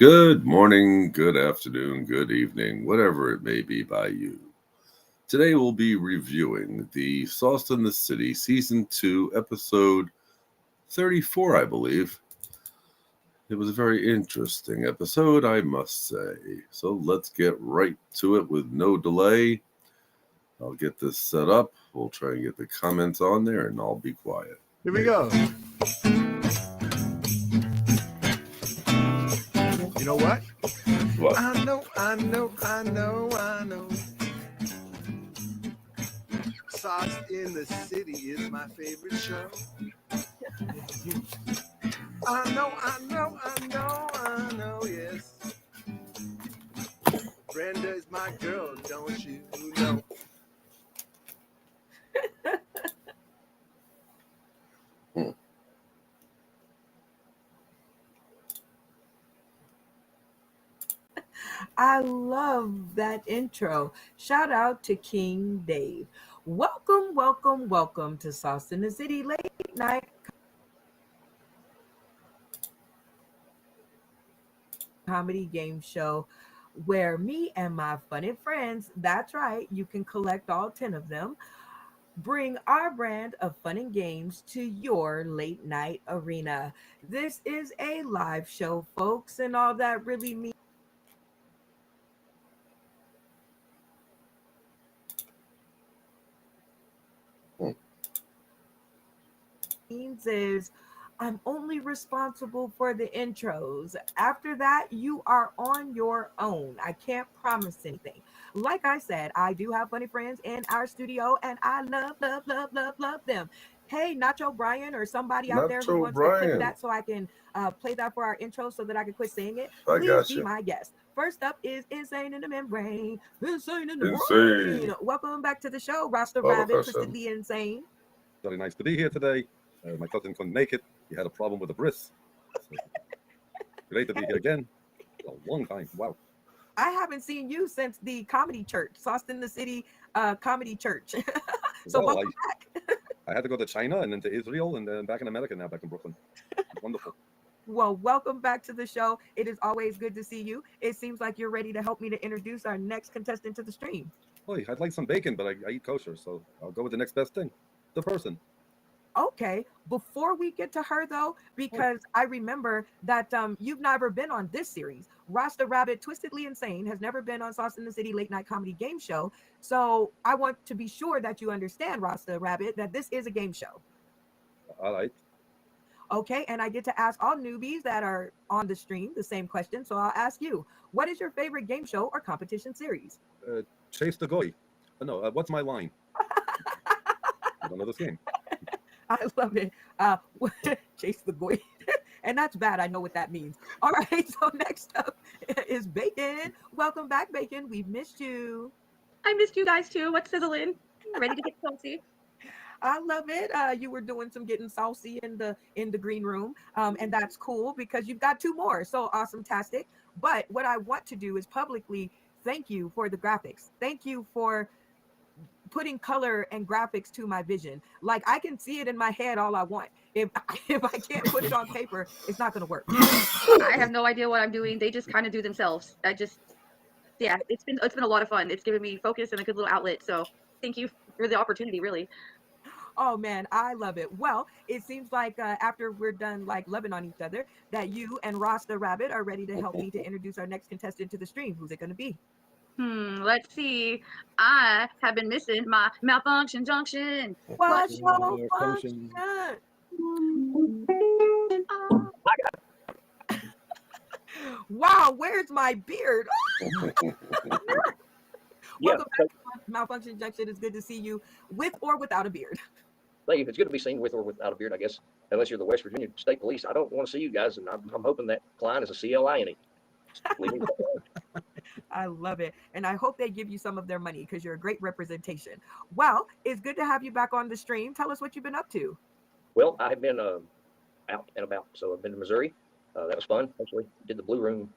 Good morning, good afternoon, good evening, whatever it may be by you. Today we'll be reviewing the Sauce in the City Season 2, Episode 34, I believe. It was a very interesting episode, I must say. So let's get right to it with no delay. I'll get this set up. We'll try and get the comments on there, and I'll be quiet. Here we go. You know what? What? I know. Sauce in the City is my favorite show. I know, yes. Brenda is my girl, don't you know? I love that intro. Shout out to King Dave. Welcome to Sauce in the City Late Night Comedy Game Show, where me and my funny friends, that's right, you can collect all 10 of them, bring our brand of fun and games to your late night arena. This is a live show, folks, and all that really means is I'm only responsible for the intros. After that, you are on your own. I can't promise anything. Like I said, I do have funny friends in our studio, and I love them. Hey, Nacho Brian or somebody out there who Nacho wants to clip Brian. that so I can play that for our intro so that I can quit saying it, I please got be you. my guest. First up is Insane in the Membrane. Insane in the Insane. Brain. Welcome back to the show, Rasta Baba Rabbit, Hashem. Twistedly Insane. Very nice to be here today. My cousin couldn't make it. He had a problem with the bris. So, great to be here again. A long time. Wow. I haven't seen you since the comedy church, Sauce in the City comedy church. So Well, welcome back. I had to go to China and then to Israel and then back in America now, back in Brooklyn. Wonderful. Well, welcome back to the show. It is always good to see you. It seems like you're ready to help me to introduce our next contestant to the stream. Boy, I'd like some bacon, but I eat kosher, so I'll go with the next best thing. The person. Okay, before we get to her though, because I remember that you've never been on this series. Rasta Rabbit, Twistedly Insane, has never been on Sauce in the City Late Night Comedy Game Show. So I want to be sure that you understand, Rasta Rabbit, that this is a game show. All right. Okay, and I get to ask all newbies that are on the stream the same question. So I'll ask you, what is your favorite game show or competition series? Chase the goy. No, what's my line? I don't know this game. I love it. Chase the boy. And that's bad. I know what that means. All right, so next up is Bacon. Welcome back, Bacon. We've missed you. I missed you guys too. What's sizzling? Ready to get saucy. I love it. You were doing some getting saucy in the green room, and that's cool because you've got two more. So awesome, tastic. But what I want to do is publicly thank you for the graphics. Thank you for putting color and graphics to my vision. Like I can see it in my head all I want. If if I can't put it on paper, it's not going to work. I have no idea what I'm doing. They just kind of do themselves. Yeah, it's been a lot of fun. It's given me focus and a good little outlet. So thank you for the opportunity, really. Oh man, I love it. Well, it seems like after we're done like loving on each other, that you and Rasta Rabbit are ready to help me to introduce our next contestant to the stream. Who's it going to be? Let's see. I have been missing my malfunction junction. What's your Potion. function? Wow, where's my beard? Welcome back to Malfunction Junction. It's good to see you with or without a beard. Thank you. It's good to be seen with or without a beard, I guess, unless you're the West Virginia State Police. I don't want to see you guys, and I'm hoping that Klein is a CLI in it. I love it. And I hope they give you some of their money because you're a great representation. Well, it's good to have you back on the stream. Tell us what you've been up to. Well, I have been out and about. So I've been to Missouri. That was fun. Actually, did the Blue Room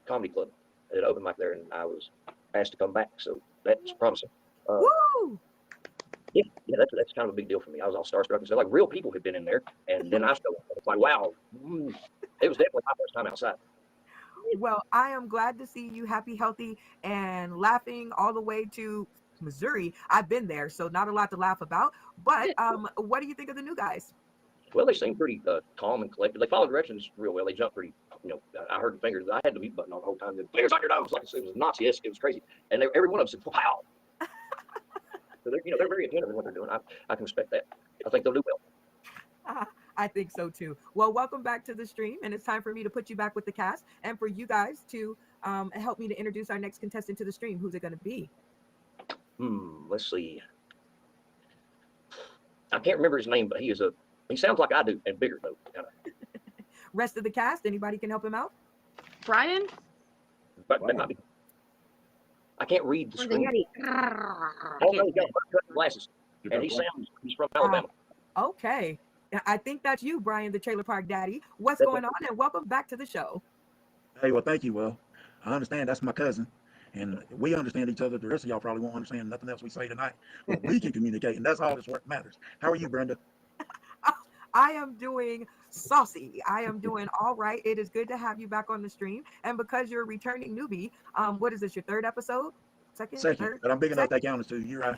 Comedy Club. I did an open mic there, and I was asked to come back. So that's promising. Woo! Yeah, that's kind of a big deal for me. I was all starstruck and said, like, real people had been in there, and then I showed up. It's like, wow, it was definitely my first time outside. Well, I am glad to see you happy, healthy, and laughing all the way to Missouri. I've been there, so not a lot to laugh about. But what do you think of the new guys? Well, they seem pretty calm and collected. They follow directions real well. They jump pretty, I heard the fingers. I had the mute button on the whole time. The fingers on your nose, like it was Nazi-esque. It was crazy. And every one of them said, wow. So they're very attentive in what they're doing. I can respect that. I think they'll do well. I think so too. Well, welcome back to the stream, and it's time for me to put you back with the cast, and for you guys to help me to introduce our next contestant to the stream. Who's it going to be? Let's see. I can't remember his name, but he sounds like I do and bigger though. Rest of the cast, anybody can help him out? Brian? But that might be. I can't read the Or the screen. Yeti? Oh, no, he's got glasses, and he's from Alabama. Okay. I think that's you, Brian, the Trailer Park Daddy. What's going on? And welcome back to the show. Hey, well, thank you. Well, I understand that's my cousin, and we understand each other. The rest of y'all probably won't understand nothing else we say tonight, but we can communicate, and that's all that's what matters. How are you, Brenda? I am doing saucy. I am doing all right. It is good to have you back on the stream. And because you're a returning newbie, what is this, your third episode? Second, third? But I'm big enough that counts too. You're right.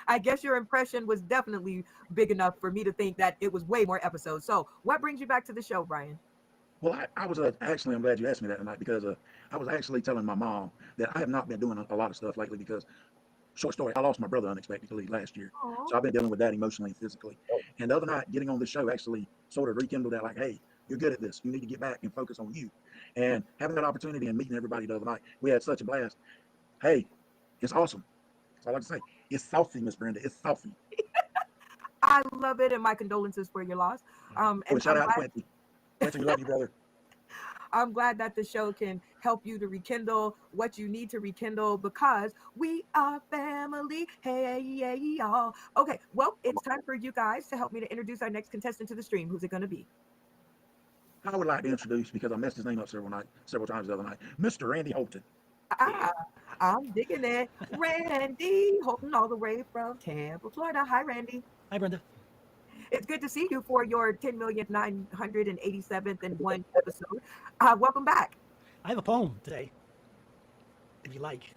I guess your impression was definitely big enough for me to think that it was way more episodes. So what brings you back to the show, Brian? Well, I was actually, I'm glad you asked me that tonight, because I was actually telling my mom that I have not been doing a lot of stuff lately because, short story, I lost my brother unexpectedly last year. Aww. So I've been dealing with that emotionally and physically. And the other night, getting on this show actually sort of rekindled that, like, hey, you're good at this. You need to get back and focus on you. And having that opportunity and meeting everybody the other night, we had such a blast. Hey, it's awesome. That's all I can say. It's saucy, Miss Brenda. It's saucy. I love it, and my condolences for your loss. And shout out to Quincy. Quincy, we love you, brother. I'm glad that the show can help you to rekindle what you need to rekindle, because we are family. Hey, y'all. Okay, well, it's time for you guys to help me to introduce our next contestant to the stream. Who's it going to be? I would like to introduce, because I messed his name up several times the other night, Mr. Randy Holton. I'm digging it. Randy Holton, all the way from Tampa, Florida. Hi, Randy. Hi, Brenda. It's good to see you for your 10,987th and one episode. Welcome back. I have a poem today, if you like.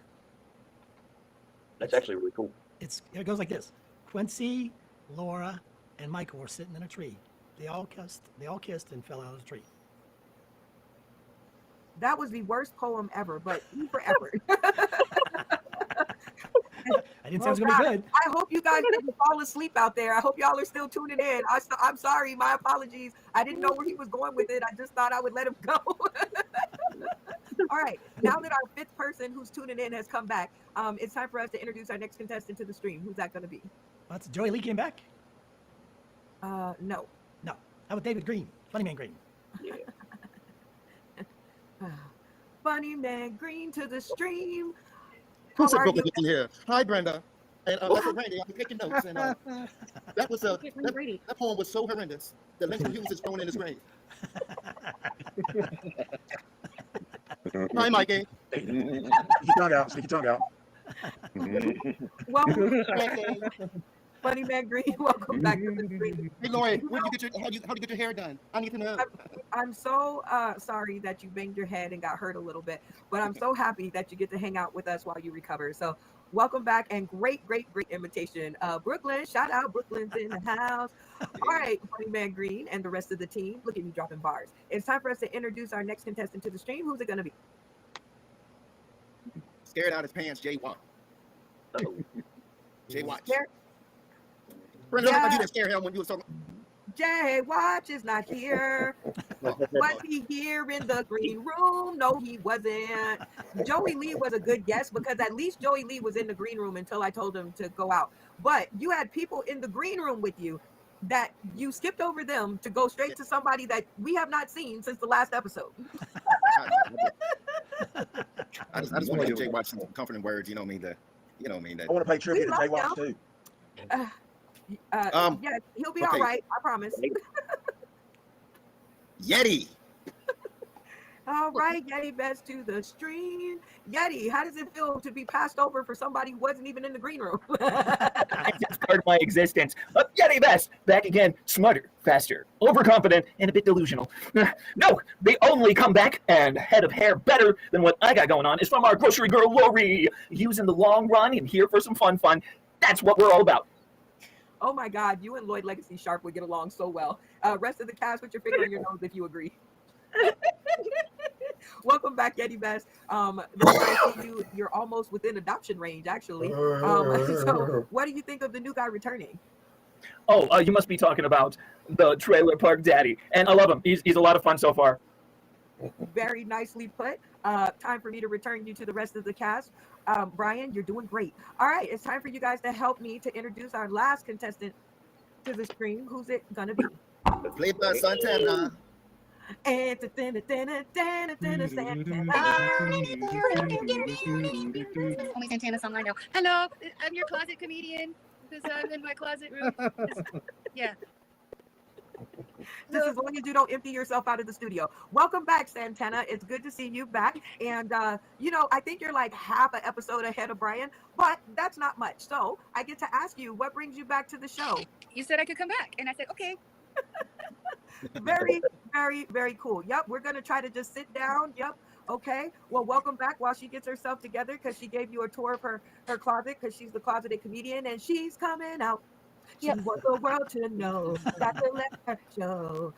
That's actually really cool. It goes like this: Quincy, Laura, and Michael were sitting in a tree. They all kissed and fell out of the tree. That was the worst poem ever, but forever. I didn't say it was going to be good. I hope you guys didn't fall asleep out there. I hope y'all are still tuning in. I'm sorry. My apologies. I didn't know where he was going with it. I just thought I would let him go. All right. Now that our fifth person who's tuning in has come back, it's time for us to introduce our next contestant to the stream. Who's that going to be? That's Joey Lee came back? No. No. How about David Green? Funny Man Green. Yeah. Funny Man Green to the stream. Who's so good in here? Hi, Brenda. And that's Randy. I'm taking notes. And that poem was so horrendous that Lincoln Hughes is thrown in his grave. Hi, Mikey. Stick your tongue out. Stick your tongue out. Welcome, Funny Man Green. Welcome back to the stream. Hey, Lori, how do you get your hair done? I need to know. I'm so sorry that you banged your head and got hurt a little bit, but I'm so happy that you get to hang out with us while you recover. So welcome back, and great invitation. Brooklyn, shout out, Brooklyn's in the house. All right, Funny Man Green and the rest of the team, look at me dropping bars. It's time for us to introduce our next contestant to the stream. Who's it going to be? Scared out his pants, Jay Watt. Jay Watch. Brenda, Yeah. you didn't scare him when you were talking. Jay Watch is not here. Was he here in the green room? No, he wasn't. Joey Lee was a good guess, because at least Joey Lee was in the green room until I told him to go out. But you had people in the green room with you that you skipped over them to go straight to somebody that we have not seen since the last episode. I just want to give Jay Watch some comforting words. You know me that. I want to pay tribute to Jay Watch too. Yeah, he'll be all right. I promise. Yeti. All right, Yeti best to the stream. Yeti, how does it feel to be passed over for somebody who wasn't even in the green room? It's part of my existence. Yeti Best, back again, smarter, faster, overconfident, and a bit delusional. No, the only comeback and head of hair better than what I got going on is from our grocery girl, Lori. Using the long run and here for some fun. That's what we're all about. Oh my God, you and Lloyd Legacy Sharp would get along so well. Rest of the cast, put your finger on your nose if you agree. Welcome back, Yeti Best. The more I see you, you're almost within adoption range, actually. So, what do you think of the new guy returning? Oh, you must be talking about the Trailer Park Daddy. And I love him. He's a lot of fun so far. Very nicely put. Time for me to return you to the rest of the cast. Brian, you're doing great. All right, it's time for you guys to help me to introduce our last contestant to the stream. Who's it gonna be? Played by Santana. And Only Santana song I know. Hello, I'm your closet comedian because I'm in my closet room. Yeah. Just as long as you don't empty yourself out of the studio. Welcome back, Santana. It's good to see you back. And, I think you're like half an episode ahead of Brian, but that's not much. So I get to ask you, what brings you back to the show? You said I could come back, and I said, okay. Very, very, very cool. Yep, we're going to try to just sit down. Yep. Okay. Well, welcome back while she gets herself together because she gave you a tour of her closet because she's the closeted comedian and she's coming out. She wants the world to know. Got to let her show.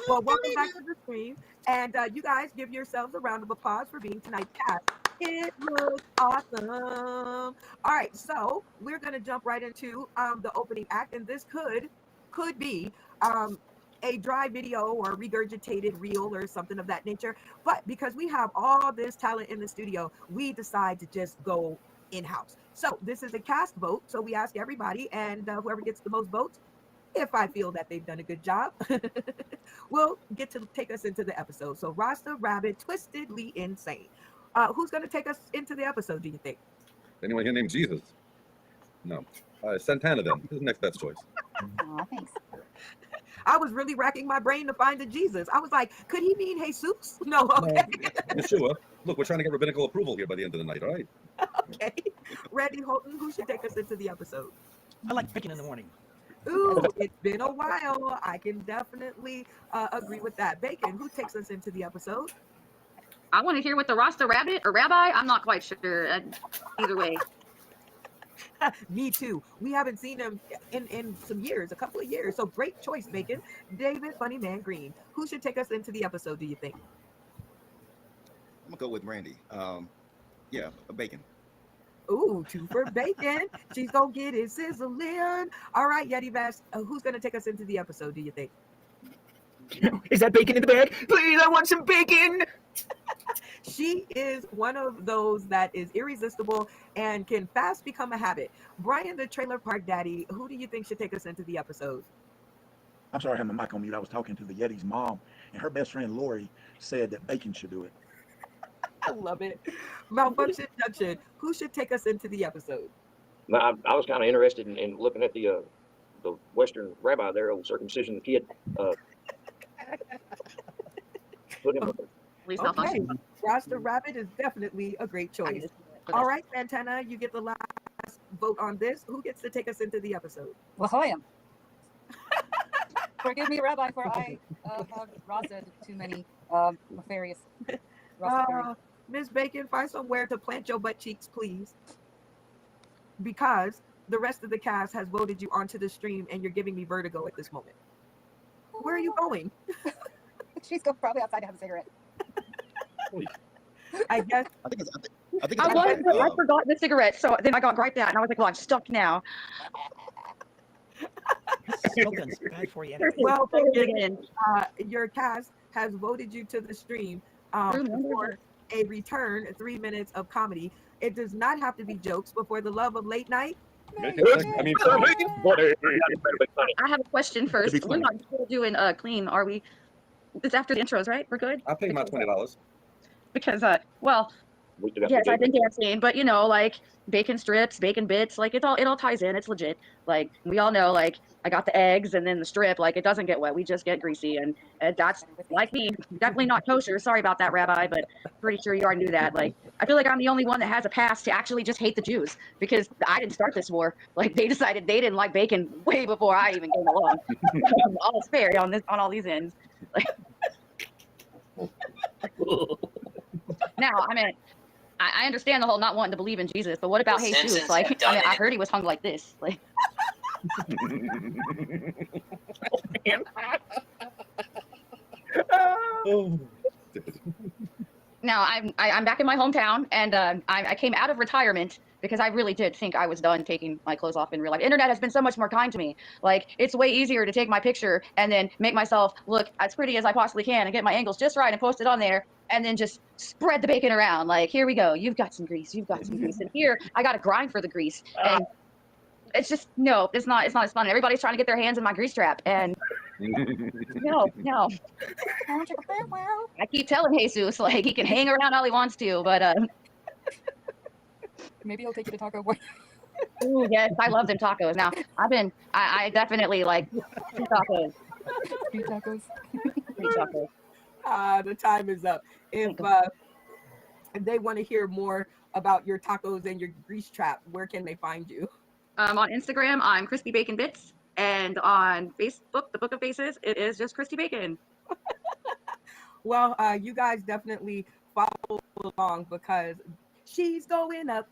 Well, welcome back to the stream. And you guys give yourselves a round of applause for being tonight's cast. It looks awesome. All right, so we're going to jump right into the opening act. And this could be a dry video or regurgitated reel or something of that nature. But because we have all this talent in the studio, we decide to just go in-house. So this is a cast vote. So we ask everybody, and whoever gets the most votes, if I feel that they've done a good job, will get to take us into the episode. So Rasta Rabbit, Twistedly Insane. Who's going to take us into the episode, do you think? Anyone here named Jesus? No. Santana then. His next best choice. Aw, thanks. I was really racking my brain to find a Jesus. I was like, could he mean Jesus? No, okay. Yeshua. Look, we're trying to get rabbinical approval here by the end of the night, all right? Okay. Randy Holton, who should take us into the episode? I like bacon in the morning. Ooh, it's been a while. I can definitely agree with that. Bacon, who takes us into the episode? I want to hear what the Rasta Rabbit or Rabbi. I'm not quite sure. Either way. Me too. We haven't seen him in some years, a couple of years. So great choice, Bacon. David Funny Man Green, who should take us into the episode, do you think? I'm gonna go with Randy. Yeah, bacon. Ooh, 2 for Bacon. She's gonna get it sizzling. All right, Yeti Bass, who's gonna take us into the episode, do you think? Is that bacon in the bag? Please, I want some bacon. She is one of those that is irresistible and can fast become a habit. Brian, the Trailer Park Daddy, who do you think should take us into the episode? I'm sorry, I had my mic on mute. I was talking to the Yeti's mom, and her best friend Lori said that bacon should do it. I love it. Malfunction Junction, who should take us into the episode? I was kind of interested in looking at the Western rabbi there, old circumcision kid. Put him Okay, Rasta Rabbit is definitely a great choice. All right, Santana, you get the last vote on this. Who gets to take us into the episode? Lahoyam. Forgive me, Rabbi, for I have Rasta too many nefarious. Ms. Bacon, find somewhere to plant your butt cheeks, please. Because the rest of the cast has voted you onto the stream and you're giving me vertigo at this moment. Where are you going? She's probably outside to have a cigarette. I guess. I forgot the cigarette, so then I got right that, and I was like, well, I'm stuck now. Smoking's bad for you anyway. Well, your cast has voted you to the stream for a return 3 minutes of comedy. It does not have to be jokes, but for the love of late night. I have a question first. We're not still doing clean, are we? It's after the intros, right? We're good? I'll pay my $20. Because, well, We still got Yes, the I've been bacon. dancing, but you know, like bacon strips, bacon bits, like it all ties in. It's legit. Like we all know, like I got the eggs and then the strip, like it doesn't get wet. We just get greasy, and that's like me, definitely not kosher. Sorry about that, Rabbi, but pretty sure you already knew that. Like I feel like I'm the only one that has a pass to actually just hate the Jews because I didn't start this war. Like they decided they didn't like bacon way before I even came along. All fair on all these ends. Like, now, I mean, I understand the whole not wanting to believe in Jesus, but what about Jesus? Like, I mean, I heard he was hung like this. Like, Oh, man. Oh. now I'm back in my hometown, and I came out of retirement because I really did think I was done taking my clothes off in real life. Internet has been so much more kind to me. Like, it's way easier to take my picture and then make myself look as pretty as I possibly can and get my angles just right and post it on there, and then just spread the bacon around. Like, here we go. You've got some grease. You've got some grease, and here I got to grind for the grease. And it's just no, it's not as fun. Everybody's trying to get their hands in my grease trap, and no. I keep telling Jesus like he can hang around all he wants to, but Maybe he'll take you to Taco Boy. ooh, yes, I love them tacos. Now I definitely like free tacos. Free tacos. Free tacos. The time is up. If Thank you. they want to hear more about your tacos and your grease trap, where can they find you? On Instagram, I'm Crispy Bacon Bits, and on Facebook, the Book of Faces, it is just Christy Bacon. Well, you guys definitely follow along because she's going up.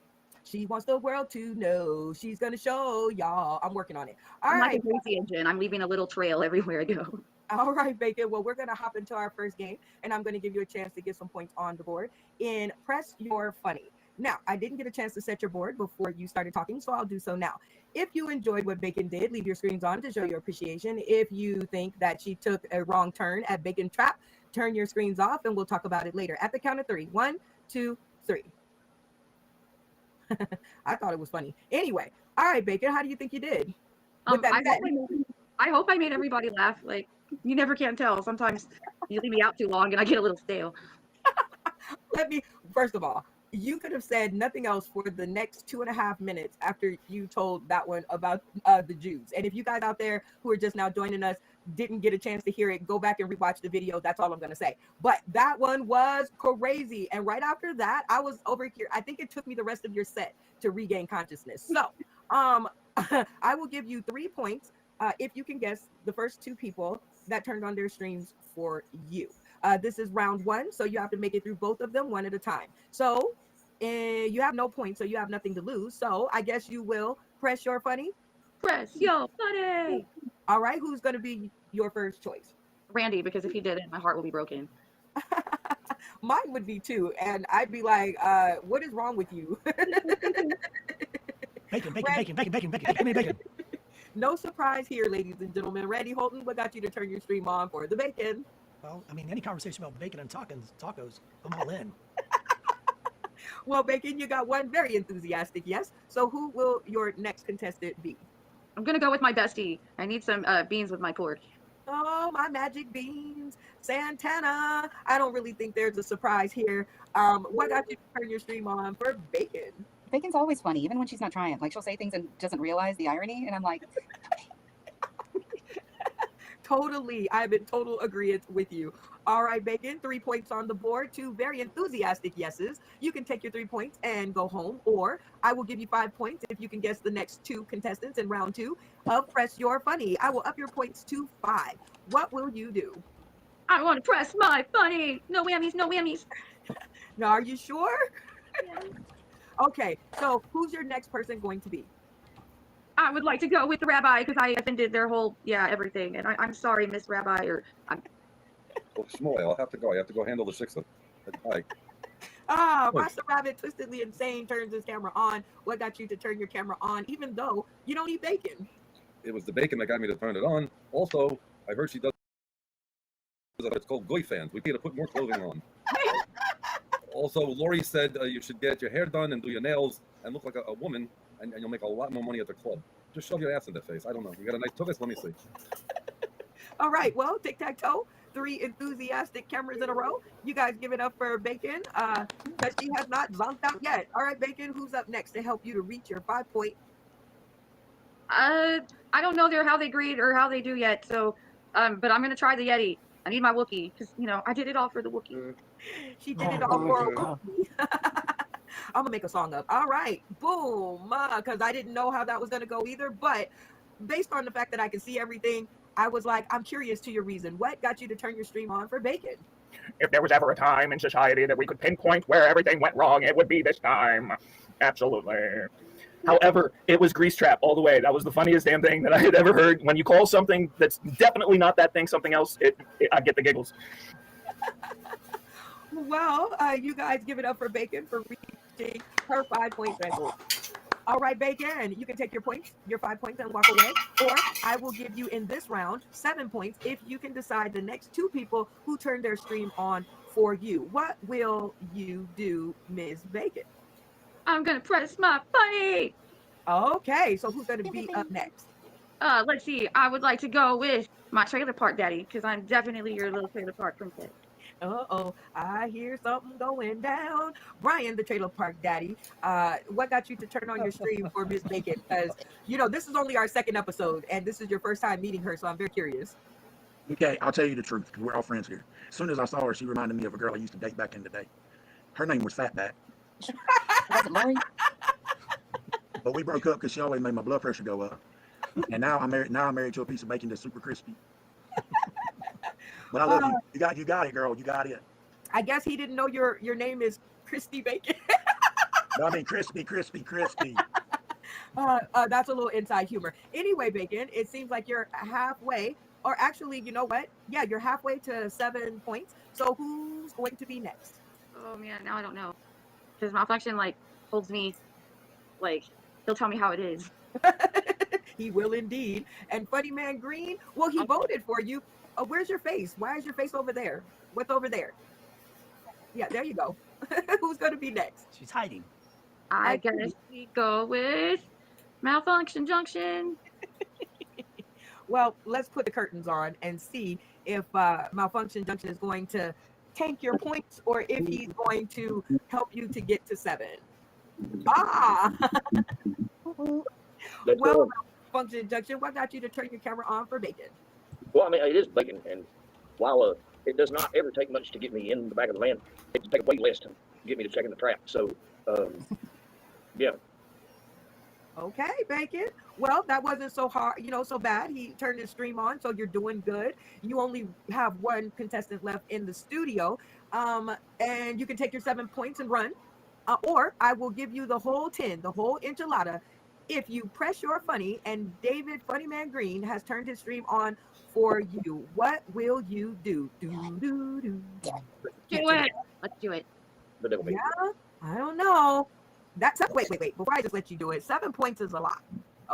She wants the world to know. She's gonna show y'all. I'm working on it. All I'm like right. a greasy engine. I'm leaving a little trail everywhere I go. All right, Bacon. Well, we're going to hop into our first game, and I'm going to give you a chance to get some points on the board in Press Your Funny. Now, I didn't get a chance to set your board before you started talking, so I'll do so now. If you enjoyed what Bacon did, leave your screens on to show your appreciation. If you think that she took a wrong turn at Bacon Trap, turn your screens off, and we'll talk about it later. At the count of 3. 1, 2, 3. I thought it was funny. Anyway, all right, Bacon, how do you think you did? With that said, I hope I made everybody laugh. Like, you never can tell. Sometimes you leave me out too long and I get a little stale. First of all, you could have said nothing else for the next 2.5 minutes after you told that one about the Jews. And if you guys out there who are just now joining us didn't get a chance to hear it, go back and rewatch the video. That's all I'm going to say. But that one was crazy. And right after that, I was over here. I think it took me the rest of your set to regain consciousness. So I will give you 3 points if you can guess the first 2 people that turned on their streams for you. This is round 1, so you have to make it through both of them one at a time. So you have no points, so you have nothing to lose. So I guess you will press your funny. Press your funny. All right, who's going to be your first choice? Randy, because if he didn't, my heart will be broken. Mine would be too, and I'd be like, what is wrong with you? Bacon. No surprise here, ladies and gentlemen. Randy Holton, what got you to turn your stream on for the bacon? Well, I mean, any conversation about bacon and tacos, I'm all in. Well, Bacon, you got one very enthusiastic yes. So who will your next contestant be? I'm going to go with my bestie. I need some beans with my pork. Oh, my magic beans, Santana. I don't really think there's a surprise here. What got you to turn your stream on for Bacon? Bacon's always funny, even when she's not trying. Like, she'll say things and doesn't realize the irony, and I'm like, Totally. I'm in total agreement with you. All right, Bacon, 3 points on the board, 2 very enthusiastic yeses. You can take your 3 points and go home, or I will give you 5 points if you can guess the next 2 contestants in round 2 of Press Your Funny. I will up your points to 5. What will you do? I want to press my funny. No whammies, no whammies. Now, are you sure? Yeah. Okay, so who's your next person going to be? I would like to go with the rabbi because I offended their whole, everything. And I'm sorry, Miss Rabbi, or I'm... Oh, Shmoy, I'll have to go. I have to go handle the shiksa. Bye. Master Rabbit Twistedly Insane turns his camera on. What got you to turn your camera on, even though you don't eat bacon? It was the bacon that got me to turn it on. Also, I heard she does. It's called Goy fans. We need to put more clothing on. Also, Lori said you should get your hair done and do your nails and look like a woman, and you'll make a lot more money at the club. Just shove your ass in their face. I don't know. You got a nice tuchus? Let me see. All right. Well, tic-tac-toe. 3 enthusiastic cameras in a row. You guys give it up for Bacon, because she has not zonked out yet. All right, Bacon, who's up next to help you to reach your 5 point? I don't know how they grade or how they do yet. So, but I'm gonna try the Yeti. I need my Wookiee because I did it all for the Wookiee. She did it all for a Wookiee. I'm gonna make a song up. All right, boom, because I didn't know how that was gonna go either. But based on the fact that I can see everything, I was like, I'm curious to your reason. What got you to turn your stream on for Bacon? If there was ever a time in society that we could pinpoint where everything went wrong, it would be this time. Absolutely. However, it was Grease Trap all the way. That was the funniest damn thing that I had ever heard. When you call something that's definitely not that thing something else, I get the giggles. Well, you guys give it up for Bacon for reaching her 5 point threshold. All right, Bacon, you can take your points, your 5 points, and walk away. Or I will give you in this round 7 points if you can decide the next 2 people who turn their stream on for you. What will you do, Ms. Bacon? I'm gonna press my button. Okay, so who's going to be up next? Let's see. I would like to go with my trailer park daddy because I'm definitely your little trailer park princess. Uh-oh, I hear something going down. Brian, the trailer park daddy, what got you to turn on your stream for Miss Bacon? Because, this is only our 2nd episode, and this is your first time meeting her, so I'm very curious. Okay, I'll tell you the truth, because we're all friends here. As soon as I saw her, she reminded me of a girl I used to date back in the day. Her name was Fatback. But we broke up because she always made my blood pressure go up. And now I'm married to a piece of bacon that's super crispy. But I love you. You got it, girl. You got it. I guess he didn't know your name is Christy Bacon. No, I mean crispy. That's a little inside humor. Anyway, Bacon, it seems like you're halfway, or actually, you know what? Yeah, you're halfway to 7 points. So who's going to be next? Oh man, now I don't know because Malfunction holds me, he'll tell me how it is. He will indeed. And Funny Man Green, well, he voted for you. Where's your face? Why is your face over there? What's over there? Yeah, there you go. Who's going to be next? She's hiding. I guess we go with Malfunction Junction. Well, let's put the curtains on and see if Malfunction Junction is going to tank your points or if he's going to help you to get to 7. Well, Malfunction Junction, what got you to turn your camera on for Bacon? Well, I mean, it is Bacon, and while it does not ever take much to get me in the back of the van, it takes way less to get me to check in the trap. So, yeah. Okay, Bacon. Well, that wasn't so hard, so bad. He turned his stream on, so you're doing good. You only have 1 contestant left in the studio, and you can take your 7 points and run, or I will give you the whole 10, the whole enchilada, if you press your funny. And David Funny Man Green has turned his stream on for you. What will you do? Do. Let's do it. Yeah, I don't know. Wait. Before I just let you do it, 7 points is a lot.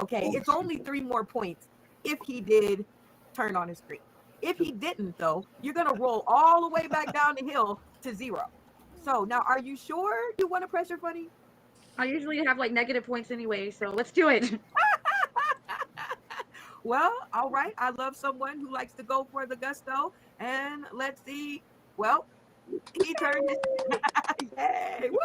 Okay, it's only 3 more points if he did turn on his screen. If he didn't, though, you're gonna roll all the way back down the hill to 0. So now, are you sure you want to press your funny? I usually have negative points anyway, so let's do it. Well, all right. I love someone who likes to go for the gusto. And let's see. Well, he turned his yay! Woo!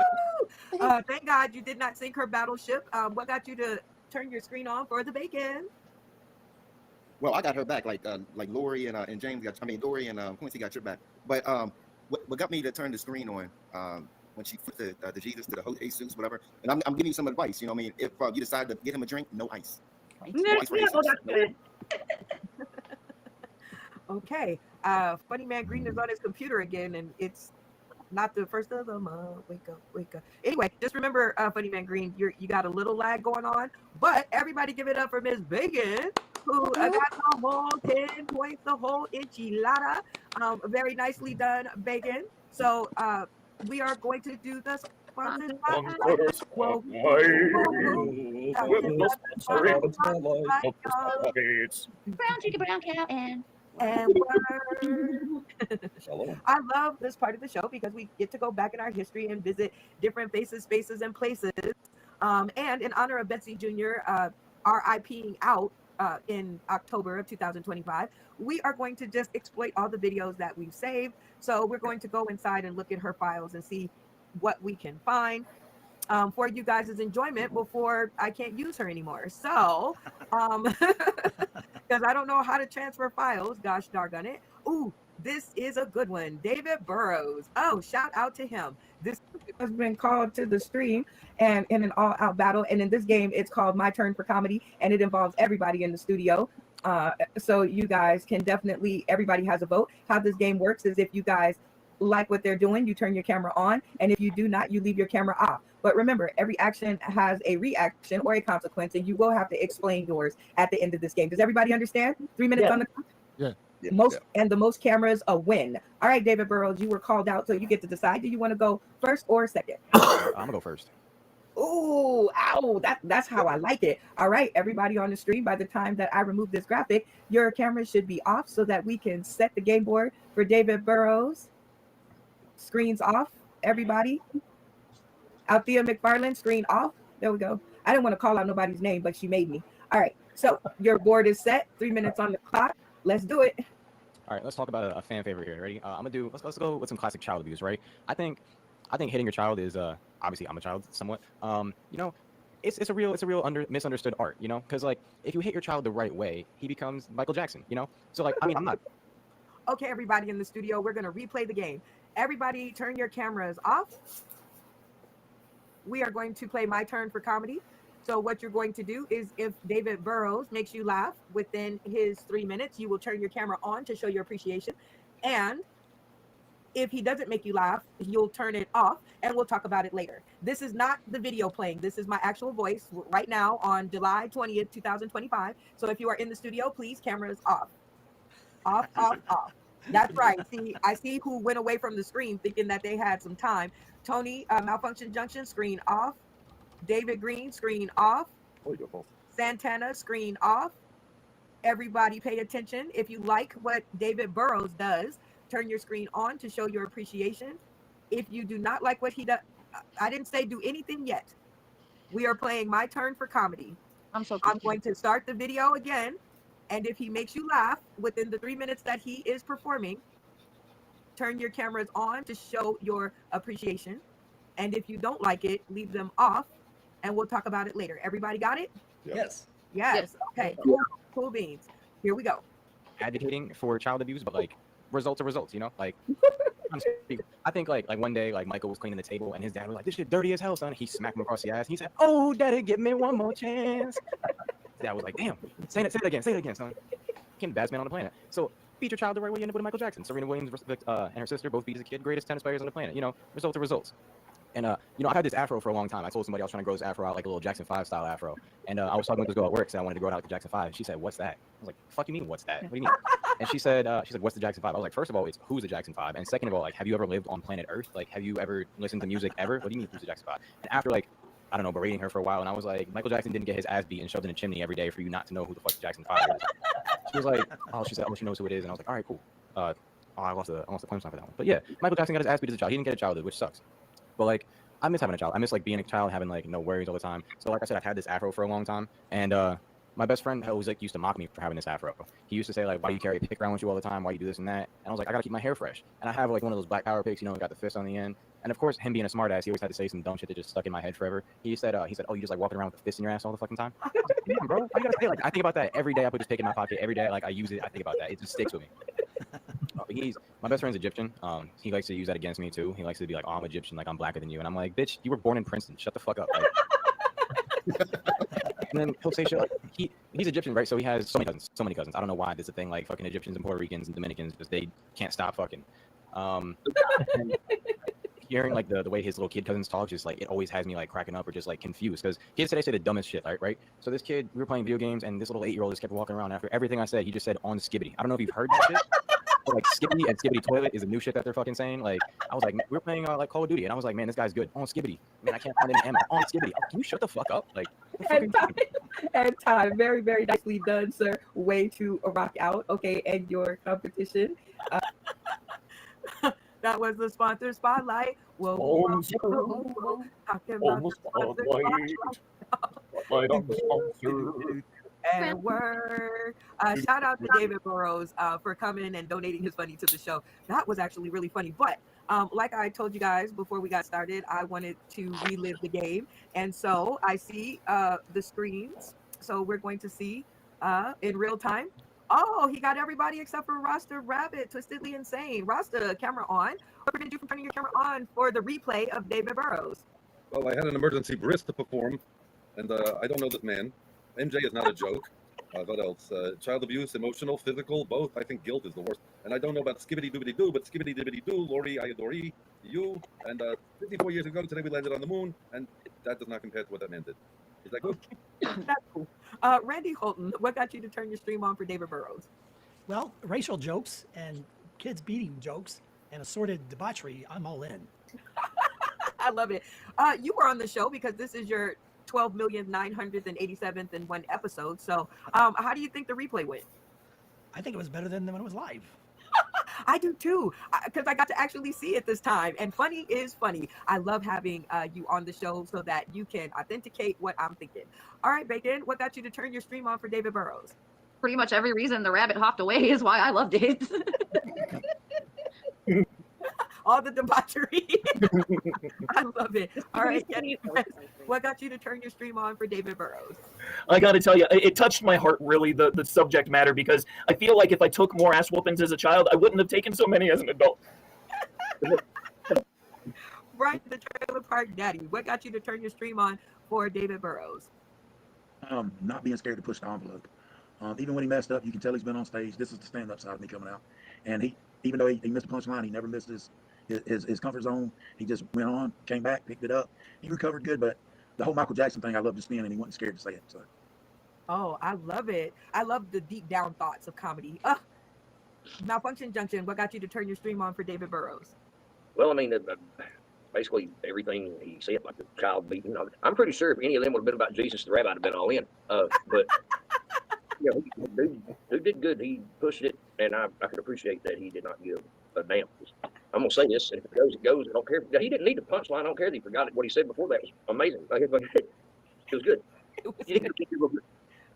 Thank God you did not sink her battleship. What got you to turn your screen on for the Bacon? Well, I got her back, like Lori and James Lori and Quincy got your back. But what got me to turn the screen on when she put the Jesus to the Jesus, whatever. And I'm giving you some advice. If you decide to get him a drink, no ice. No ice for Jesus. That's good. Okay. Funny Man Green is on his computer again, and it's not the first of the month. Wake up. Anyway, just remember, Funny Man Green, you got a little lag going on, but everybody give it up for Miss Bacon, who got the whole 10 points, the whole enchilada. Very nicely done, Bacon. So we are going to do the sponsor. Brown chicken, brown cow, and I love this part of the show because we get to go back in our history and visit different faces, spaces, and places. And in honor of Betsy Jr. RIPing out, in October of 2025, we are going to just exploit all the videos that we've saved. So we're going to go inside and look at her files and see what we can find for you guys' enjoyment before I can't use her anymore. So, because I don't know how to transfer files, gosh darn it. Ooh, this is a good one. David Burrows. Oh, shout out to him. This has been called to the stream and in an all-out battle. And in this game, it's called My Turn for Comedy, and it involves everybody in the studio. So you guys can definitely, everybody has a vote. How this game works is if you guys like what they're doing, you turn your camera on, and if you do not, you leave your camera off. But remember, every action has a reaction or a consequence, and you will have to explain yours at the end of this game. Does everybody understand? 3 minutes on the clock? Yeah. And the most cameras a win. All right, David Burrows, you were called out, so you get to decide. Do you want to go first or second? I'm gonna go first. Ooh, ow, that's how I like it. All right, everybody on the stream, by the time that I remove this graphic, your camera should be off so that we can set the game board for David Burrows. Screens off, everybody. Althea McFarland, screen off. There we go. I didn't want to call out nobody's name, but she made me. All right, so your board is set. 3 minutes on the clock. Let's do it. All right, let's talk about a fan favorite here. Ready? Let's go with some classic child abuse, right? I think hitting your child is obviously I'm a child somewhat. It's a real misunderstood art, because like if you hit your child the right way, he becomes Michael Jackson, So like I'm not. Okay, everybody in the studio, we're gonna replay the game. Everybody, turn your cameras off. We are going to play My Turn for Comedy. So what you're going to do is if David Burrows makes you laugh within his 3 minutes, you will turn your camera on to show your appreciation. And if he doesn't make you laugh, you'll turn it off and we'll talk about it later. This is not the video playing. This is my actual voice right now on July 20th, 2025. So if you are in the studio, please, cameras off. Off, off, off. That's right. See, I see who went away from the screen thinking that they had some time. Tony, Malfunction Junction, screen off. David Green, screen off. Santana, screen off. Everybody pay attention. If you like what David Burrows does, turn your screen on to show your appreciation. If you do not like what he does, I didn't say do anything yet. We are playing My Turn for Comedy. I'm going to start the video again. And if he makes you laugh within the 3 minutes that he is performing, turn your cameras on to show your appreciation. And if you don't like it, leave them off and we'll talk about it later. Everybody got it? Yes. Yes. Okay. Cool beans. Here we go. Advocating for child abuse, but like results are results, like I think like one day like Michael was cleaning the table and his dad was like, "This shit dirty as hell, son." He smacked him across the ass. He said, "Oh, daddy, give me one more chance." His dad was like, "Damn, say it again, son." Became the best man on the planet. So beat your child the right way, you end up with Michael Jackson. Serena Williams and her sister both beat as a kid, greatest tennis players on the planet. Results are results. And I've had this afro for a long time. I told somebody I was trying to grow this afro out like a little Jackson 5 style afro. And I was talking with this girl at work, saying I wanted to grow it out like the Jackson 5. And she said, "What's that?" I was like, "Fuck you mean, what's that? What do you mean?" And she said, "What's the Jackson 5?" I was like, "First of all, it's who's the Jackson 5? And second of all, like, have you ever lived on planet Earth? Like, have you ever listened to music ever? What do you mean who's the Jackson 5? And after like, I don't know, berating her for a while, and I was like, Michael Jackson didn't get his ass beat and shoved in a chimney every day for you not to know who the fuck the Jackson 5 is. She was like, she said, she knows who it is. And I was like, all right, cool. I lost the punchline for that one. But yeah, Michael Jackson got his ass beat as a child. He didn't get a childhood, which sucks. But like, I miss having a child. I miss like being a child, having like no worries all the time. So like I said, I've had this afro for a long time, and my best friend always like used to mock me for having this afro. He used to say like, "Why do you carry a pick around with you all the time? Why do you do this and that?" And I was like, "I gotta keep my hair fresh." And I have like one of those black power picks, got the fist on the end. And of course, him being a smart ass, he always had to say some dumb shit that just stuck in my head forever. He said, "Oh, you just like walking around with a fist in your ass all the fucking time?" I was like, "Damn, bro, why you gotta say like?" I think about that every day. I put this pick in my pocket every day. Like I use it. I think about that. It just sticks with me. My best friend's Egyptian. He likes to use that against me too. He likes to be like, "Oh, I'm Egyptian, like I'm blacker than you," and I'm like, "Bitch, you were born in Princeton. Shut the fuck up." Like, and then he'll say shit like he's Egyptian, right? So he has so many cousins. I don't know why this is a thing. Like fucking Egyptians and Puerto Ricans and Dominicans, because they can't stop fucking. And hearing like the way his little kid cousins talk, just like it always has me like cracking up or just like confused, because kids today say the dumbest shit, right? So this kid, we were playing video games, and this little 8-year-old just kept walking around after everything I said. He just said on skibbity. I don't know if you've heard that shit. But, like skibbity and skibbity toilet is a new shit that they're fucking saying. Like I was like, we were playing like Call of Duty, and I was like, man, this guy's good. On skibbity. Man, I can't find any ammo. On skibbity. Can you shut the fuck up? Like. And time, very, very nicely done, sir. Way to rock out. Okay, and your competition. That was the sponsor spotlight. Whoa. and work. Shout out to David Burrows for coming and donating his money to the show. That was actually really funny. But like I told you guys before we got started, I wanted to relive the game. And so I see the screens. So we're going to see in real time. Oh, he got everybody except for Rasta Rabbit, Twistedly Insane. Rasta, camera on. What prevented you from turning your camera on for the replay of David Burrows? Well, I had an emergency bris to perform, and I don't know this man. MJ is not a joke. What else? Child abuse, emotional, physical, both. I think guilt is the worst. And I don't know about skibbity doobity doo, but skibbity dibbity doo, Lori, I adore you. And 54 years ago, today we landed on the moon, and that does not compare to what that man did. Is that good? That's cool. Randy Holton, what got you to turn your stream on for David Burrows? Well, racial jokes and kids beating jokes and assorted debauchery, I'm all in. I love it. You were on the show because this is your 12,987th and one episode. So how do you think the replay went? I think it was better than when it was live. I do too, because I got to actually see it this time. And funny is funny. I love having you on the show so that you can authenticate what I'm thinking. All right, Bacon, what got you to turn your stream on for David Burrows? Pretty much every reason the rabbit hopped away is why I loved it. All the debauchery. I love it. All right, Kenny, what got you to turn your stream on for David Burrows? I got to tell you, it touched my heart, really, the subject matter, because I feel like if I took more ass whoopings as a child, I wouldn't have taken so many as an adult. Brian, the Trailer Park Daddy, what got you to turn your stream on for David Burrows? Not being scared to push the envelope. Even when he messed up, you can tell he's been on stage. This is the stand-up side of me coming out. And he, even though he missed a punchline, he never missed his comfort zone. He just went on, came back, picked it up. He recovered good, but the whole Michael Jackson thing, I love just being, and he wasn't scared to say it. So. Oh, I love it. I love the deep down thoughts of comedy. Malfunction Junction, what got you to turn your stream on for David Burrows? Well, I mean, basically everything he said, like the child beating. I'm pretty sure if any of them would have been about Jesus the Rabbi, I'd have been all in. But you know, dude did good. He pushed it, and I could appreciate that he did not give a damn. I'm gonna say this, and if it goes, it goes. I don't care. He didn't need a punchline. I don't care that he forgot it. What he said before that was amazing. It was good.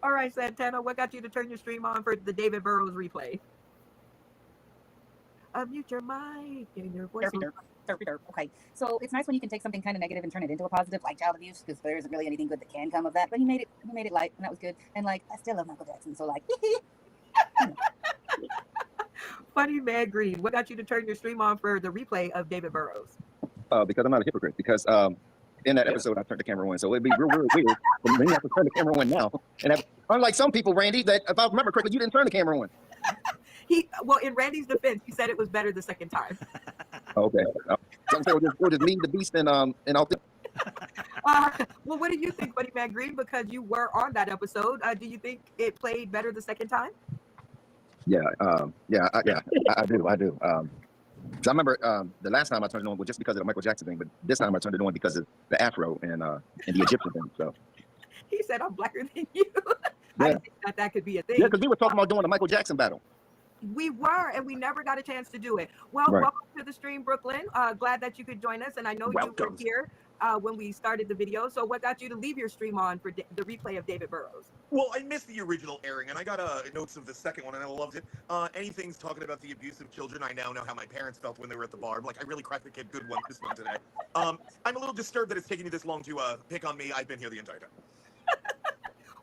All right, Santana, what got you to turn your stream on for the David Burrows replay? Unmute your mic and your voice. Okay, so it's nice when you can take something kind of negative and turn it into a positive, like child abuse, because there isn't really anything good that can come of that. But he made it light, and that was good. And like, I still love Michael Jackson, so like. Funny Man Green, what got you to turn your stream on for the replay of David Burrows? Because I'm not a hypocrite. Because in that episode, I turned the camera on, so it'd be real weird for me to have to turn the camera on now. And unlike some people, Randy, that if I remember correctly, you didn't turn the camera on. Well, in Randy's defense, he said it was better the second time. Okay. So we'll just meet the beast and I'll think. Well, what do you think, Funny Man Green? Because you were on that episode, do you think it played better the second time? Yeah, I do. So I remember the last time I turned it on was just because of the Michael Jackson thing, but this time I turned it on because of the afro and the Egyptian thing. So he said, "I'm blacker than you." Yeah. I didn't think that could be a thing. Yeah, because we were talking about doing the Michael Jackson battle. We were, and we never got a chance to do it. Well, Right. Welcome to the stream, Brooklyn. Glad that you could join us, and I know you were here when we started the video. So what got you to leave your stream on for the replay of David Burrows? Well, I missed the original airing, and I got notes of the second one, and I loved it. Anything's talking about the abuse of children. I now know how my parents felt when they were at the bar. Like, I really cracked the kid good one this one today. I'm a little disturbed that it's taking you this long to pick on me. I've been here the entire time.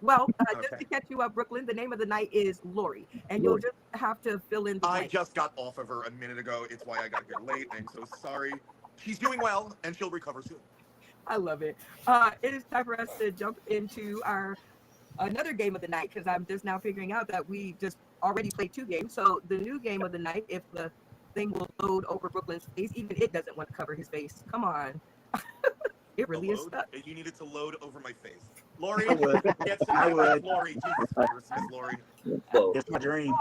Well, just to catch you up, Brooklyn, the name of the night is Lori, and you'll just have to fill in the I blank. just got off of her a minute ago. It's why I got here late. I'm so sorry. She's doing well, and she'll recover soon. I love it. It is time for us to jump into our another game of the night, because I'm just now figuring out that we just already played 2 games. So the new game of the night, if the thing will load over Brooklyn's face, even it doesn't want to cover his face. Come on. It really is stuck. You need it to load over my face. Lori, I would. get some I would. Lori, Jesus Christ, Miss Lori. It's my dream.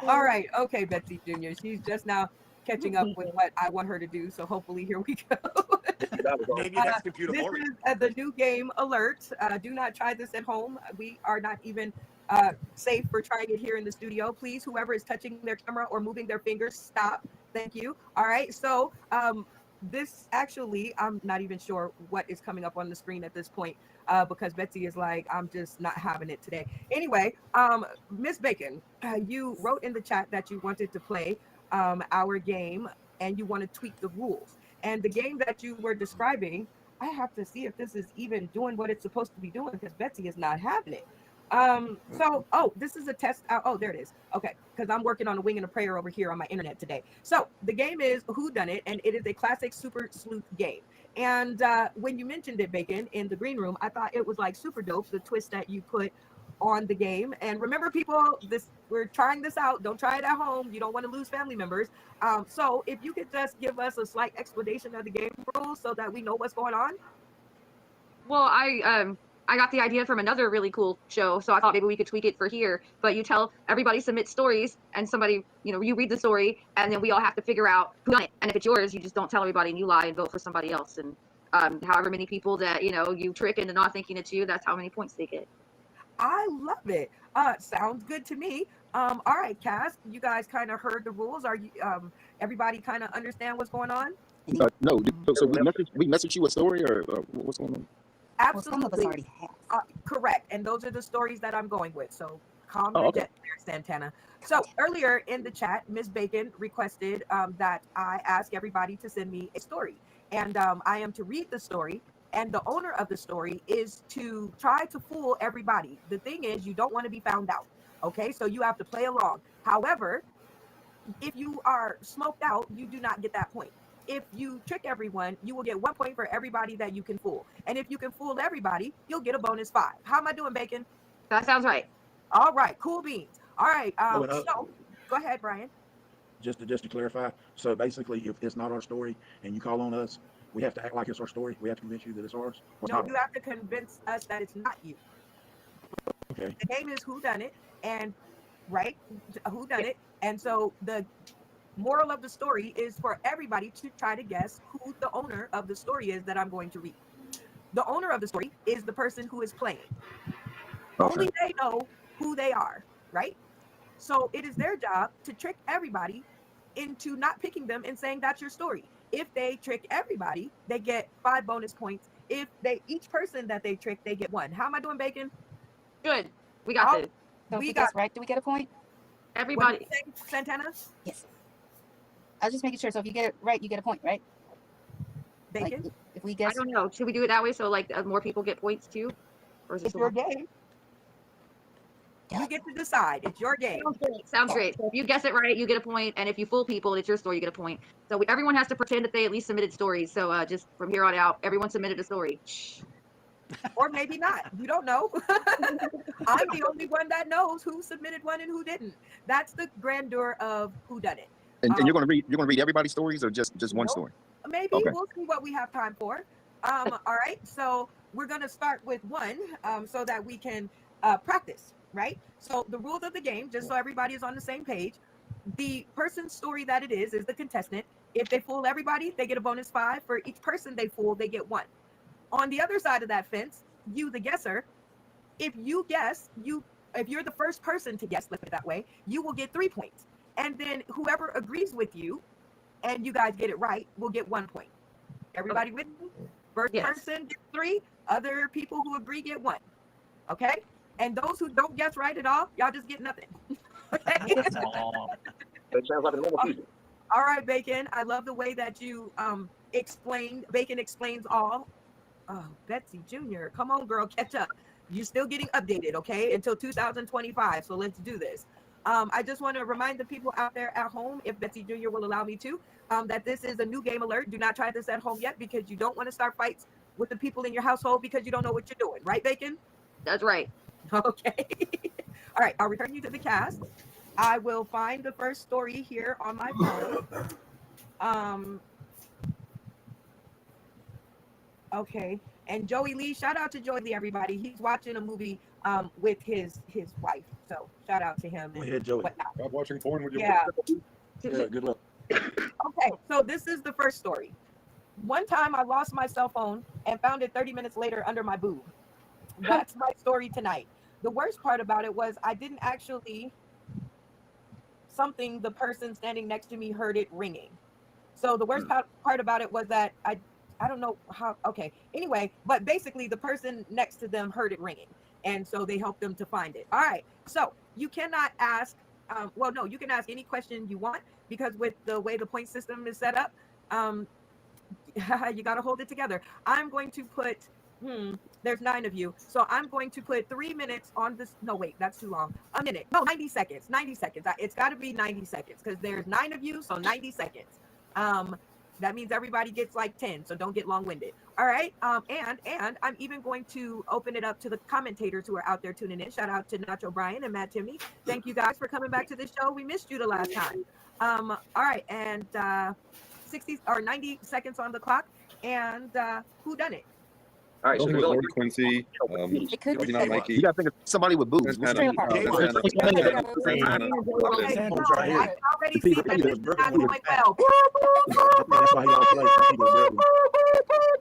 All right. Okay, Betsy Jr. She's just now catching up with what I want her to do. So hopefully here we go. Maybe that's computer This Lori. is the new game alert. Do not try this at home. We are not even safe for trying it here in the studio. Please, whoever is touching their camera or moving their fingers, stop. Thank you. All right. So this actually, I'm not even sure what is coming up on the screen at this point, because Betsy is like, I'm just not having it today. Anyway, Miss Bacon, you wrote in the chat that you wanted to play our game and you want to tweak the rules. And the game that you were describing, I have to see if this is even doing what it's supposed to be doing because Betsy is not having it. Oh, this is a test out. Oh, there it is. Okay, because I'm working on a wing and a prayer over here on my internet today. So the game is Who Done It, and it is a classic super sleuth game. And when you mentioned it, Bacon, in the green room, I thought it was like super dope, the twist that you put on the game. And remember, people, this we're trying this out. Don't try it at home. You don't want to lose family members. So if you could just give us a slight explanation of the game rules so that we know what's going on. Well, I got the idea from another really cool show, so I thought maybe we could tweak it for here. But you tell everybody submit stories, and somebody, you read the story, and then we all have to figure out who done it. And if it's yours, you just don't tell everybody, and you lie and vote for somebody else. And however many people that you trick into not thinking it's you, that's how many points they get. I love it. Sounds good to me. All right, Cass, you guys kind of heard the rules. Are you everybody kind of understand what's going on? No. So we message you a story or what's going on? Absolutely. Well, some of us already have. Correct. And those are the stories that I'm going with. So calm your okay. jet there, Santana. So earlier in the chat, Ms. Bacon requested that I ask everybody to send me a story. And I am to read the story. And the owner of the story is to try to fool everybody. The thing is, you don't want to be found out. Okay, so you have to play along. However, if you are smoked out, you do not get that point. If you trick everyone, you will get 1 point for everybody that you can fool. And if you can fool everybody, you'll get a bonus 5. How am I doing, Bacon? That sounds right. All right, cool beans. All right, and, so go ahead, Brian. Just to clarify, so basically, if it's not our story and you call on us, we have to act like it's our story. We have to convince you that it's ours. No, you have to convince us that it's not you. Okay. The game is Who Done It, and right, Who Done It, and so the moral of the story is for everybody to try to guess who the owner of the story is that I'm going to read. The owner of the story is the person who is playing. Okay. Only they know who they are, right? So it is their job to trick everybody into not picking them and saying that's your story. If they trick everybody, they get 5 bonus points. If they each person that they trick, they get 1. How am I doing, Bacon? Good. We got this. So if we we got guess right, do we get a point? Everybody. What did you say, Santana? Yes. I was just making sure. So if you get it right, you get a point, right? Bacon? Like, if we I guess, don't know. Should we do it that way so like more people get points too? Or is it It's your game. You get to decide. It's your game. Sounds great. So if you guess it right, you get a point, and if you fool people, it's your story, you get a point. So everyone has to pretend that they at least submitted stories. So just from here on out, everyone submitted a story. Or maybe not. You don't know. I'm the only one that knows who submitted one and who didn't. That's the grandeur of Who Done It. And you're gonna read everybody's stories or just one Nope. story? Maybe Okay. we'll see what we have time for. All right. So we're gonna start with one, so that we can practice. Right. So the rules of the game, just so everybody is on the same page. The person's story that it is the contestant. If they fool everybody, they get a bonus 5. For each person they fool, they get 1. On the other side of that fence, you, the guesser, if you guess, if you're the first person to guess, let's put it that way, you will get 3 points. And then whoever agrees with you and you guys get it right will get 1 point. Everybody with me? First person gets 3, other people who agree get 1. Okay? And those who don't guess right at all, y'all just get nothing. Okay? That sounds like a normal Tuesday. All right, Bacon. I love the way that you explained. Bacon explains all. Oh, Betsy Jr., come on, girl, catch up. You're still getting updated, okay, until 2025. So let's do this. I just want to remind the people out there at home, if Betsy Jr. will allow me to, that this is a new game alert. Do not try this at home yet because you don't want to start fights with the people in your household because you don't know what you're doing. Right, Bacon? That's right. Okay. All right, I'll return you to the cast. I will find the first story here on my phone. Okay. And Joey Lee, shout out to Joey Lee, everybody. He's watching a movie with his wife. So shout out to him. Go ahead, Joey. Stop watching porn with your Yeah. Yeah, good luck. Okay, so this is the first story. One time I lost my cell phone and found it 30 minutes later under my boob. That's my story tonight. The worst part about it was I didn't actually the person standing next to me heard it ringing. So the worst part about it was that I don't know how. Okay, anyway, but basically the person next to them heard it ringing, and so they helped them to find it. All right, so you cannot ask. Well, no, you can ask any question you want because with the way the point system is set up, you got to hold it together. I'm going to put. There's 9 of you, so I'm going to put 3 minutes on this. No, wait, that's too long. A minute. No, 90 seconds. 90 seconds. It's got to be 90 seconds because there's 9 of you, so 90 seconds. That means everybody gets like 10, so don't get long-winded. All right. And I'm even going to open it up to the commentators who are out there tuning in. Shout out to Nacho Brian and Matt Timney. Thank you guys for coming back to the show. We missed you the last time. All right, and 60 or 90 seconds on the clock. And who done it? All right, so Go there's with only Lori Quincy. It could Maybe be not Santana. Mikey. You gotta think of somebody with boobs. Santana. Trailer park. Santana. Santana. Okay, Sam no, was right I here. can already The see Peter that Peter this is is not Brooklyn. going well. I think that's why he don't play. I think he's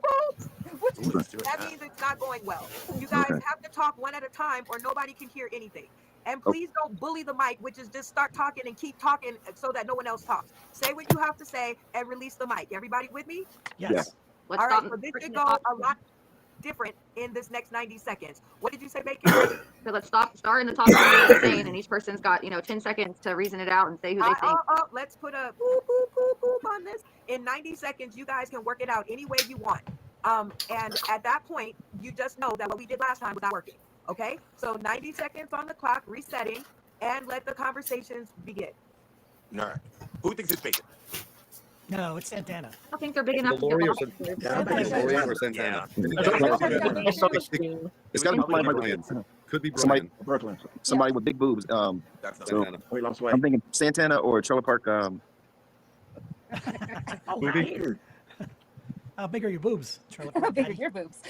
Brooklyn. Ooh, let's do it. That means it's not going well. You guys Okay. have to talk one at a time or nobody can hear anything. And Oh. please don't bully the mic, which is just start talking and keep talking so that no one else talks. Say what you have to say and release the mic. Everybody with me? Yes. Let's All right, stop. so this Person should to go talk. a lot different in this next 90 seconds. What did you say, Bacon? So let's start in the top of what they're saying, and each person's got 10 seconds to reason it out and say who they think. Let's put a boop, boop, boop, boop on this. In 90 seconds, you guys can work it out any way you want. And at that point, you just know that what we did last time was not working. Okay? So 90 seconds on the clock, resetting, and let the conversations begin. All right. Who thinks it's bacon? No, it's Santana. I don't think they're big enough to Lori get or lost. Yeah, I think it's Lori Santana. or Santana? I saw the screen. It's gotta be Probably somebody Brian. Could be Somebody- Brian. Brooklyn. somebody with big boobs. That's not So- Santana. We lost weight. I'm thinking Santana or Trailer Park. Here. How big are your boobs, Trailer How Park big are Daddy? your boobs?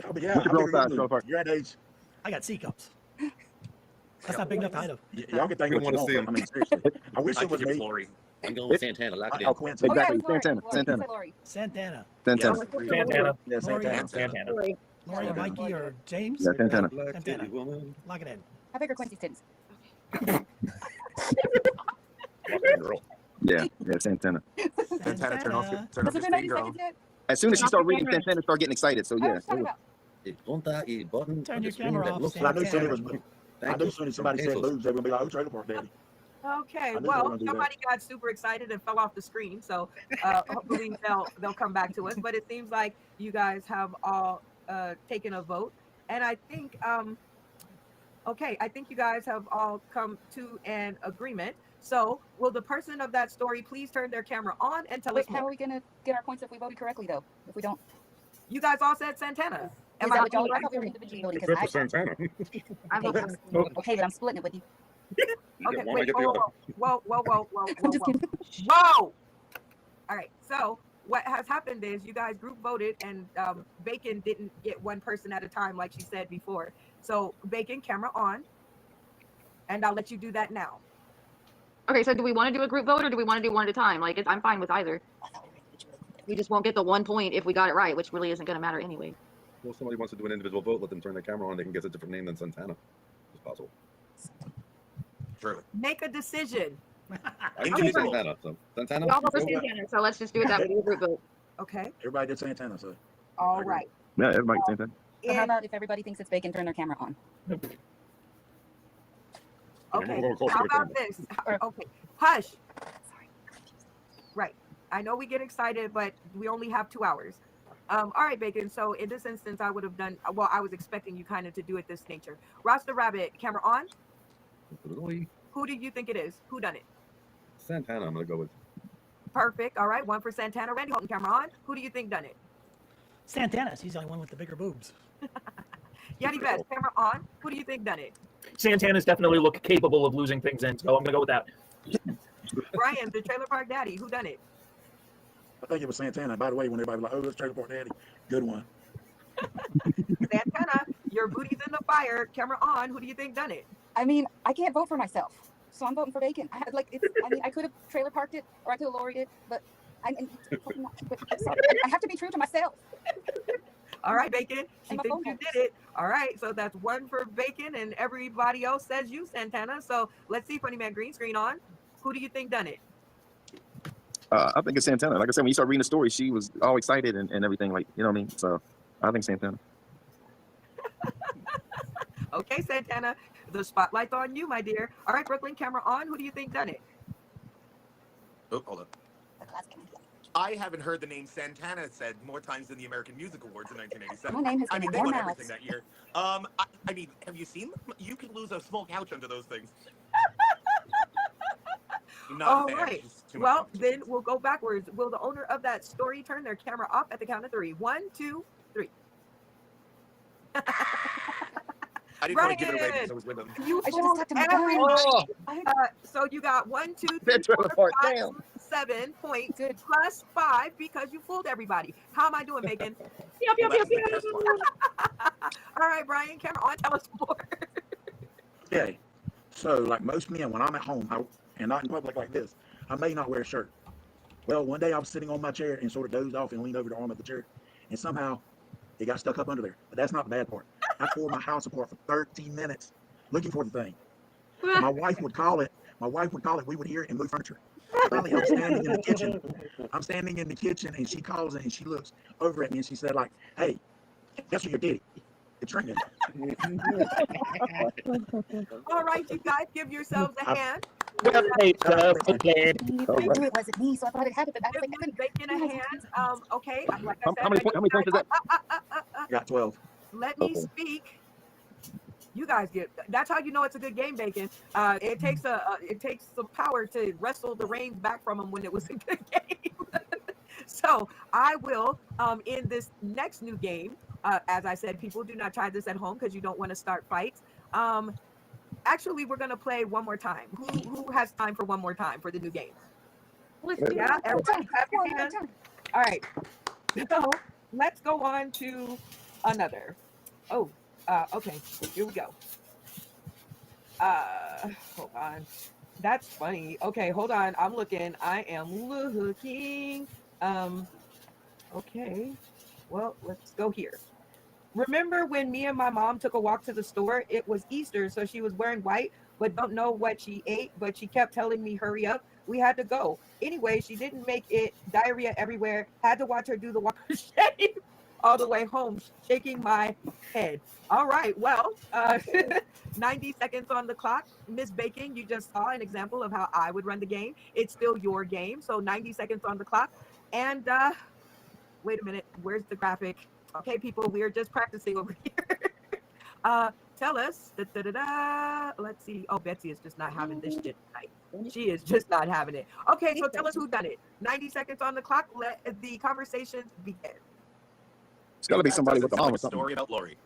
Oh, but yeah, What's your how girl big are size, you? Trailer Park? You're at age. I got C cups. That's not big enough to hide them. Y'all can think You what you wanna want. see but, I mean, seriously. I wish I it was think it's me. Lori. I'm going with Santana. Lock it Oh, in. Quincy. Oh, yeah, Exactly. it was Lori. Santana. Lori. Santana. You said Lori. Santana. Santana. Santana. Yeah, Lori. Santana. Santana. Lori. Lori, Yeah. Mikey, or James? Yeah, Santana. Black Santana. titty woman. Lock it in. How big are Quincy's tits? Girl. Yeah, Santana. Santana, turn off Santana. your Has it been screen, 90 girl. seconds yet? As soon as she Turn off started your reading, camera. Santana started getting excited. So Oh, yeah. what you talking about? Conta y button Turn on the your screen camera that off, looks Well, I like knew soon it was. Santana. I knew soon as somebody said Pencils. boobs, they would be like, "Oh, Trailer Park Daddy." Okay, I knew they were well, gonna do that. somebody got super excited and fell off the screen, so hopefully they'll come back to us. But it seems like you guys have all taken a vote, and I think I think you guys have all come to an agreement. So will the person of that story please turn their camera on and tell Wait, us how more? are we gonna get our points if we voted correctly though? If we don't, You guys all said Santana. is Am that I what y'all? I right? thought we were individually voting Good for because Santana. I vote for okay, but I'm splitting it with you. Okay, One, I wait, get the other. whoa. I'm just kidding. Whoa! All right, so what has happened is you guys group voted and Bacon didn't get one person at a time like she said before. So Bacon, camera on, and I'll let you do that now. Okay, so do we want to do a group vote or do we want to do one at a time? Like, I'm fine with either. I thought we were individually. We just won't get the 1 point if we got it right, which really isn't going to matter anyway. Well, if somebody wants to do an individual vote, let them turn their camera on. They can get a different name than Santana. It's possible. True. Make a decision. I can do Individual. Santana. So Santana. We all vote for go. Santana, so let's just do it that way. Do a group vote. Okay. Everybody did Santana, so All agree. right. Yeah, everybody Santana. So how And- about if everybody thinks it's bacon, turn their camera on? okay. We'll go close to How the about camera. this? Okay. Hush. Sorry. Right. I know we get excited, but we only have 2 hours. All right, Bacon. So in this instance, I would have done, well, I was expecting you kind of to do it this nature. Rasta Rabbit, camera on. Who do you think it is? Who done it? Santana, I'm gonna go with. Perfect. All right. 1 for Santana. Randy Holton, camera on. Who do you think done it? Santana. She's the only one with the bigger boobs. Yeti Best, camera on. Who do you think done it? Santana's definitely look capable of losing things in, so I'm gonna go with that. Brian, the Trailer Park Daddy. Who done it? I think it was Santana. By the way, when everybody was like, "Oh, that's Trailer Park Daddy," good one. Santana, your booty's in the fire. Camera on. Who do you think done it? I mean, I can't vote for myself, so I'm voting for bacon. I had like, I mean, I could have trailer parked it or I could have lorried it, but I have to be true to myself. All right, Bacon. She And my thinks phone you works. did it. All right, so that's 1 for Bacon, and everybody else says you, Santana. So let's see, Funny Man, green screen on. Who do you think done it? I think it's Santana. Like I said, when you start reading the story, she was all excited and everything. Like, you know what I mean? So I think Santana. Okay, Santana, the spotlight's on you, my dear. All right, Brooklyn, camera on. Who do you think done it? Oh, hold on. I haven't heard the name Santana said more times than the American Music Awards in 1987. My name has I been mean, in they more won mouths. everything that year. I mean, have you seen them? You can lose a small couch under those things. Not All a fan. right. Just too much Well, competition. then we'll go backwards. Will the owner of that story turn their camera off at the count of 3? 1, 2, 3. I didn't want to give it away because I was with them. You I should have fooled stuck to my everybody. guns. So you got 1, 2, 3, That 4, trailer park 5, down. 7 points plus 5 because you fooled everybody. How am I doing, Bacon? Pew, pew, Well, pew, that's the best part. All right, Brian, camera on. Tell us more. Okay. So, like most men, when I'm at home and not in public like this, I may not wear a shirt. Well, one day I was sitting on my chair and sort of dozed off and leaned over the arm of the chair, and somehow it got stuck up under there. But that's not the bad part. I tore my house apart for 13 minutes looking for the thing. My wife would call it. We would hear it and move furniture. Finally, I'm standing in the kitchen. And she calls it and she looks over at me and she said, like, "Hey, guess what you did? It's raining." All right, you guys, give yourselves a hand. Well played, sir. Well played. I knew it wasn't me, so I thought it happened, but I was Give like, I Miss couldn't. Bacon a hand. Okay, like I said, How many points is that? I got 12. Let me speak. You guys get. That's how you know it's a good game, Bacon. It takes some power to wrestle the reins back from him when it was a good game. So I will in this next new game. As I said, people do not try this at home because you don't want to start fights. Actually, we're gonna play one more time. Who has time for one more time for the new game? Yeah, everybody clap your hands. All right. So let's go on to another. Oh, okay. Here we go. Hold on. That's funny. Okay, hold on. I'm looking. I am looking. Okay. Well, let's go here. Remember when me and my mom took a walk to the store? It was Easter, so she was wearing white, but don't know what she ate, but she kept telling me, hurry up. We had to go. Anyway, she didn't make it. Diarrhea everywhere. Had to watch her do the walk of shame all the way home, shaking my head. All right, well, 90 seconds on the clock. Miss Bacon, you just saw an example of how I would run the game. It's still your game, so 90 seconds on the clock. And wait a minute, where's the graphic? Okay, people, we are just practicing over here. Tell us. Let's see. Oh, Betsy is just not having this shit tonight. She is just not having it. Okay, so tell us who done it. 90 seconds on the clock. Let the conversations begin. It's got to be somebody with the mom or a something. story about Lori.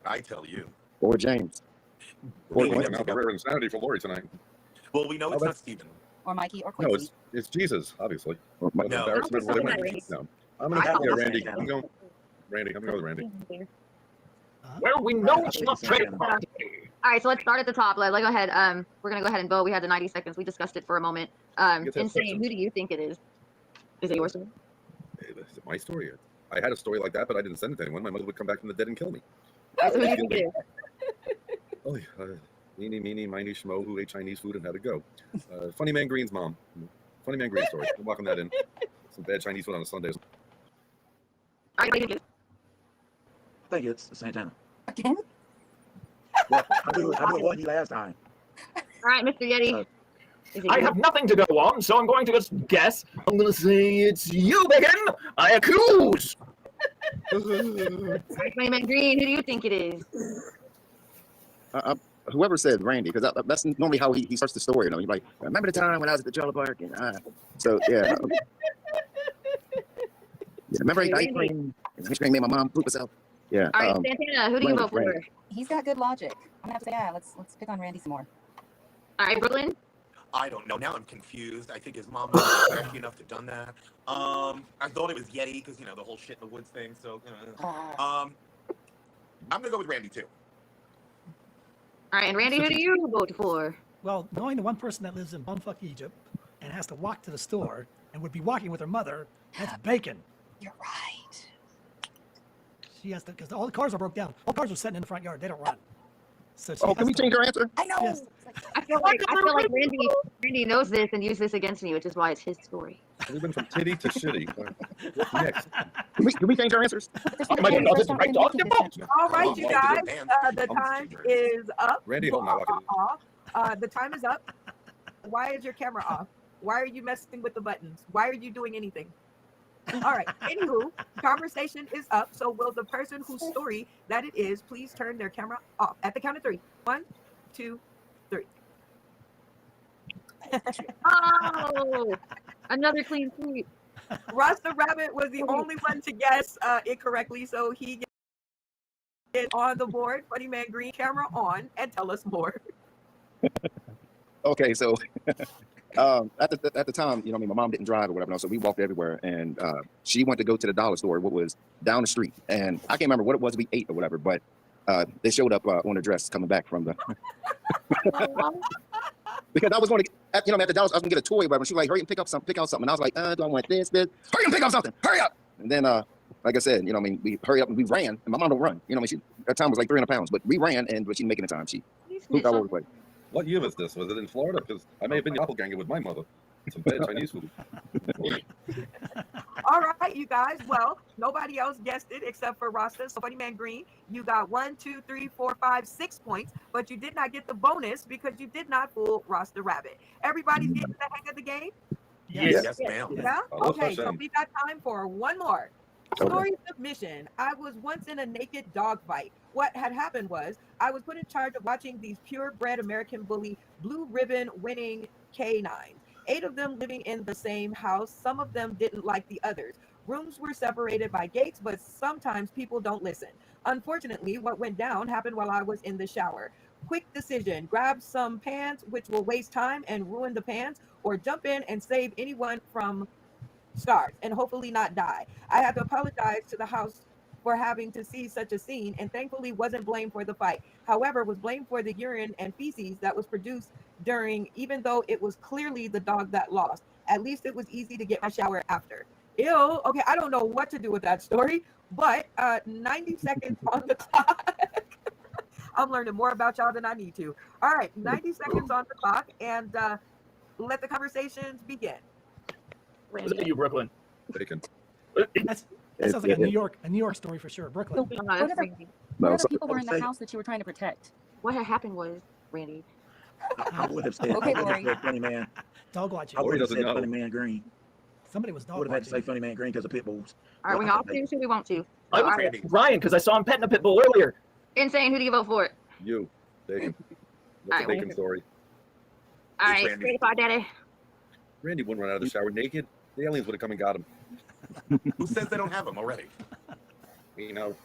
I tell you. Or James. Or We're looking out the rare insanity for Lori tonight. Well, we know it's not Steven. Or Mikey or No, Quincy. it's Jesus, obviously. No. Embarrassment I don't really think went. so. No. I'm gonna go with Randy. I'm going with Randy. Well, we know it's not trademarked. All right, so let's start at the top. Let's go ahead. We're gonna go ahead and vote. We had the 90 seconds. We discussed it for a moment. Insane. Who do you think it is? Is it your story? Hey, this is my story. I had a story like that, but I didn't send it to anyone. My mother would come back from the dead and kill me. All right, so who do you think it is? Oh, eeny, meeny, miny, schmo, who ate Chinese food and had to go. Funny Man Green's mom. Funny Man Green story. I'm walking that in. Some bad Chinese food on a Sunday. All right, what do you think it is? I think it's Santana. Again? Well, I knew it wasn't you last time. All right, Mr. Yeti. I have nothing to go on, so I'm going to just guess. I'm going to say it's you, Bacon. I accuse. All right, Funny Man Green. Who do you think it is? Whoever said Randy, because that's normally how he starts the story. You know, he's like, remember the time when I was at the trailer park? And so yeah. Remember ice cream? Ice cream made my mom poop herself. Yeah. All right, Santana. Who do you vote for? Randy. He's got good logic. I'm gonna have to say, yeah, let's pick on Randy some more. All right, Brooklyn. I don't know. Now I'm confused. I think his mom was trashy enough to done that. I thought it was Yeti because the whole shit in the woods thing. So I'm gonna go with Randy too. All right, and Randy, who do you vote for? Well, knowing the one person that lives in bumfuck Egypt and has to walk to the store and would be walking with her mother, that's Bacon. You're right. She has to, because all the cars are broke down. All cars are sitting in the front yard. They don't run. So she can we change our answer? I know. Yes. I feel like Randy. Randy knows this and used this against me, which is why it's his story. We went from titty to shitty. What's next? Can we change our answers? There's Michael Randy Dawson, first off right in dog, making the his judgment. All right, Oh, you multiple guys, bands. the I'm time streamers. is up. Randy, hold my rocket. The time is up. Why is your camera off? Why are you messing with the buttons? Why are you doing anything? All right. Anywho, conversation is up. So will the person whose story that it is please turn their camera off at the count of 3. 1, 2, 3. Oh, another clean sweep. Rasta Rabbit was the only one to guess it correctly, so he gets on the board. Funny Man Green, camera on, and tell us more. Okay, so at the time, you know, I mean, my mom didn't drive or whatever, so we walked everywhere, and she went to go to the dollar store, what was down the street, and I can't remember what it was we ate or whatever, but they showed up on a dress coming back from the because I was going to, at the dollar store, I was going to get a toy, but she was like, hurry and pick out something, and I was like, do I want this? Hurry and pick up something, hurry up! And then, like I said, you know, I mean, we hurry up and we ran, and my mom don't run, you know, I mean, her time was like 300 pounds, but we ran, but she didn't make it in time. She pooped all over the place. What year was this? Was it in Florida? Because I may have been doppelganger with my mother. Some bad Chinese food. All right, you guys. Well, nobody else guessed it except for Rasta. So Funny Man Green, you got 1, 2, 3, 4, 5, 6 points, but you did not get the bonus because you did not fool Rasta Rabbit. Everybody's getting the hang of the game? Yes, ma'am. Yeah? Okay, so we got time for one more. Story submission. I was once in a naked dog fight. What had happened was I was put in charge of watching these purebred American bully blue ribbon winning canines. 8 of them living in the same house. Some of them didn't like the others. Rooms were separated by gates, but sometimes people don't listen. Unfortunately, what went down happened while I was in the shower. Quick decision, grab some pants, which will waste time and ruin the pants, or jump in and save anyone from scars and hopefully not die. I had to apologize to the house for having to see such a scene and thankfully wasn't blamed for the fight. However, was blamed for the urine and feces that was produced during, even though it was clearly the dog that lost. At least it was easy to get my shower after. Ew. Okay, I don't know what to do with that story, but 90 seconds on the clock. I'm learning more about y'all than I need to. All right, 90 seconds on the clock, and let the conversations begin. Was that you, Brooklyn? Bacon. That sounds like a New York story for sure. Brooklyn. What other people were in the house that you were trying to protect? What had happened was, Randy. I would have said, Okay, Lori. Funny Man. Dog watching. I would have doesn't said know. Funny Man Green. Somebody was dog Would have had to say watching. Funny Man Green because of pit bulls. All right, we all do, so we want to. I All was right. Ryan because I saw him petting a pit bull earlier. Insane, who do you vote for? You. Bacon. What's All the right, bacon story? All right, Randy. straight up, Daddy. Randy wouldn't run out of the shower naked. The aliens would have come and got him. Who says they don't have them already? You know.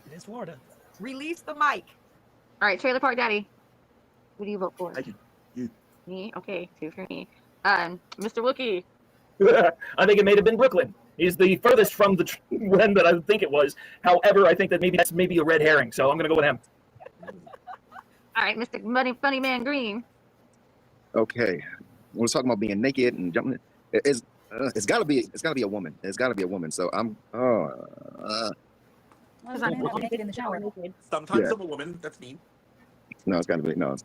It is Florida. Release the mic. All right, Trailer Park Daddy. Who do you vote for? Thank you. You. Me? Okay, 2 for me. Mr. Wookie. I think it may have been Brooklyn. He's the furthest from the one that I think it was. However, I think that that's maybe a red herring, so I'm going to go with him. All right, Mr. Funny Man Green. Okay, we're talking about being naked and jumping. It's got to be a woman. It's got to be a woman. So I'm. Well, I'm not naked in the shower. Sometimes Yeah. I'm a woman. That's me. No, it's got to be no.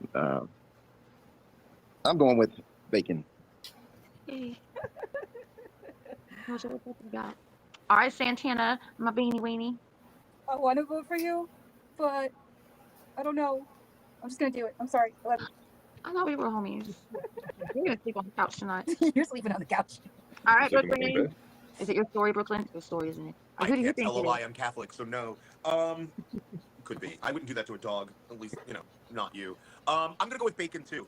I'm going with bacon. Hey. What you got? All right, Santana, my beanie weenie. I want to vote for you, but I don't know. I'm just gonna do it. I'm sorry. I love you. I thought we were homies. We're gonna sleep on the couch tonight. You're sleeping on the couch. All right, Sleeping in Brooklyn. bed. Is it your story, Brooklyn? Your story, isn't it? I Who do you can't think tell a it lie. is? I'm Catholic, so no. Could be. I wouldn't do that to a dog. At least, not you. I'm gonna go with bacon too.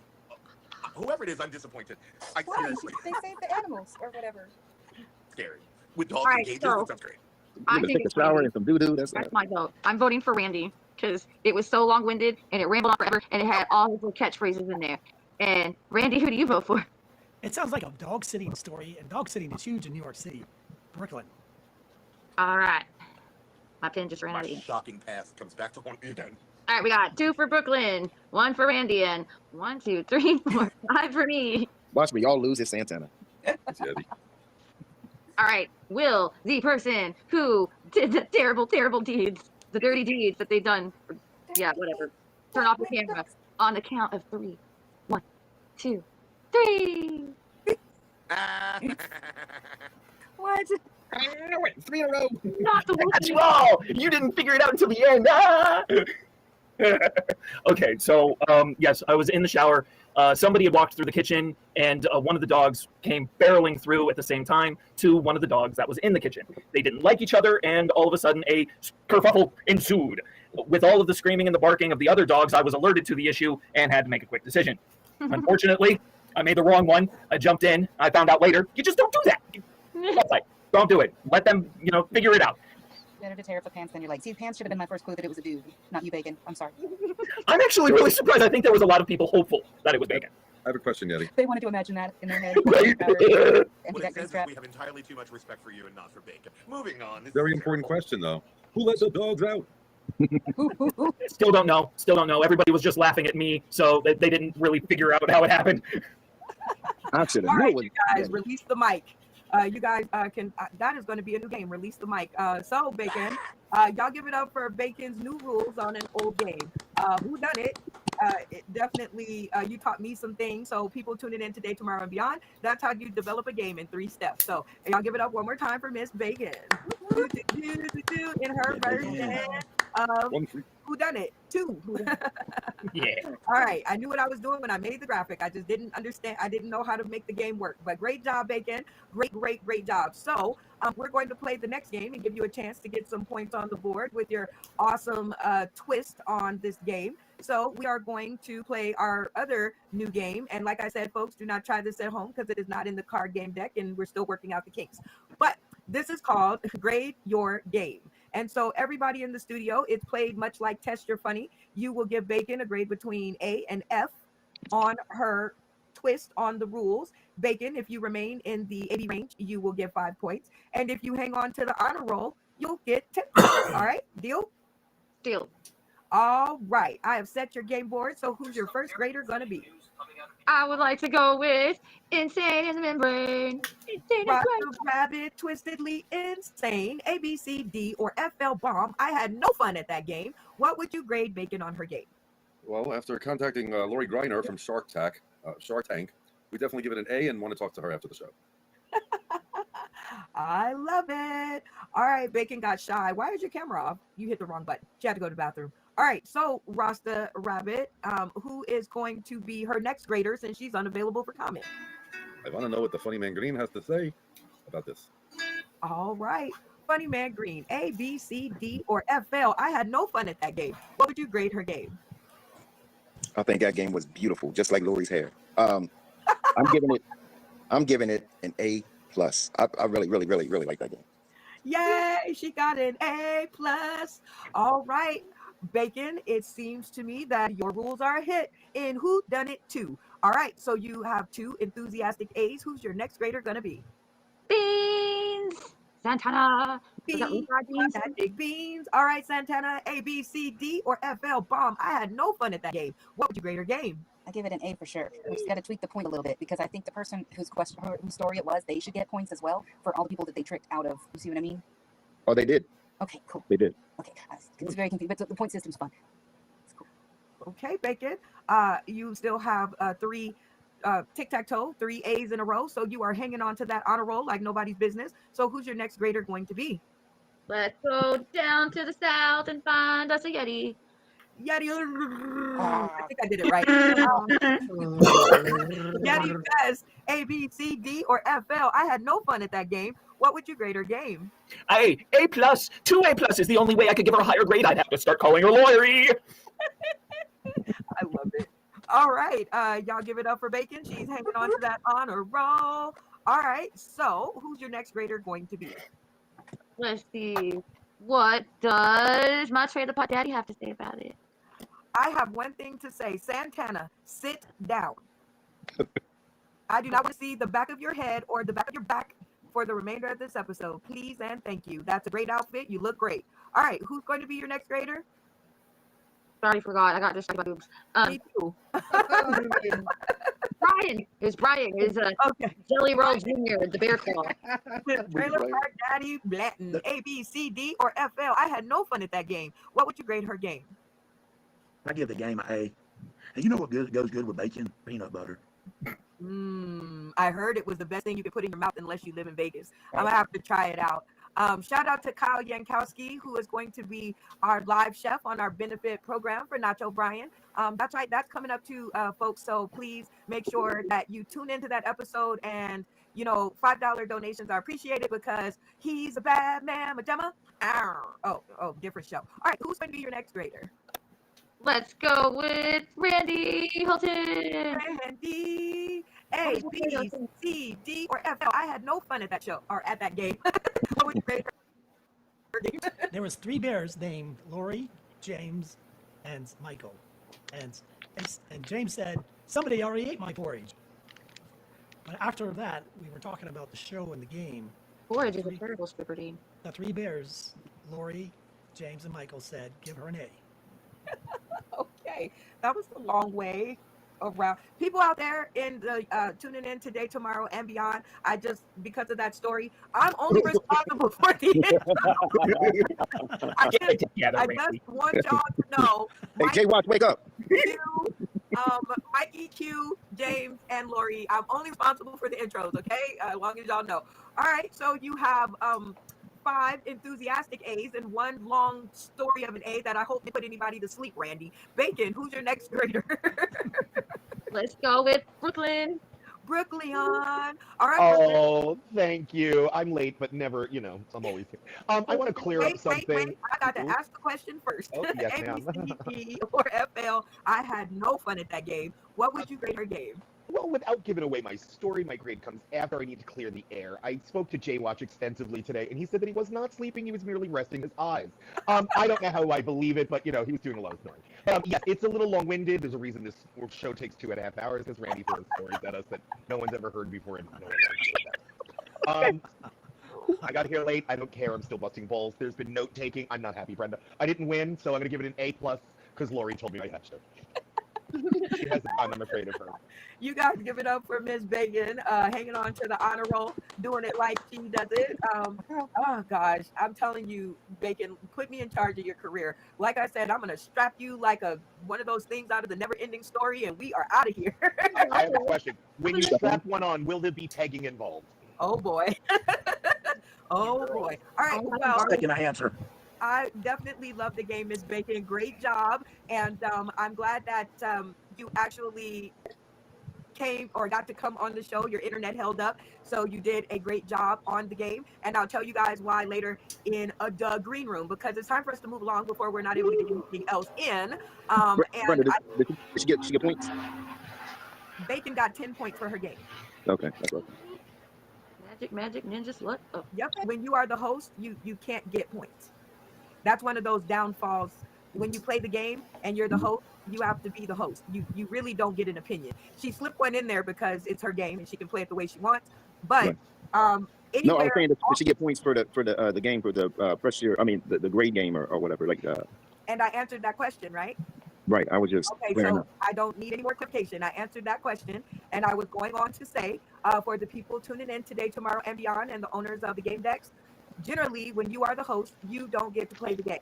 Whoever it is, I'm disappointed. Why? Seriously, They save the animals or whatever. scary. With dogs All and right, cages, so- that sounds great. I You can think take a it's shower Randy. and some doo doo. That's That's my vote. I'm voting for Randy because it was so long-winded and it rambled on forever and it had all his little catchphrases in there. And Randy, who do you vote for? It sounds like a dog sitting story, and dog sitting is huge in New York City. Brooklyn. All right. My pen just ran My out of ink. shocking past comes back to haunt me again. All right, we got 2 for Brooklyn, 1 for Randy, and 1, 2, 3, 4, 5 for me. Watch me, y'all lose his Santana. It's heavy. All right, will the person who did the terrible, terrible deeds, the dirty deeds that they've done, yeah, whatever, turn off the camera on the count of 3. 1, 2, 3. What? I knew it. 3 in a row. Not the I got you one. all. You didn't figure it out until the end. Ah! Okay, so yes, I was in the shower. Somebody had walked through the kitchen, and one of the dogs came barreling through at the same time to one of the dogs that was in the kitchen. They didn't like each other, and all of a sudden, a kerfuffle ensued. With all of the screaming and the barking of the other dogs, I was alerted to the issue and had to make a quick decision. Unfortunately, I made the wrong one. I jumped in. I found out later, you just don't do that. Don't do it. Let them, figure it out. Better to tear up the pants than your legs. See, pants should have been my first clue that it was a dude, not you, Bacon. I'm sorry. I'm actually really surprised. I think there was a lot of people hopeful that it was Bacon. I have a question, Yeti. They wanted to imagine that in their head. What it says is we have entirely too much respect for you and not for Bacon. Moving on. This Very is important question, though. Who lets the dogs out? Still don't know. Everybody was just laughing at me, so they didn't really figure out how it happened. All right, you guys, release the mic. You guys can. That is going to be a new game. Release the mic. So Bacon, y'all give it up for Bacon's new rules on an old game. Who done it? It definitely, you taught me some things. So people tuning in today, tomorrow, and beyond. That's how you develop a game in 3 steps. So y'all give it up one more time for Miss Bacon. In her version of Who Done It 2. Yeah. All right. I knew what I was doing when I made the graphic. I just didn't understand. I didn't know how to make the game work. But great job, Bacon. Great job. So we're going to play the next game and give you a chance to get some points on the board with your awesome twist on this game. So we are going to play our other new game. And like I said, folks, do not try this at home because it is not in the card game deck and we're still working out the kinks. But this is called Grade Your Game. And so everybody in the studio, it's played much like Test Your Funny. You will give Bacon a grade between A and F on her twist on the rules. Bacon, if you remain in the 80 range, you will get 5 points. And if you hang on to the honor roll, you'll get 10 points. All right, deal? Deal. All right, I have set your game board. So who's your first grader gonna be? I would like to go with Insane in the Membrane. Roger Rabbit, Twistedly Insane, A, B, C, D, or FL Bomb. I had no fun at that game. What would you grade Bacon on her game? Well, after contacting Lori Greiner from Shark Tank, we definitely give it an A and want to talk to her after the show. I love it. All right, Bacon got shy. Why is your camera off? You hit the wrong button. She had to go to the bathroom. All right, so Rasta Rabbit, who is going to be her next grader since she's unavailable for comment? I want to know what the funny man Green has to say about this. All right, Funny Man Green, A, B, C, D, or FL. I had no fun at that game. What would you grade her game? I think that game was beautiful, just like Lori's hair. I'm giving it an A+. I really like that game. Yay, she got an A+. All right, Bacon, it seems to me that your rules are a hit in Who Done It 2. All right, so you have 2 enthusiastic A's. Who's your next grader gonna be? Beans. Santana. Beans. Beans. All right, Santana, A, B, C, D, or FL Bomb. I had no fun at that game. What would you grade her game? I give it an A for sure. We just got to tweak the point a little bit because I think the person whose story it was, they should get points as well for all the people that they tricked out of. You see what I mean? Oh, they did. Okay, cool. They did. Okay, it's very confusing, but the point system's fun. It's cool. Okay, Bacon. You still have 3 tic-tac-toe, 3 A's in a row. So you are hanging on to that honor roll like nobody's business. So who's your next grader going to be? Let's go down to the south and find us a Yeti. Yeti. I think I did it right. Yeti Best, A, B, C, D, or FL. I had no fun at that game. What would you grade her game? A+, 2 A+ is the only way I could give her a higher grade. I'd have to start calling her Lori. I love it. All right, y'all give it up for Bacon. She's hanging on to that honor roll. All right, so who's your next grader going to be? Let's see. What does my trailer pot daddy have to say about it? I have one thing to say. Santana, sit down. I do not want to see the back of your head or the back of your back for the remainder of this episode. Please and thank you. That's a great outfit. You look great. All right, who's going to be your next grader? Sorry, forgot. I got distracted by boobs. Me too. Brian. It's Brian. It's okay. Jelly Roll Jr., the bear claw. Trailer Park Daddy Blatton, A, B, C, D, or FL. I had no fun at that game. What would you grade her game? I give the game an A. And you know what goes good with bacon? Peanut butter. I heard it was the best thing you could put in your mouth unless you live in Vegas. I'm gonna have to try it out. Shout out to Kyle Yankowski, who is going to be our live chef on our benefit program for Nacho Brian. That's right, that's coming up too, folks. So please make sure that you tune into that episode, and $5 donations are appreciated because he's a bad man, Madema. Oh, different show. All right, who's going to be your next grader? Let's go with Randy Hilton. Randy. A, B, C, D, or F. No, I had no fun at that show or at that game. What would you rate her game? There was 3 bears named Lori, James, and Michael. And James said, somebody already ate my porridge. But after that, we were talking about the show and the game. Porridge is a terrible stripper team. The 3 bears, Lori, James, and Michael said, give her an A. Okay, that was a long way around. People out there in the tuning in today, tomorrow, and beyond. Because of that story, I'm only responsible for the intro. I just want y'all to know. Hey, Jay Watch, wake up. Mikey, Q, James, and Lori. I'm only responsible for the intros. Okay, as long as y'all know. All right, so you have 5 enthusiastic A's and 1 long story of an A that I hope didn't put anybody to sleep, Randy. Bacon, who's your next grader? Let's go with Brooklyn. Brooklyn. All right. Oh, thank you. I'm late, but never, I'm always here. I want to clear up something. Wait. I got to ask the question first. Oh, yes, ma'am. A, B, C, D, or FL. I had no fun at that game. What would you grade her game? Well, without giving away my story, my grade comes after I need to clear the air. I spoke to Jay Watch extensively today, and he said that he was not sleeping. He was merely resting his eyes. I don't know how I believe it, but, he was doing a lot of snoring. Yes, it's a little long-winded. There's a reason this show takes 2.5 hours, because Randy throws stories at us that no one's ever heard before, and no one ever I got here late. I don't care. I'm still busting balls. There's been note-taking. I'm not happy, Brenda. I didn't win, so I'm going to give it an A+, because Lori told me I had to. She has a fun, I'm afraid of her. You guys give it up for Miss Bacon, hanging on to the honor roll, doing it like she does it. Oh gosh, I'm telling you, Bacon, put me in charge of your career. Like I said, I'm gonna strap you like one of those things out of the never-ending story, and we are out of here. I have a question. When you strap one on, will there be pegging involved? Oh boy. Oh boy. All right. Well, taking an answer. I definitely love the game, Miss Bacon. Great job. And I'm glad that you actually came or got to come on the show. Your internet held up. So you did a great job on the game. And I'll tell you guys why later in the green room, because it's time for us to move along before we're not able to get anything else in. Brenda, did she get points? Bacon got 10 points for her game. Okay, that's okay. Magic, ninja, slut. Oh. Yep. When you are the host, you can't get points. That's one of those downfalls. When you play the game and you're the host, you have to be the host. You really don't get an opinion. She slipped one in there because it's her game and she can play it the way she wants. But no, I was saying that she get points for the game for the pressure. I mean the grade game or whatever. And I answered that question, right? Right. I was just okay. So I don't need any more clarification. I answered that question, and I was going on to say for the people tuning in today, tomorrow, and beyond, and the owners of the game decks. Generally, when you are the host, you don't get to play the game.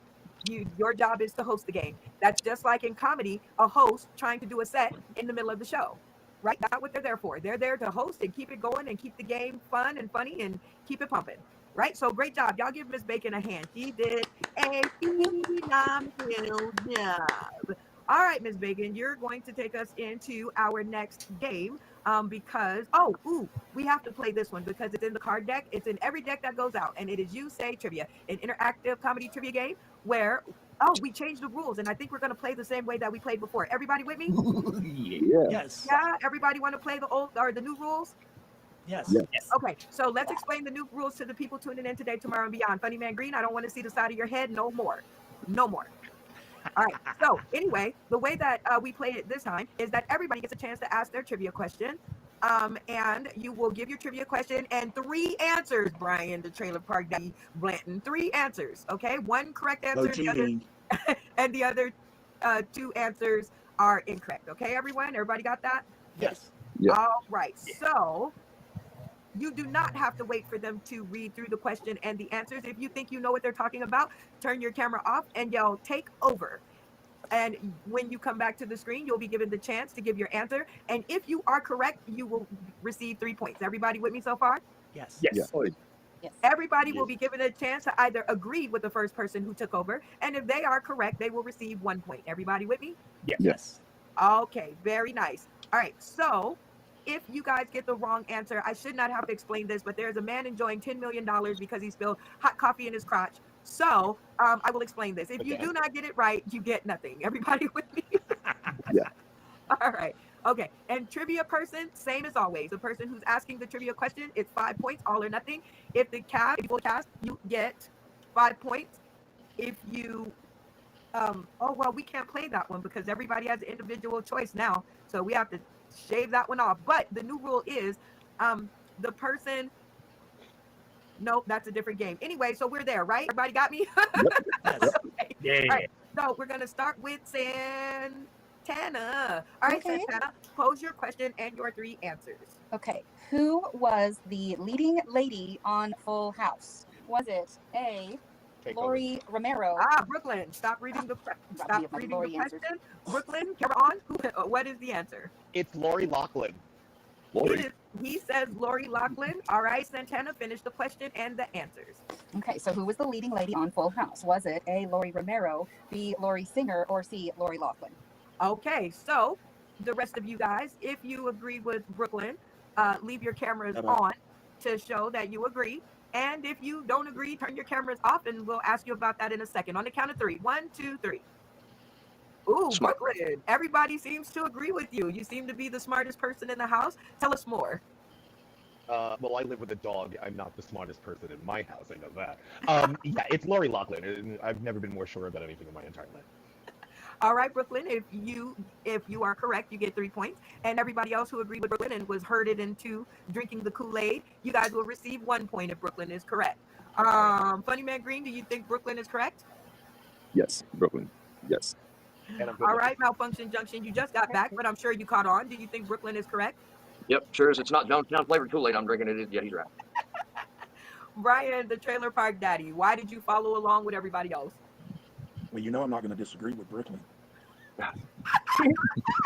Your job is to host the game. That's just like in comedy, a host trying to do a set in the middle of the show, right? That's what they're there for. They're there to host and keep it going and keep the game fun and funny and keep it pumping, right? So great job. Y'all give Miss Bacon a hand. She did a phenomenal job. All right, Ms. Bacon, you're going to take us into our next game because, we have to play this one because it's in the card deck. It's in every deck that goes out, and it is You Say Trivia, an interactive comedy trivia game where, we changed the rules, and I think we're going to play the same way that we played before. Everybody with me? Yeah. Yes. Yeah, everybody want to play the new rules? Yes. Yes. Okay, so let's explain the new rules to the people tuning in today, tomorrow, and beyond. Funny Man Green, I don't want to see the side of your head no more. No more. All right. So anyway, the way that we play it this time is that everybody gets a chance to ask their trivia question. And you will give your trivia question and 3 answers, Brian, the Trailer Park Daddy Blanton. 3 answers. Okay. 1 correct answer and the other 2 answers are incorrect. Okay, everyone? Everybody got that? Yes. Yeah. All right. So you do not have to wait for them to read through the question and the answers. If you think you know what they're talking about, turn your camera off and yell, take over. And when you come back to the screen, you'll be given the chance to give your answer. And if you are correct, you will receive 3 points. Everybody with me so far? Yes. Yes. Yes. Everybody will be given a chance to either agree with the first person who took over. And if they are correct, they will receive 1 point. Everybody with me? Yes. Yes. Okay, very nice. All right, so if you guys get the wrong answer, I should not have to explain this, but there's a man enjoying $10 million because he spilled hot coffee in his crotch. So I will explain this. If you do not get it right, you get nothing. Everybody with me? Yeah. All right. Okay. And trivia person, same as always. The person who's asking the trivia question, it's 5 points, all or nothing. If you full cast, you get 5 points. If you oh well, we can't play that one because everybody has an individual choice now, so we have to shave that one off. But the new rule is the person, nope, that's a different game. Anyway, so we're there, right? Everybody got me? Yes. Okay. Yeah. All right, so we're gonna start with Santana. All right, Okay. Santana, pose your question and your 3 answers. Okay. Who was the leading lady on Full House? Was it A, Take Lori Romero? Brooklyn, stop reading the Robbie, my Lori answers. question. Brooklyn, carry on. What is the answer? It's Lori Loughlin. Lori. He says Lori Loughlin. All right, Santana, finish the question and the answers. Okay, so who was the leading lady on Full House? Was it A, Lori Romero, B, Lori Singer, or C, Lori Loughlin? Okay, so the rest of you guys, if you agree with Brooklyn, leave your cameras on to show that you agree. And if you don't agree, turn your cameras off, and we'll ask you about that in a second. On the count of 3. 1, 2, 3. Ooh, Smart. Brooklyn. Everybody seems to agree with you. You seem to be the smartest person in the house. Tell us more. Well, I live with a dog. I'm not the smartest person in my house. I know that. Yeah, it's Lori Loughlin. I've never been more sure about anything in my entire life. All right, Brooklyn, if you are correct, you get 3 points. And everybody else who agreed with Brooklyn and was herded into drinking the Kool-Aid, you guys will receive 1 point if Brooklyn is correct. Funny Man Green, do you think Brooklyn is correct? Yes. Brooklyn. Yes. And I'm good. All right, Malfunction Junction, you just got back, but I'm sure you caught on. Do you think Brooklyn is correct? Yep, sure as it's not Johnstown flavored Kool-Aid I'm drinking it. Yeah, he's right. Brian, the Trailer Park Daddy, why did you follow along with everybody else? Well, you know I'm not going to disagree with Brooklyn.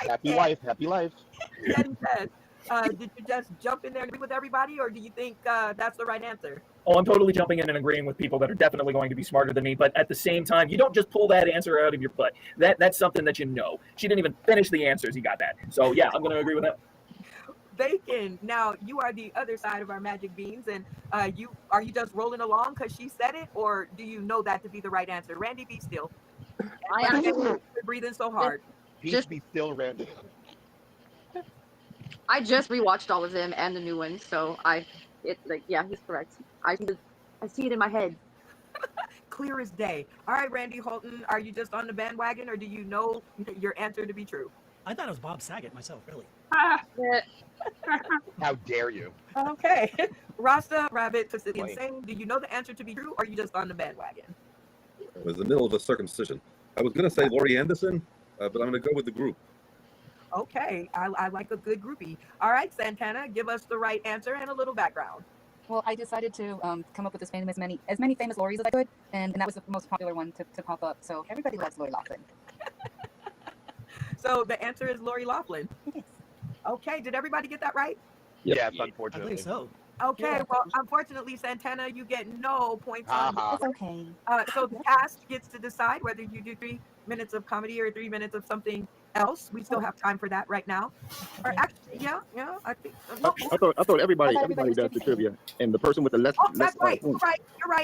Happy life, happy life. Yeah, he says. Did you just jump in there and agree with everybody, or do you think that's the right answer? Oh, I'm totally jumping in and agreeing with people that are definitely going to be smarter than me. But at the same time, you don't just pull that answer out of your butt. That's something that you know. She didn't even finish the answers. He got that. So yeah, I'm going to agree with that. Bacon. Now you are the other side of our magic beans, and are you just rolling along because she said it, or do you know that to be the right answer? Randy, be still. You're breathing so hard. Just be still, Randy. I just rewatched all of them and the new ones, so yeah, he's correct. I see it in my head. Clear as day. All right, Randy Holton, are you just on the bandwagon, or do you know your answer to be true? I thought it was Bob Saget myself, really. How dare you? Okay. Rasta Rabbit to City Insane, do you know the answer to be true, or are you just on the bandwagon? It was the middle of a circumcision. I was going to say Laurie Anderson, but I'm going to go with the group. Okay, I like a good groupie. All right, Santana, give us the right answer and a little background. Well, I decided to come up with as many famous Loris as I could, and that was the most popular one to pop up. So everybody loves Lori Loughlin. So the answer is Lori Loughlin. It is. Okay, did everybody get that right? Yes, I unfortunately. believe so. Okay, well, unfortunately, Santana, you get no points on It's okay. so the cast gets to decide whether you do 3 minutes of comedy or 3 minutes of something else. We still have time for that right now. Or actually, yeah, I think. I thought everybody does the trivia, and the person with the less. Oh, that's right. points.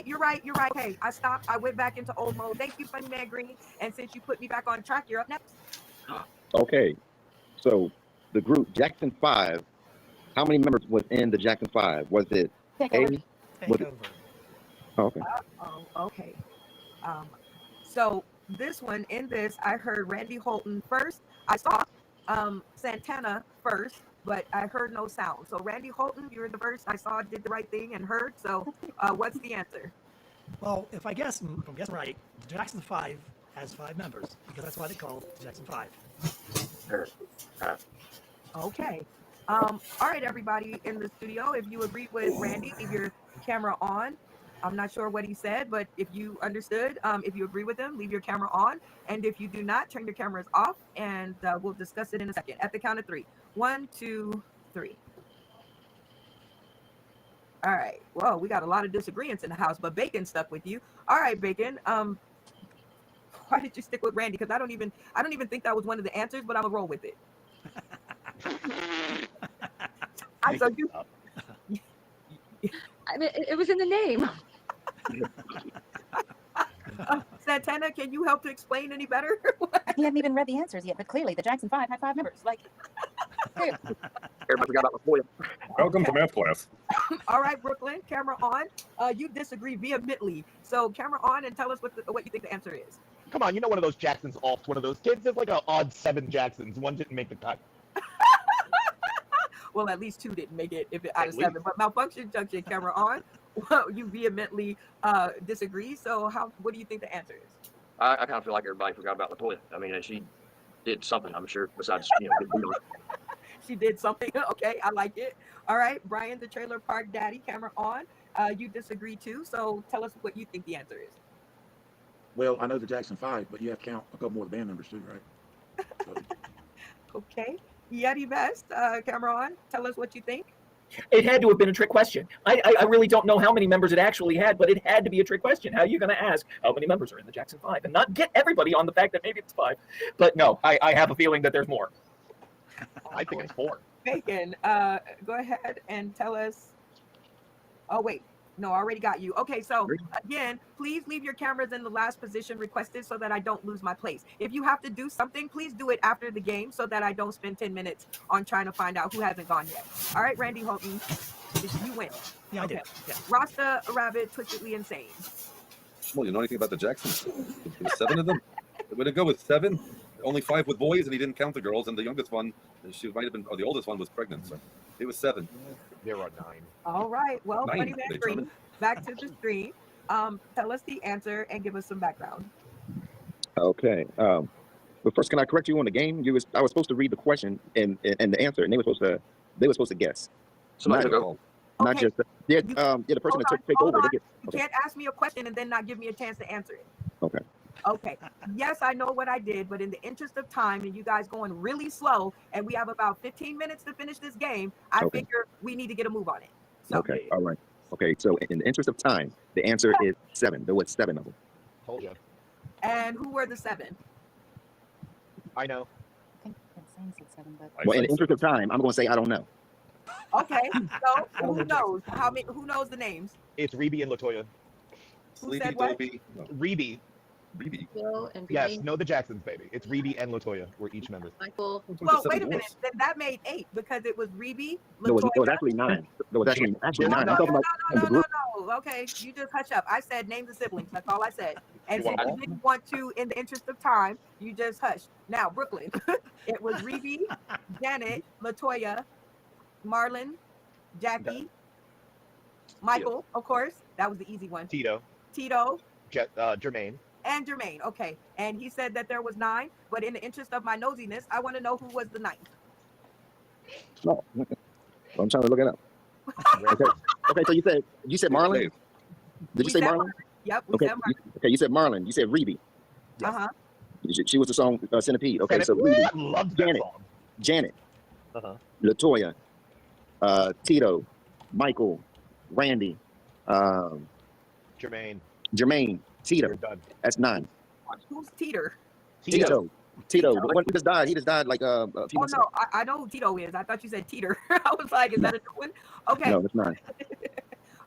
You're right. Okay, I stopped. I went back into old mode. Thank you, Funny Man Green. And since you put me back on track, you're up next. Okay, so the group Jackson 5. How many members was in the Jackson 5? Was it Takeover. Oh, okay. Okay. So this one, in this, I heard Randy Holton first. I saw Santana first, but I heard no sound. So Randy Holton, you're the first. I saw did the right thing and heard. So what's the answer? Well, if I'm guessing right, the Jackson 5 has 5 members because that's why they call it the Jackson 5. Okay. All right, everybody in the studio, if you agree with Randy, leave your camera on. I'm not sure what he said, but if you understood, if you agree with him, leave your camera on. And if you do not, turn your cameras off, and we'll discuss it in a second. At the count of 3. 1, 2, 3. All right. Well, we got a lot of disagreements in the house, but Bacon stuck with you. All right, Bacon. Why did you stick with Randy? Because I don't even think that was one of the answers, but I'm gonna roll with it. So you. I mean, it was in the name. Santana, can you help to explain any better? He hadn't even read the answers yet, but clearly the Jackson 5 had 5 members. Like, Everybody forgot about Latoya. Welcome to math class. All right, Brooklyn, camera on. You disagree vehemently. So camera on and tell us what you think the answer is. Come on, you know one of those Jacksons off one of those kids. There's like an odd 7 Jacksons. One didn't make the cut. Well, at least 2 didn't make it out of 7. But malfunction junction, camera on. Well, you vehemently disagree. So what do you think the answer is? I kind of feel like everybody forgot about Latoya. I mean, she did something, I'm sure, besides get beat on. She did something. Okay, I like it. All right, Brian, the Trailer Park Daddy, camera on. You disagree too. So tell us what you think the answer is. Well, I know the Jackson 5, but you have to count a couple more of the band members too, right? So. Okay. Yeti Vest, camera on. Tell us what you think. It had to have been a trick question. I really don't know how many members it actually had, but it had to be a trick question. How are you going to ask how many members are in the Jackson 5 and not get everybody on the fact that maybe it's 5? But no, I have a feeling that there's more. I think it's 4. Bacon, go ahead and tell us. Oh, wait. No, I already got you. Okay, so again, please leave your cameras in the last position requested so that I don't lose my place. If you have to do something, please do it after the game so that I don't spend 10 minutes on trying to find out who hasn't gone yet. All right, Randy Holton, you win. Yeah, okay. I did. Yeah. Rasta Rabbit, Twistedly Insane. Well, you know anything about the Jacksons? There was 7 of them. Way to go with 7. Only 5 with boys, and he didn't count the girls. And the youngest one, she might have been, or the oldest one was pregnant. So it was 7. There are 9. All right. Well, 9, Funny Man Green, back to the screen. Tell us the answer and give us some background. Okay. But first, can I correct you on the game? I was supposed to read the question and the answer, and they were supposed to guess. Somebody took Not, not just the person that took over. They get, You can't ask me a question and then not give me a chance to answer it. Okay. Okay. Yes, I know what I did, but in the interest of time and you guys going really slow, and we have about 15 minutes to finish this game, I figure we need to get a move on it. So. Okay. All right. Okay. So in the interest of time, the answer is 7. There was 7 of them. Told you. And who were the 7? I know. I think Sam said 7, but. Well, in the interest of time, I'm going to say I don't know. Okay. So who knows? Who knows the names? It's Reby and Latoya. Who said what? Reby. Bill and Yes, know the Jacksons, baby. It's Reby and Latoya. We're each members. Michael. Well, wait a minute. Then that made 8 because it was Reby, There Latoya. was actually 9. There was actually 9. I'm talking about the No. group. Okay, you just hush up. I said name the siblings. That's all I said. And You since want you didn't want to, in the interest of time, you just hush. Now, Brooklyn. It was Reby, Janet, Latoya, Marlon, Jackie, Michael, of course. That was the easy one. Tito. Jermaine. And Jermaine. Okay. And he said that there was 9, but in the interest of my nosiness, I want to know who was the 9th. No. I'm trying to look it up. Okay. So you said Marlon? Did you say Marlon? Yep. We said Marlon. Okay. You said Marlon. You said Reby. Uh-huh. She was the song Centipede. Okay. So Reby, Janet, Latoya, Tito, Michael, Randy, Jermaine, Tito. You're done. That's 9. Who's Teeter? Tito. The one who just died. He just died like a few months ago. I know who Tito is. I thought you said Teeter. I was like, is that a new one? Okay. No, that's 9.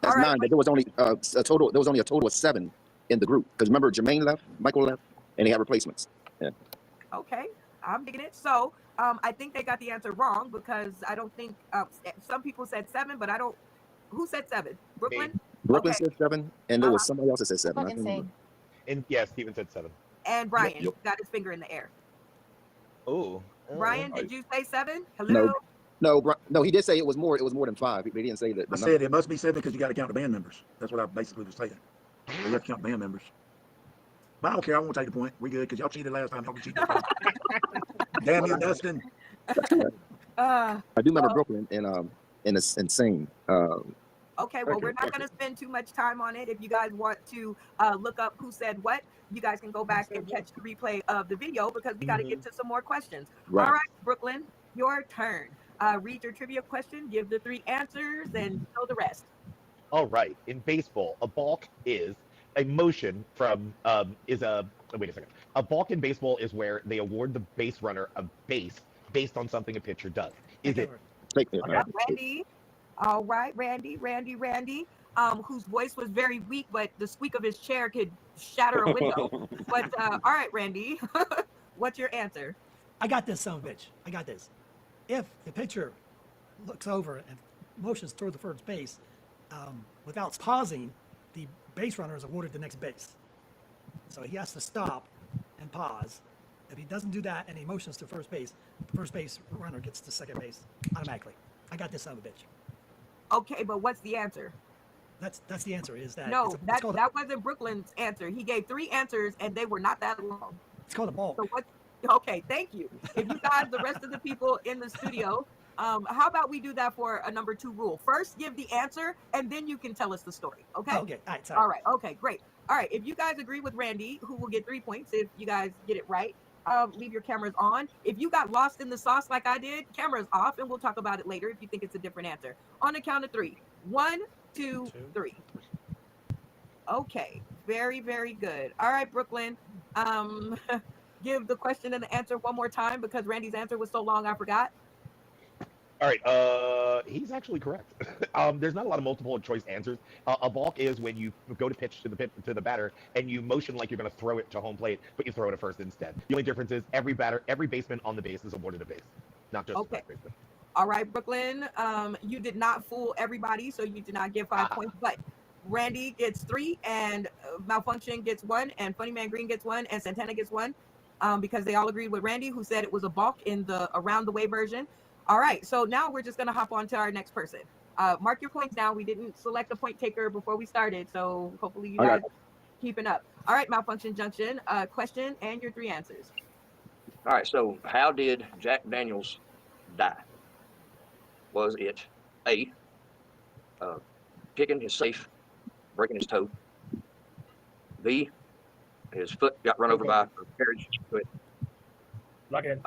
That's 9. But there was only a total. There was only a total of 7 in the group. Because remember, Jermaine left, Michael left, and they had replacements. Yeah. Okay, I'm digging it. So I think they got the answer wrong because I don't think some people said 7, but I don't. Who said 7? Brooklyn. Brooklyn said 7, and there was somebody else that said 7. I can't remember. And yeah, Steven said 7. And Brian got his finger in the air. Oh. Brian, did you say 7? Hello. No, he did say it was more. It was more than 5. He didn't say that. I said it must be 7 because you got to count the band members. That's what I basically was saying. You have to count band members. But I don't care. I won't take the point. We good because y'all cheated last time. Y'all can cheat. Damn you, Dustin. I do remember Brooklyn and Insane. Okay, well, Okay, we're not okay. going to spend too much time on it. If you guys want to look up who said what, you guys can go back and catch the replay of the video because we got to get to some more questions. All Right. right, Brooklyn, your turn. Read your trivia question, give the 3 answers, and you know the rest. All right. In baseball, a balk is a motion from is a wait a second. A balk in baseball is where they award the base runner a base based on something a pitcher does. Is it Take it, man. Randy. All right, Randy, whose voice was very weak, but the squeak of his chair could shatter a window. But all right, Randy, what's your answer? I got this, son of a bitch. I got this. If the pitcher looks over and motions toward the first base without pausing, the base runner is awarded the next base. So he has to stop and pause. If he doesn't do that and he motions to first base, the first base runner gets to second base automatically. I got this, son of a bitch. Okay, but what's the answer? That's the answer. Is that no? That wasn't Brooklyn's answer. He gave 3 answers and they were not that long. It's called a balk. So what? Okay, thank you. If you guys, the rest of the people in the studio, how about we do that for a number 2 rule? First, give the answer, and then you can tell us the story. Okay. Oh, okay. All right. Sorry. All right. Okay. Great. All right. If you guys agree with Randy, who will get 3 points if you guys get it right, leave your cameras on. If you got lost in the sauce like I did, cameras off, and we'll talk about it later if you think it's a different answer. On the count of 3. 1, 2, 3. Okay. Very, very good. All right, Brooklyn. Give the question and the answer one more time because Randy's answer was so long I forgot. All right, he's actually correct. There's not a lot of multiple choice answers. A balk is when you go to pitch to the batter and you motion like you're going to throw it to home plate, but you throw it at first instead. The only difference is every baseman on the base is awarded a base, not just the first baseman. All right, Brooklyn. You did not fool everybody, so you did not get 5 points, but Randy gets 3, and Malfunction gets 1, and Funny Man Green gets 1, and Santana gets 1, because they all agreed with Randy, who said it was a balk in the around the way version. All right, so now we're just going to hop on to our next person. Mark your points down. We didn't select a point taker before we started, so hopefully you guys keeping up. All right, Malfunction Junction, question and your 3 answers. All right, so how did Jack Daniels die? Was it A, kicking his safe, breaking his toe? B, his foot got run over by a carriage? Lock it in.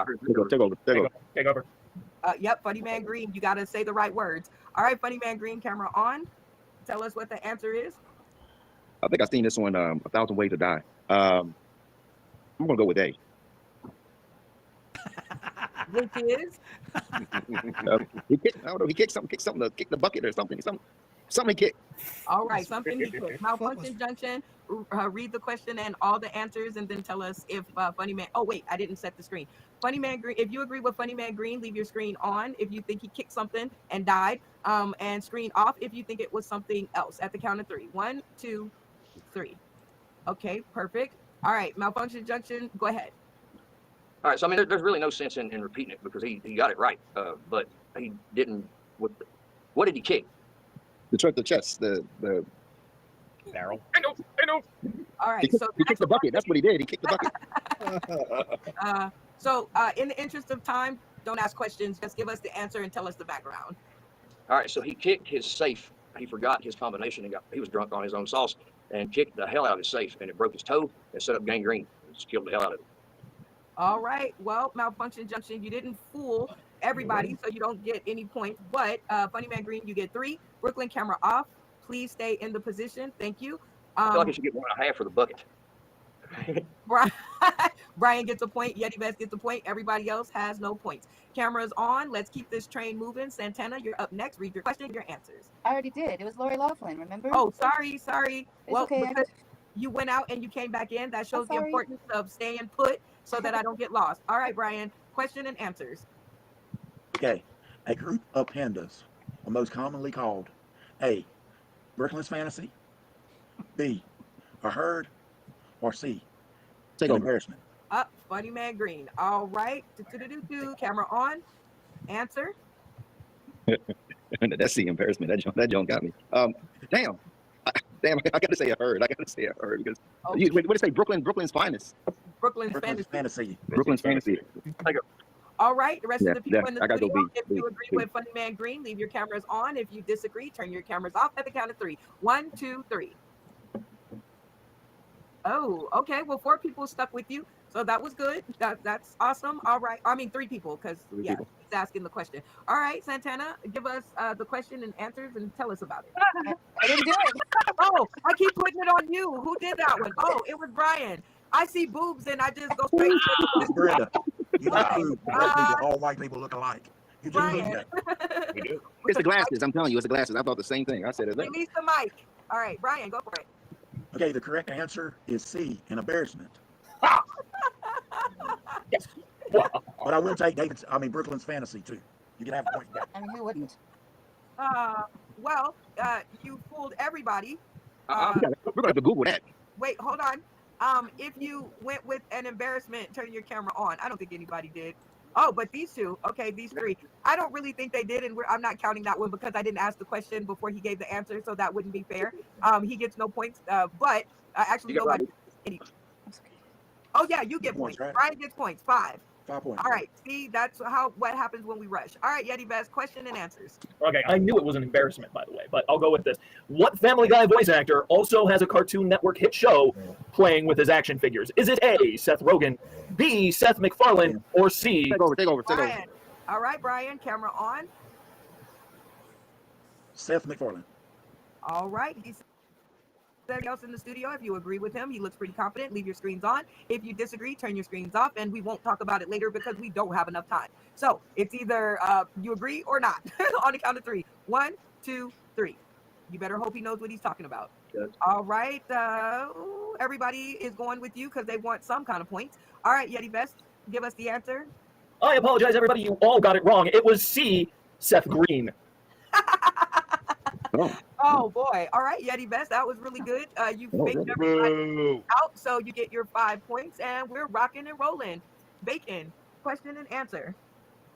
Take over. Yep, Funny Man Green, you got to say the right words. All right, Funny Man Green, camera on. Tell us what the answer is. I think I've seen this one 1,000 Ways to Die. I'm gonna go with A. Which is? He kicked, I don't know. He kicked something. Kick the bucket or something. Something he kicked. All right, something he kicked. Malfunction Junction. Read the question and all the answers, and then tell us if Funny Man. Oh wait, I didn't set the screen. Funny Man Green. If you agree with Funny Man Green, leave your screen on. If you think he kicked something and died, and screen off if you think it was something else. At the count of 3. 1, 2, 3. Okay, perfect. All right, Malfunction Junction. Go ahead. All right, so I mean, there's really no sense in repeating it because he got it right, but he didn't. What did he kick? The chest, the barrel. I know. All right, he kicked the bucket. That's what he did. He kicked the bucket. So in the interest of time, don't ask questions. Just give us the answer and tell us the background. All right, so he kicked his safe. He forgot his combination and he was drunk on his own sauce and kicked the hell out of his safe, and it broke his toe and set up gangrene. It just killed the hell out of him. All right. Well, Malfunction Junction, you didn't fool everybody, so you don't get any points. But Funny Man Green, you get 3. Brooklyn, camera off. Please stay in the position. Thank you. I feel like he should get 1.5 for the bucket. Brian gets a point. Yeti Vest gets a point. Everybody else has no points. Cameras on. Let's keep this train moving. Santana, you're up next. Read your question, your answers. I already did. It was Lori Laughlin, remember? Oh, sorry. It's Well, okay. because you went out and you came back in. That shows the importance of staying put so that I don't get lost. All right, Brian, question and answers. Okay, a group of pandas are most commonly called A, Brooklyn's Fantasy, B, a herd, or C, an embarrassment. Funny Man Green. All right. Camera on. Answer. That's the embarrassment. That joint got me. Damn, I gotta say a herd. Because what did it say? Brooklyn's finest. Brooklyn's Fantasy. Fantasy. Brooklyn's Fantasy. All right, the rest Yeah, of the people yeah. in the I gotta studio, go B. if B. you agree B. with Funny Man Green, leave your cameras on. If you disagree, turn your cameras off at the count of 3. 1, 2, 3. Oh, okay. Well, 4 people stuck with you, so that was good. That's awesome. All right. I mean, 3 people, because Three yeah, people. he's asking the question. All right, Santana, give us the question and answers and tell us about it. I didn't do it. Oh, I keep putting it on you. Who did that one? Oh, it was Brian. I see boobs and I just go straight to Miss the Brenda, you got Okay. food. Black people, all white people look alike. You just look Brian, at it. We do. It's the glasses. I'm telling you, it's the glasses. I thought the same thing. I said it. release the mic. All right, Brian, go for it. Okay, the correct answer is C, an embarrassment. Yes. But I will take Brooklyn's fantasy too. You can have a point back. I mean, who wouldn't? Well, you fooled everybody. We're gonna have to Google that. Wait, hold on. If you went with an embarrassment, turn your camera on. I don't think anybody did. Oh, but these 2, okay, these 3. I don't really think they did, and I'm not counting that one because I didn't ask the question before he gave the answer, so that wouldn't be fair. He gets no points, but actually You got nobody. Oh yeah, you get Points, points. right? Brian gets points. 5. 5 points. All right. See, that's what happens when we rush. All right, Yeti Best, question and answers. Okay, I knew it was an embarrassment, by the way, but I'll go with this. What Family Guy voice actor also has a Cartoon Network hit show playing with his action figures? Is it A, Seth Rogen, B, Seth MacFarlane, or C? Take over. Brian. All right, Brian, camera on. Seth MacFarlane. All right. He's everybody else in the studio, if you agree with him, he looks pretty confident. Leave your screens on. If you disagree, turn your screens off, and we won't talk about it later because we don't have enough time. So it's either you agree or not. On the count of 3. 1, 2, 3. You better hope he knows what he's talking about. Good. All right. Everybody is going with you because they want some kind of points. All right, Yeti Best, give us the answer. I apologize, everybody. You all got it wrong. It was C, Seth Green. Oh boy. All right, Yeti Best, that was really good. You faked everybody out, so you get your 5 points, and we're rocking and rolling. Bacon, question and answer.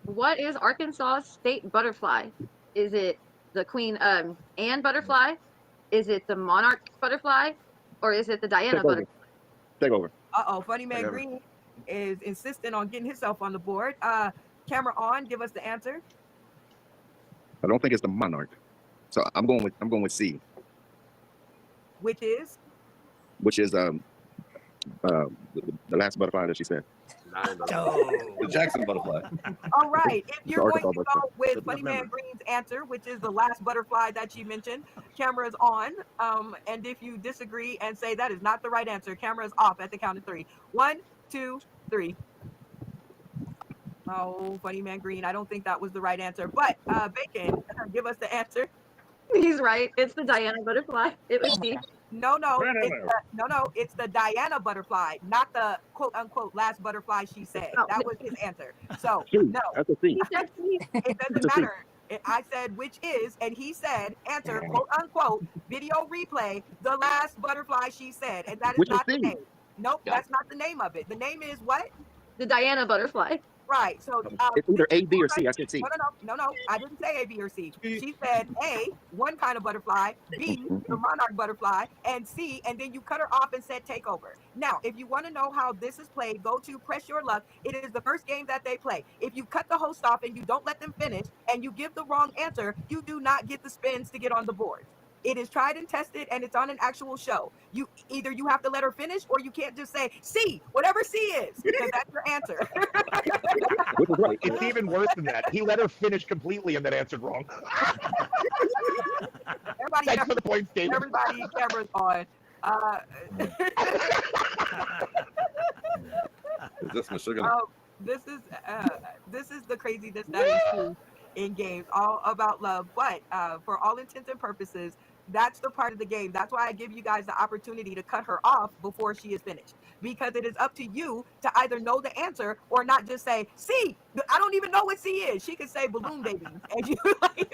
What is Arkansas state butterfly? Is it the Queen Anne butterfly? Is it the monarch butterfly? Or is it the Diana butterfly? Take over. Uh-oh, Funny Man Green is insisting on getting himself on the board. Camera on, give us the answer. I don't think it's the monarch. So I'm going with C, Which is? which is the last butterfly that she said. The Jackson butterfly. All right. If you're going to Arkansas go with Good Funny Man memory. Green's answer, which is the last butterfly that she mentioned, camera is on. And if you disagree and say that is not the right answer, camera is off at the count of 3. 1, 2, 3. Oh, Funny Man Green, I don't think that was the right answer. But Bacon, give us the answer. He's right. It's the Diana butterfly. It was C. No, it's the Diana butterfly, not the quote unquote last butterfly she said. Oh. That was his answer. So C. no, That's a C. it doesn't matter. I said which is, and he said answer quote unquote video replay the last butterfly she said, and that is Which is not the C. name. Nope, that's not the name of it. The name is what? The Diana butterfly. Right. So It's either A, B, or C. I said C. No. I didn't say A, B, or C. She said A, one kind of butterfly, B, the monarch butterfly, and C, and then you cut her off and said take over. Now, if you want to know how this is played, go to Press Your Luck. It is the first game that they play. If you cut the host off and you don't let them finish, and you give the wrong answer, you do not get the spins to get on the board. It is tried and tested, and it's on an actual show. You have to let her finish, or you can't just say C, whatever C is, because that's your answer. Which is right. It's even worse than that. He let her finish completely and then answered wrong. Everybody, Thanks for the points, David. everybody, cameras on. Is this my sugar? This is the craziness that is true in games, all about love. But for all intents and purposes, that's the part of the game. That's why I give you guys the opportunity to cut her off before she is finished, because it is up to you to either know the answer or not just say C. I don't even know what C is. She could say balloon baby, and you like,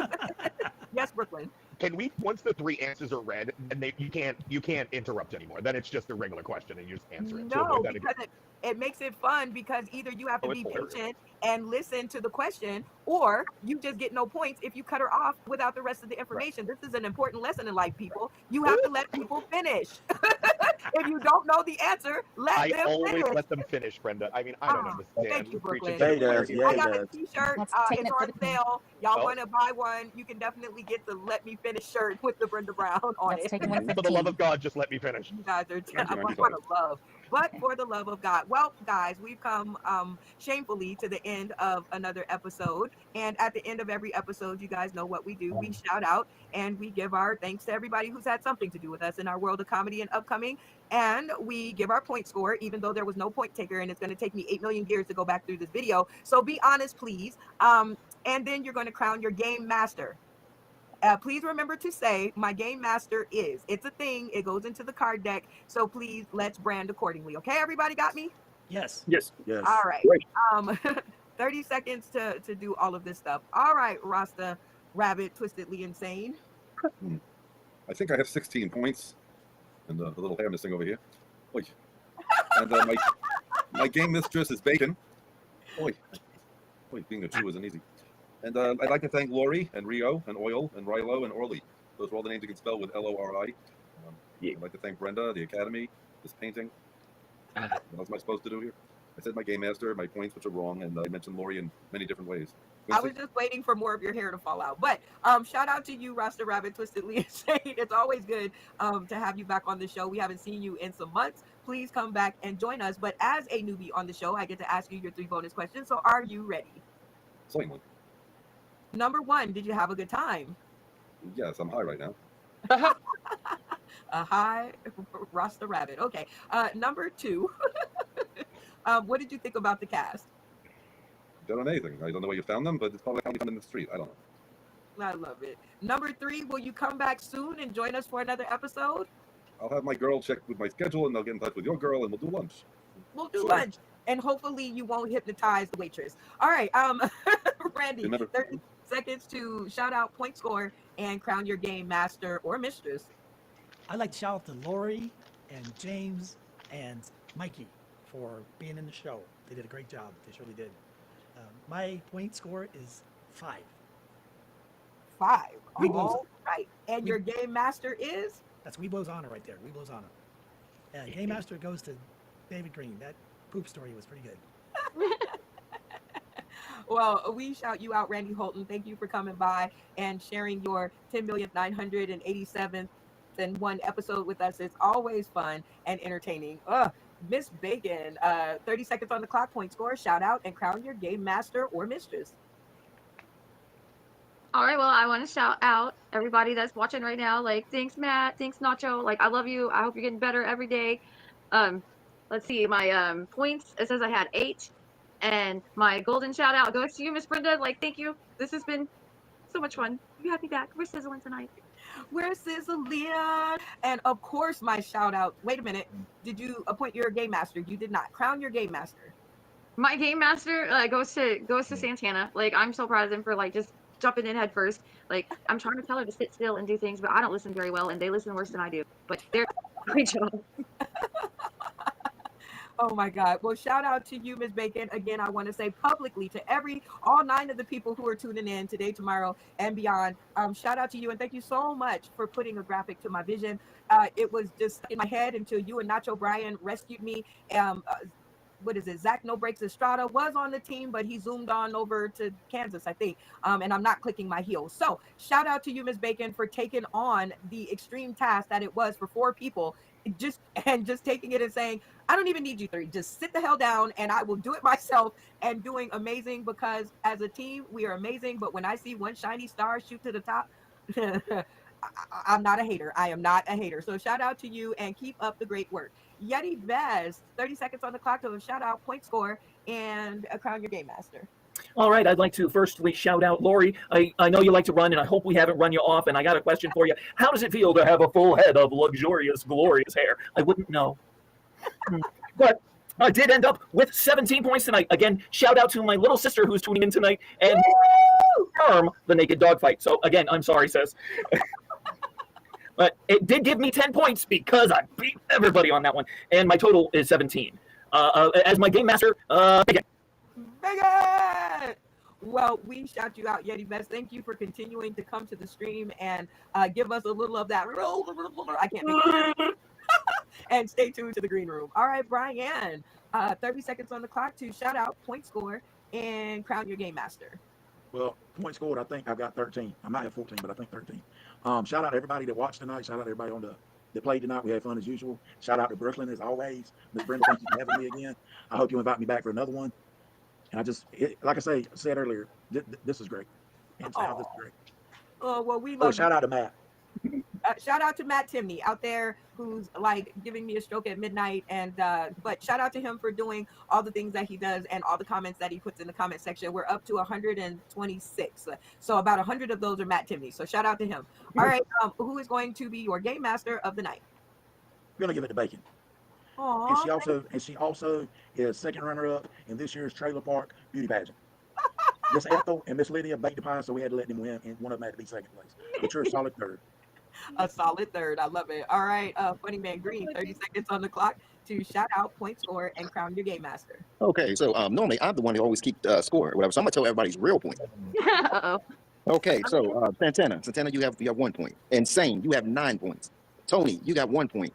yes, Brooklyn. Can we, once the 3 answers are read, and you can't interrupt anymore? Then it's just a regular question, and you just answer it. No, because it makes it fun, because either you have to be hilarious. patient and listen to the question, or you just get no points if you cut her off without the rest of the information. This is an important lesson in life, people. You have to let people finish. If you don't know the answer, let I them always finish. let them finish, Brenda. I mean, I don't Ah, understand. thank you, We're preaching Brooklyn. to the Yeah, he choir does. here. Yeah, I he got the does. T-shirt. That's taking It's it to on the queen. sale. Y'all Well, want to buy one? You can definitely get the "Let Me Finish" shirt with the Brenda Brown on That's it. taking one for for the the love team. of God, just let me finish. You guys are Thank you, but I'm for sorry. the love, but for the love of God. Well, guys, we've come shamefully to the end of another episode, and at the end of every episode, you guys know what we do. We shout out and we give our thanks to everybody who's had something to do with us in our world of comedy and upcoming, and we give our point score, even though there was no point taker, and it's going to take me 8 million years to go back through this video. So be honest, please. And then you're going to crown your game master. Please remember to say my game master is. It's a thing. It goes into the card deck. So please let's brand accordingly. Okay, everybody got me? Yes. Yes. Yes. All right. Great. 30 seconds to do all of this stuff. All right, Rasta Rabbit, Twistedly Insane. I think I have 16 points, and a little hair missing over here. Oy. And my game mistress is Bacon. Oy. Oy, being a Jew isn't easy. And I'd like to thank Lori and Rio and Oil and Rilo and Orly. Those are all the names you can spell with Lori. I'd like to thank Brenda, the Academy, this painting. What else am I supposed to do here? I said my game master, my points, which are wrong, and I mentioned Lori in many different ways. I was just waiting for more of your hair to fall out. But shout out to you, Rasta Rabbit, Twistedly Insane. It's always good to have you back on the show. We haven't seen you in some months. Please come back and join us. But as a newbie on the show, I get to ask you your 3 bonus questions. So are you ready? Certainly. Number 1, did you have a good time? Yes, I'm high right now. A high Rasta Rabbit. Okay. Number 2, what did you think about the cast? They're amazing. I don't know where you found them, but it's probably how you found them in the street. I don't know. I love it. Number 3, will you come back soon and join us for another episode? I'll have my girl check with my schedule, and they'll get in touch with your girl, and we'll do lunch. We'll do lunch. And hopefully you won't hypnotize the waitress. All right. Randy, Remember, 30 seconds to shout out, point score, and crown your game master or mistress. I'd like to shout out to Lori and James and Mikey for being in the show. They did a great job. They surely did. My point score is 5. 5. Weeblo's- All right. And your game master is? That's Weeblo's honor right there. Weeblo's honor. Game master goes to David Green. That poop story was pretty good. Well, we shout you out, Randy Holton. Thank you for coming by and sharing your 10,987th and 1 episode with us. It's always fun and entertaining. Miss Bacon, 30 seconds on the clock, point score, shout out, and crown your game master or mistress. All right, well, I want to shout out everybody that's watching right now. Like, thanks, Matt. Thanks, Nacho. Like, I love you. I hope you're getting better every day. Let's see, my points. It says I had 8, and my golden shout out goes to you, Miss Brenda. Like, thank you. This has been so much fun. You had me back. We're sizzling tonight. We're sizzling. And of course, my shout out. Wait a minute. Did you appoint your game master? You did not. Crown your game master. My game master goes to Santana. Like, I'm so proud of them for like just jumping in head first. Like, I'm trying to tell her to sit still and do things, but I don't listen very well, and they listen worse than I do. But they're great job. Oh my God. Well, shout out to you, Ms. Bacon. Again, I want to say publicly to all 9 of the people who are tuning in today, tomorrow, and beyond. Shout out to you, and thank you so much for putting a graphic to my vision. It was just in my head until you and Nacho Bryan rescued me. What is it? Zach No Breaks Estrada was on the team, but he zoomed on over to Kansas, I think. And I'm not clicking my heels. So shout out to you, Ms. Bacon, for taking on the extreme task that it was for 4 people, just taking it and saying, I don't even need you 3. Just sit the hell down and I will do it myself, and doing amazing, because as a team, we are amazing. But when I see one shiny star shoot to the top, I'm not a hater. I am not a hater. So shout out to you and keep up the great work. Yeti Vest, 30 seconds on the clock to a shout out, point score, and crown your game master. All right, I'd like to firstly shout out Lori. I know you like to run, and I hope we haven't run you off, and I got a question for you. How does it feel to have a full head of luxurious, glorious hair? I wouldn't know. But I did end up with 17 points tonight. Again, shout out to my little sister who's tuning in tonight, and the naked dog fight. So again, I'm sorry, sis. But it did give me 10 points because I beat everybody on that one. And my total is 17. As my game master, Megan. Well, we shout you out, Yeti Best. Thank you for continuing to come to the stream and give us a little of that. I can't make it. And stay tuned to the green room. All right, Brian, 30 seconds on the clock to shout out, point score, and crown your game master. Well, points scored, I think I've got 13. I might have 14, but I think 13. Shout out to everybody that watched tonight. Shout out to everybody that played tonight. We had fun as usual. Shout out to Brooklyn as always. Miss Brenda, thank you for having me again. I hope you invite me back for another one. And like I said earlier, this is great. Hands down, this is great. Oh, well, we Oh, love shout you. out to Matt. Shout out to Matt Timney out there who's like giving me a stroke at midnight, and but shout out to him for doing all the things that he does and all the comments that he puts in the comment section. We're up to 126, so about 100 of those are Matt Timney, so shout out to him. All right, who is going to be your game master of the night? I'm gonna give it to Bacon. Aww, And she also is second runner up in this year's Trailer Park Beauty Pageant. Miss Ethel and Miss Lydia baked the pie, so we had to let them win, and one of them had to be second place. But you're a solid third. A solid third. I love it. All right, Funny Man Green, 30 seconds on the clock to shout out, point score, and crown your game master. Okay, so normally I'm the one who always keep score or whatever. So I'm gonna tell everybody's real point. Uh-oh. Okay, so Santana, you have 1 point. Insane, you have 9 points. Tony, you got 1 point.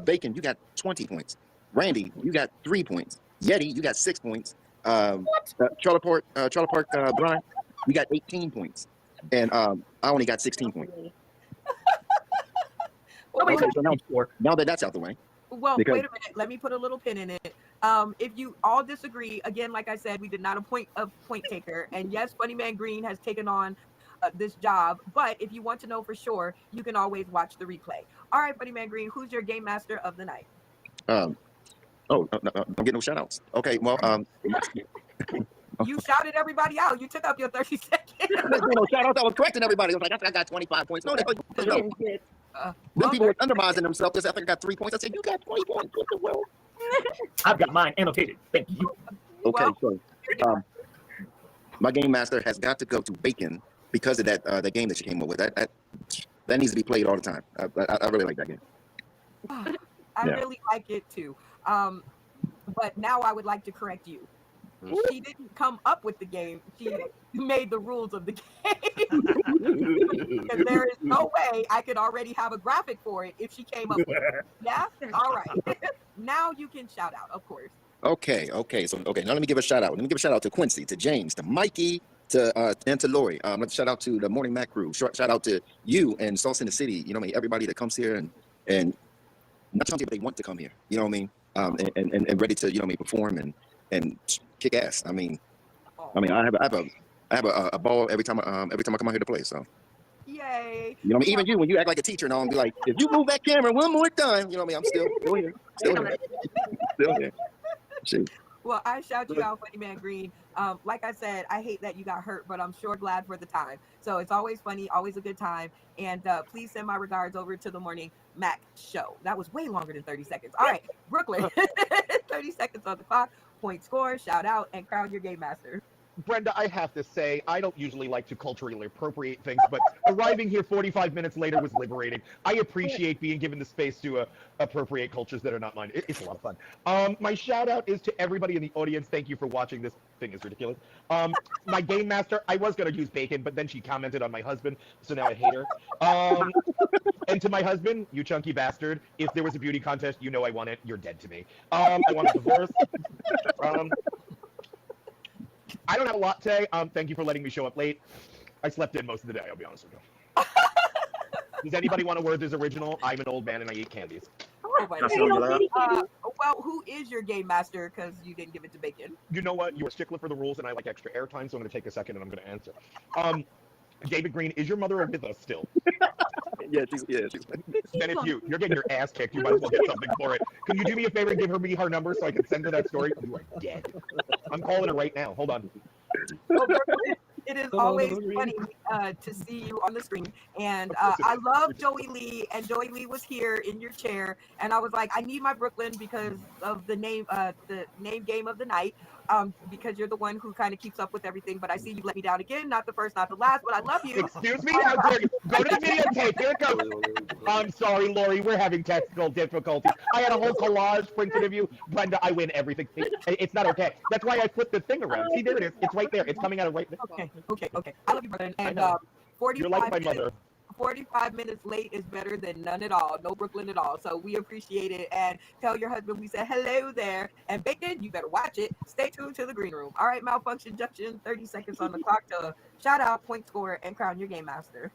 Bacon, you got 20 points. Randy, you got 3 points. Yeti, you got 6 points. Trailer Park, Brian, you got 18 points. And I only got 16 points. Okay, so now that that's out the way. Well, wait a minute. Let me put a little pin in it. If you all disagree, again, like I said, we did not appoint a point taker. And yes, Funny Man Green has taken on this job. But if you want to know for sure, you can always watch the replay. All right, Funny Man Green, who's your game master of the night? No, don't get no shout outs. Okay, well, you shouted everybody out. You took up your 30 seconds. no shout outs. I was correcting everybody. I was like, I got 25 points. No, them people were undermining themselves because I think I got 3 points. I said, you got 20 points. What the world? I've got mine annotated. Thank you. Okay, so my game master has got to go to Bacon because of that game that she came up with. That needs to be played all the time. I really like that game. I really like it too. But now I would like to correct you. She didn't come up with the game. She made the rules of the game. And there is no way I could already have a graphic for it if she came up with it. Yeah? All right. Now you can shout out, of course. Okay. So now let me give a shout out. Let me give a shout out to Quincy, to James, to Mikey, and to Lori. Let's shout out to the Morning Mac crew. Shout out to you and Sauce in the City. You know what I mean? Everybody that comes here and not telling people they want to come here. You know what I mean? And ready to, you know what I mean, perform and kick ass. I mean, I have a ball every time I come out here to play. So. Yay. You know what I mean? Even you, when you act like a teacher and all, and be like, if you move that camera one more time, you know what I mean? I'm still here. Still here. Shoot. Well, I shout you out, Funny Man Green. Like I said, I hate that you got hurt, but I'm sure glad for the time. So it's always funny, always a good time. And please send my regards over to the Morning Mac show. That was way longer than 30 seconds. All right, Brooklyn, 30 seconds on the clock. Point score, shout out, and crown your game master. Brenda, I have to say, I don't usually like to culturally appropriate things, but arriving here 45 minutes later was liberating. I appreciate being given the space to appropriate cultures that are not mine. It's a lot of fun. My shout out is to everybody in the audience. Thank you for watching. This thing is ridiculous. My game master, I was going to use Bacon, but then she commented on my husband, so now I hate her. And to my husband, you chunky bastard, if there was a beauty contest, you know I won it. You're dead to me. I want a divorce. I don't have a lot today. Thank you for letting me show up late. I slept in most of the day, I'll be honest with you. Does anybody want a Werther's original? I'm an old man and I eat candies. Oh my God. Well, who is your game master? Because you didn't give it to Bacon. You know what? You're a stickler for the rules and I like extra airtime, so I'm going to take a second and I'm going to answer. David Green, is your mother with us still? Yeah, she's. Then if you're getting your ass kicked, you might as well get something for it. Can you do me a favor and give her number so I can send her that story? You are dead. I'm calling her right now. Hold on. It is always funny to see you on the screen. And I love Joey Lee, and Joey Lee was here in your chair. And I was like, I need my Brooklyn because of the name game of the night. Because you're the one who kind of keeps up with everything. But I see you let me down again. Not the first, not the last, but I love you. Excuse me? How dare you? Go to the videotape. Here it goes. I'm sorry, Lori. We're having technical difficulties. I had a whole collage printed of you. Brenda, I win everything. It's not okay. That's why I flipped the thing around. See, there it is. It's right there. It's coming out of right there. Okay. I love you, brother. And 45 You're like my minutes, mother. 45 minutes late is better than none at all. No Brooklyn at all. So we appreciate it. And tell your husband we said hello there. And Bacon, you better watch it. Stay tuned to the green room. All right, Malfunction Junction, 30 seconds on the clock to shout out, point score, and crown your game master.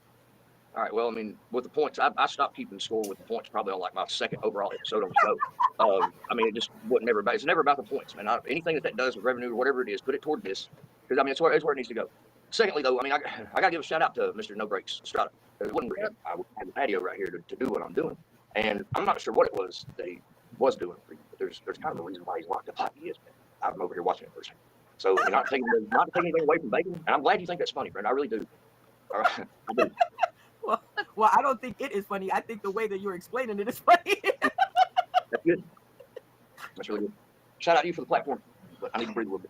All right. Well, I mean, with the points, I stopped keeping score with the points probably on like my second overall episode on the show. I mean, it just wasn't never about. It's never about the points, man. Anything that does with revenue or whatever it is, put it toward this, because I mean, it's where it needs to go. Secondly, though, I mean, I got to give a shout out to Mr. No Breaks Strata. It wasn't for him. I had the patio right here to do what I'm doing, and I'm not sure what it was that he was doing for you, but there's kind of a reason why he's locked up like he is, man. I'm over here watching it for a second. So, I mean, not taking anything away from Bacon, and I'm glad you think that's funny, Brent. I really do. All right. I do. Well, I don't think it is funny. I think the way that you're explaining it is funny. That's good. That's really good. Shout out to you for the platform, but I need to breathe a little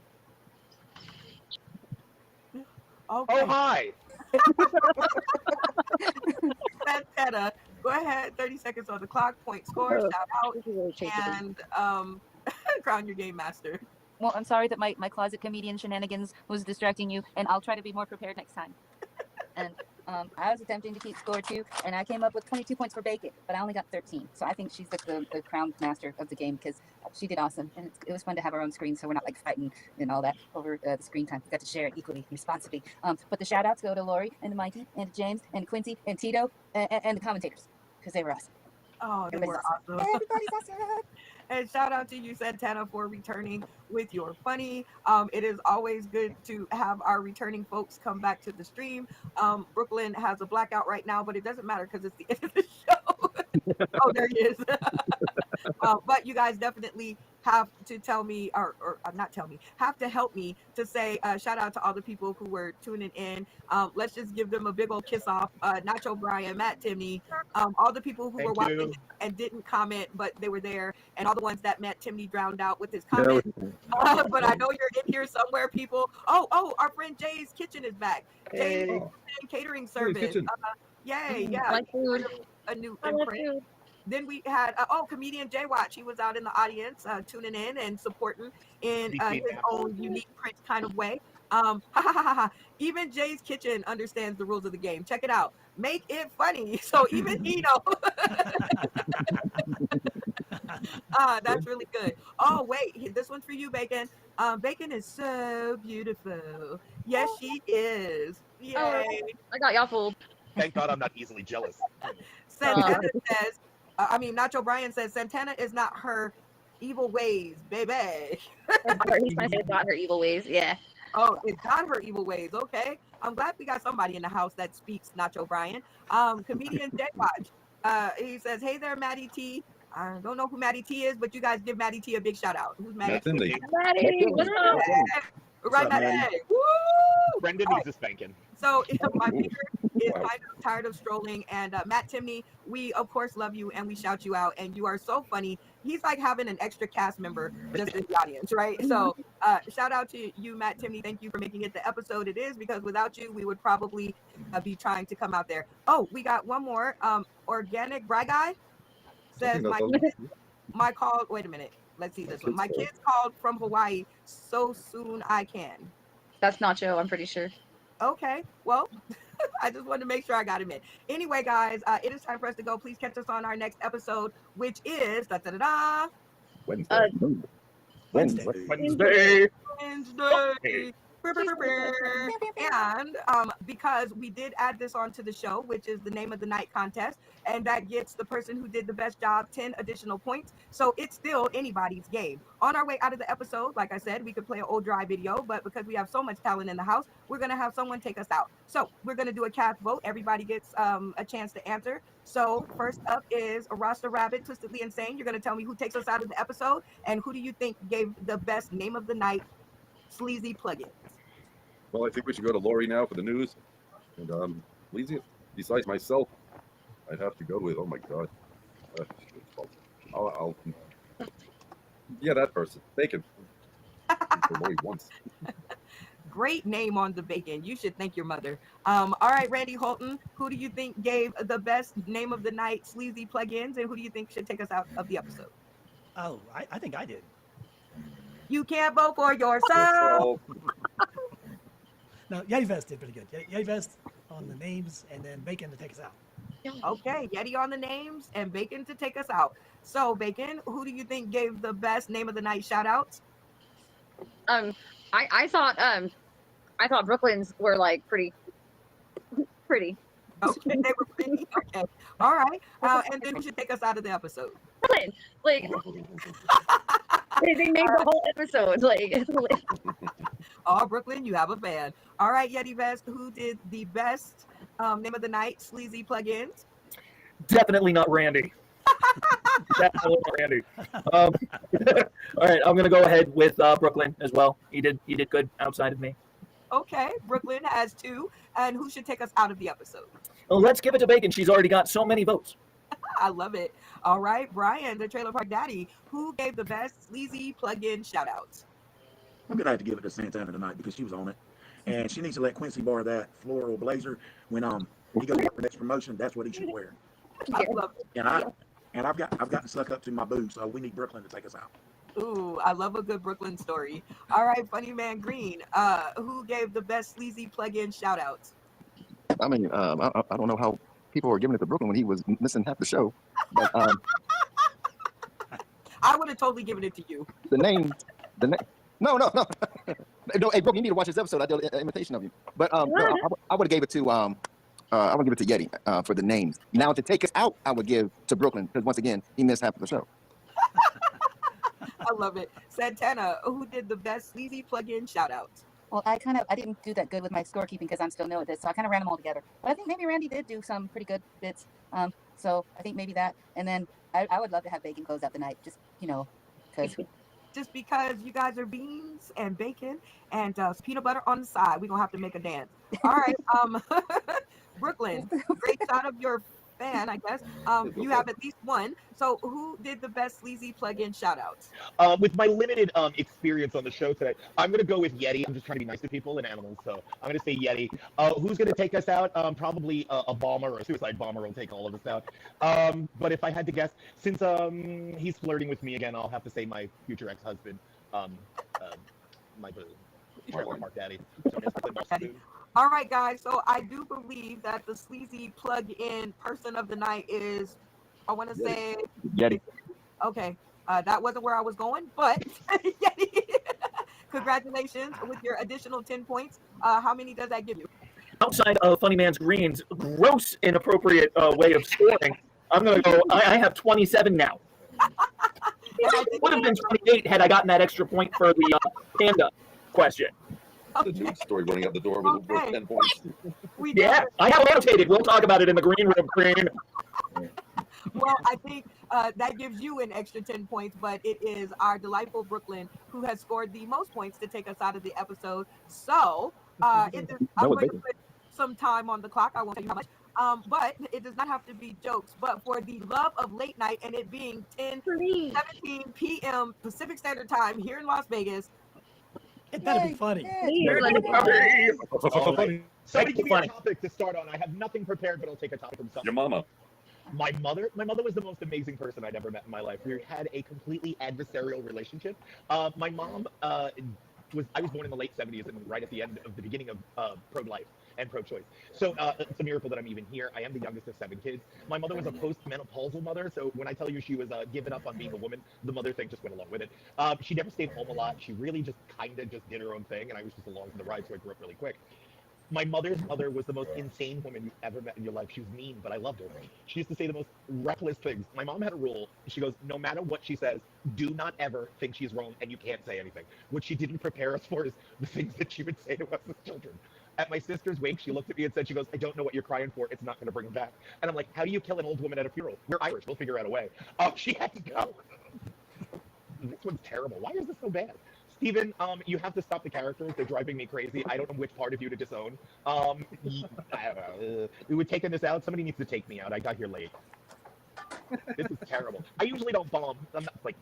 bit. Okay. Oh, hi. Santana, go ahead. 30 seconds on the clock. Point score, shout out, and crown your game master. Well, I'm sorry that my closet comedian shenanigans was distracting you, and I'll try to be more prepared next time. And I was attempting to keep score too, and I came up with 22 points for Bacon, but I only got 13. So I think she's the crown master of the game because she did awesome, and it was fun to have our own screen, so we're not like fighting and all that over the screen time. We got to share it equally, responsibly. But the shout outs go to Lori and Mikey and James and Quincy and Tito and the commentators because they were awesome. Oh, they were awesome. Everybody's awesome. And shout out to you, Santana, for returning with your funny. It is always good to have our returning folks come back to the stream. Brooklyn has a blackout right now, but it doesn't matter because it's the end of the show. Oh, there he is. But you guys definitely have to tell me, or not tell me, have to help me to say shout out to all the people who were tuning in. Let's just give them a big old kiss off. Nacho Brian, Matt Timney, all the people who were watching and didn't comment, but they were there, and all the ones that Matt Timney drowned out with his comments. But I know you're in here somewhere, people. Oh, our friend Jay's Kitchen is back. Jay's catering service. Yay, yeah. Like food. A new imprint. Then we had comedian Jay Watch. He was out in the audience tuning in and supporting in his own unique Prince kind of way. Even Jay's Kitchen understands the rules of the game. Check it out. Make it funny. So even he knows. That's really good. Oh wait, this one's for you, Bacon. Bacon is so beautiful. Yes, she is. Yay. Oh, I got y'all fooled. Thank God I'm not easily jealous. Santana says, Nacho Brian says Santana is not her evil ways, baby. He's trying to say it's not her evil ways. Yeah. Oh, it's not her evil ways. Okay. I'm glad we got somebody in the house that speaks Nacho Brian. Comedian J Watch. He says, hey there, Maddie T. I don't know who Maddie T is, but you guys give Maddie T a big shout out. Who's Maddie T? Maddie, what's up? Right, Maddie. Woo! Brendan needs a spanking. So my finger is kind of tired of strolling. And Matt Timney, we of course love you and we shout you out. And you are so funny. He's like having an extra cast member just in the audience, right? So shout out to you, Matt Timney. Thank you for making it the episode it is, because without you, we would probably be trying to come out there. Oh, we got one more. Organic Bry Guy says my call. Wait a minute. Let's see this one. My kids called from Hawaii. So soon I can. That's Nacho, I'm pretty sure. Okay, well, I just wanted to make sure I got him in. Anyway, guys, it is time for us to go. Please catch us on our next episode, which is Wednesday. And because we did add this onto the show, which is the name of the night contest, and that gets the person who did the best job 10 additional points. So it's still anybody's game. On our way out of the episode, like I said, we could play an old dry video, but because we have so much talent in the house, we're going to have someone take us out. So we're going to do a cast vote. Everybody gets a chance to answer. So first up is a Rasta Rabbit, Twistedly Insane. You're going to tell me who takes us out of the episode and who do you think gave the best name of the night sleazy plugins. Well, I think we should go to Lori now for the news. And besides myself, I'd have to go with, oh my God. I'll yeah, that person. Bacon. For Lori once. Great name on the Bacon. You should thank your mother. All right, Randy Holton, who do you think gave the best name of the night sleazy plugins, and who do you think should take us out of the episode? Oh, I think I did. You can't vote for yourself. No, Yavest did pretty good. Yavest on the names, and then Bacon to take us out. Okay, Yeti on the names and Bacon to take us out. So, Bacon, who do you think gave the best name of the night shout outs? Um, I thought Brooklyn's were like pretty. Okay, they were pretty. Okay, all right. And then who should take us out of the episode? Brooklyn, like they made the whole episode like it's hilarious. Oh, Brooklyn, you have a fan. All right, Yeti Vest, who did the best name of the night sleazy plugins? Definitely not Randy. Definitely not Randy. All right, I'm gonna go ahead with Brooklyn as well. He did good outside of me. Okay, Brooklyn has 2. And who should take us out of the episode? Well, let's give it to Bacon. She's already got so many votes. I love it. All right, Brian, the Trailer Park Daddy, who gave the best sleazy plug-in shout-outs? I'm gonna have to give it to Santana tonight because she was on it, and she needs to let Quincy borrow that floral blazer when he goes for next promotion. That's what he should wear. I love it. And I've gotten stuck up to my boo, so we need Brooklyn to take us out. Ooh, I love a good Brooklyn story. All right, Funny Man Green, who gave the best sleazy plug-in shout-outs? I mean, I don't know how people were giving it to Brooklyn when he was missing half the show. But I would have totally given it to you. the name. No. No, hey, Brooklyn, you need to watch this episode. I did an imitation of you. But no, I would have gave it to I would give it to Yeti for the names. Now to take us out, I would give to Brooklyn because once again he missed half of the show. I love it. Santana, who did the best sleazy plug-in shout-outs? Well, I didn't do that good with my scorekeeping because I'm still new at this, so I kind of ran them all together. But I think maybe Randy did do some pretty good bits. So I think maybe that. And then I would love to have Bacon close out the night, just because. Just because you guys are beans and bacon and peanut butter on the side, we're gonna have to make a dance. All right, Brooklyn, great shot of your fan, I guess. You have at least one. So who did the best sleazy plug-in shout-outs? With my limited experience on the show today, I'm gonna go with Yeti. I'm just trying to be nice to people and animals, so I'm gonna say Yeti. Who's gonna take us out? Probably a bomber or a suicide bomber will take all of us out. But if I had to guess, since he's flirting with me again, I'll have to say my future ex-husband, my boo, Trailer Park Daddy. All right, guys. So I do believe that the sleazy plug-in person of the night is, I want to say, Yeti. Okay, that wasn't where I was going, but Yeti. Congratulations with your additional 10 points. How many does that give you? Outside of Funny Man's Green's gross inappropriate way of scoring, I'm gonna go. I have 27 now. It would have been 28 had I gotten that extra point for the panda question. The dude story running out the door was worth 10 points. Yeah, I have annotated. We'll talk about it in the green room. Green. Well, I think that gives you an extra 10 points, but it is our delightful Brooklyn who has scored the most points to take us out of the episode. So I'm going to put some time on the clock. I won't tell you how much. But it does not have to be jokes. But for the love of late night and it being 10:17 p.m. Pacific Standard Time here in Las Vegas, it better be funny. Somebody give me a topic to start on. I have nothing prepared, but I'll take a topic from something. Your mama. My mother was the most amazing person I'd ever met in my life. We had a completely adversarial relationship. My mom I was born in the late 70s and right at the end of the beginning of pro-life and pro-choice. So it's a miracle that I'm even here. I am the youngest of 7 kids. My mother was a post-menopausal mother, so when I tell you she was given up on being a woman, the mother thing just went along with it. She never stayed home a lot. She really just kind of just did her own thing, and I was just along for the ride, so I grew up really quick. My mother's mother was the most insane woman you've ever met in your life. She was mean, but I loved her. She used to say the most reckless things. My mom had a rule. She goes, no matter what she says, do not ever think she's wrong and you can't say anything. What she didn't prepare us for is the things that she would say to us as children. At my sister's wake, she looked at me and said, she goes, I don't know what you're crying for. It's not going to bring him back. And I'm like, how do you kill an old woman at a funeral? We're Irish. We'll figure out a way. She had to go. This one's terrible. Why is this so bad? Steven, you have to stop the characters. They're driving me crazy. I don't know which part of you to disown. I don't know. We were taking this out. Somebody needs to take me out. I got here late. This is terrible. I usually don't bomb. I'm not like,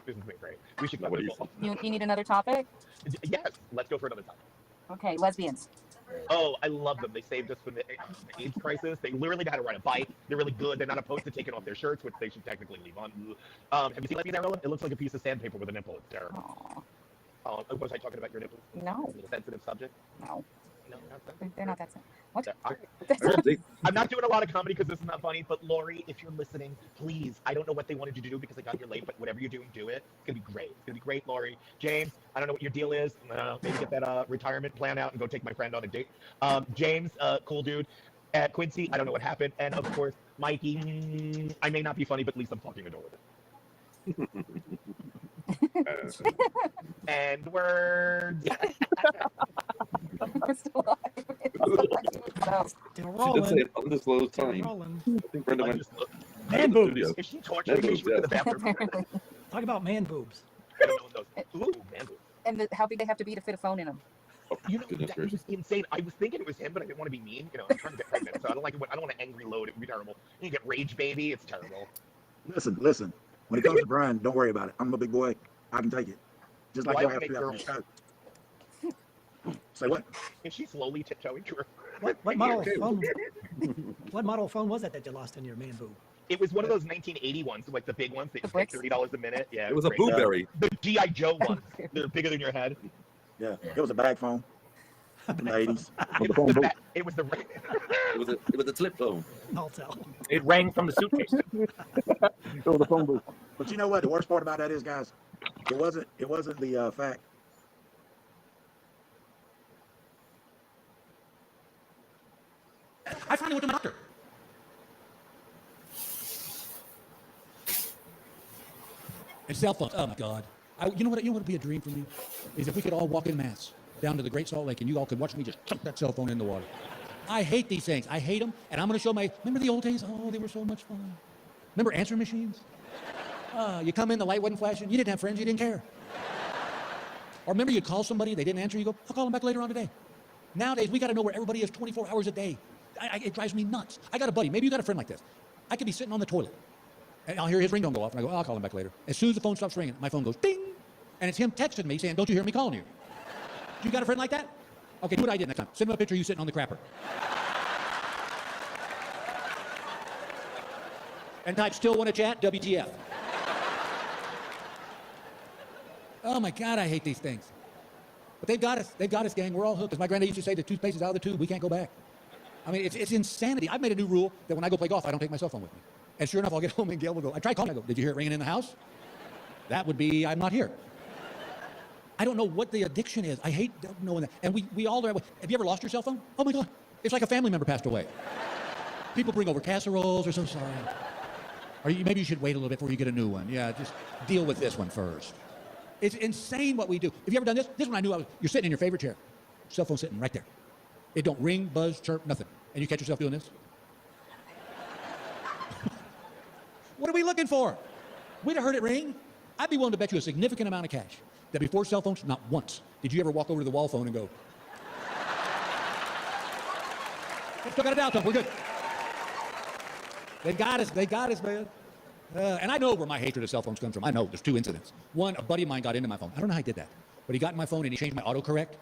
this is great. We should go with it. You need another topic? Yes. Let's go for another topic. Okay, lesbians. Oh, I love them. They saved us from the AIDS crisis. They literally know how to ride a bike. They're really good. They're not opposed to taking off their shirts, which they should technically leave on. Have you seen Lesbian Arrow? It looks like a piece of sandpaper with a nipple. It's terrible. Was I talking about your nipples? No. A little sensitive subject? No. They're not that simple. What? I'm not doing a lot of comedy because this is not funny, but Lori, if you're listening, please, I don't know what they wanted you to do because I got here late, but whatever you're doing, do it. It's going to be great. It's going to be great, Lori. James, I don't know what your deal is. Maybe get that retirement plan out and go take my friend on a date. James, cool dude. At Quincy, I don't know what happened. And of course, Mikey, I may not be funny, but at least I'm fucking adorable. And words. Still She did say rolling. an undisclosed Still time. rolling. I think Brenda went Man to the boobs. studio. Is she torturing me? She went to the bathroom. Talk about man boobs. I don't know those. Ooh, man boobs. And how big they have to be to fit a phone in them. You know, that was insane. I was thinking it was him, but I didn't want to be mean. You know, I'm trying to get pregnant, so I don't like it. I don't want to angry load. It would be terrible. You get rage baby. It's terrible. Listen. When it comes to Brian, don't worry about it. I'm a big boy. I can take it. Just like Why your would ass make do after girls? the show. Say what? Is she slowly tiptoeing to her? What model phone? What model phone was that you lost in your man boob? It was one of those 1980 ones, like the big ones that you pay $30 a minute. Yeah, It was a great. blueberry. The GI Joe ones. They're bigger than your head. Yeah, it was a bag phone. In the 80s. It was the. It was a flip phone. I'll tell. It rang from the suitcase. It was a phone booth. But you know what? The worst part about that is, guys, it wasn't the fact. I finally went to my doctor. And cell phones. Oh my God. You know what would be a dream for me? Is if we could all walk in mass down to the Great Salt Lake and you all could watch me just chunk that cell phone in the water. I hate these things. I hate them. And I'm going to show remember the old days? Oh, they were so much fun. Remember answering machines? You come in, the light wasn't flashing. You didn't have friends. You didn't care. Or remember you'd call somebody, they didn't answer. You go, I'll call them back later on today. Nowadays, we got to know where everybody is 24 hours a day. It drives me nuts. I got a buddy. Maybe you got a friend like this. I could be sitting on the toilet, and I'll hear his ringtone go off, and I go, I'll call him back later. As soon as the phone stops ringing, my phone goes ding, and it's him texting me saying, don't you hear me calling you? You got a friend like that? Okay, do what I did next time. Send him a picture of you sitting on the crapper. And type, still want to chat? WTF. Oh my God, I hate these things. But they've got us, gang. We're all hooked. As my granddad used to say, the toothpaste is out of the tube. We can't go back. I mean, it's insanity. I've made a new rule that when I go play golf, I don't take my cell phone with me. And sure enough, I'll get home and Gail will go, I tried calling. I go, did you hear it ringing in the house? That would be, I'm not here. I don't know what the addiction is. I hate knowing that. And we all are. Have you ever lost your cell phone? Oh my God. It's like a family member passed away. People bring over casseroles. They're so sorry. Or maybe you should wait a little bit before you get a new one. Yeah, just deal with this one first. It's insane what we do. Have you ever done this? This one I knew you're sitting in your favorite chair. Cell phone sitting right there. It don't ring, buzz, chirp, nothing. And you catch yourself doing this? What are we looking for? We'd have heard it ring. I'd be willing to bet you a significant amount of cash that before cell phones, not once, did you ever walk over to the wall phone and go, still got it out, we're good. They got us, man. And I know where my hatred of cell phones comes from. I know, there's two incidents. One, a buddy of mine got into my phone. I don't know how he did that, but he got in my phone and he changed my autocorrect.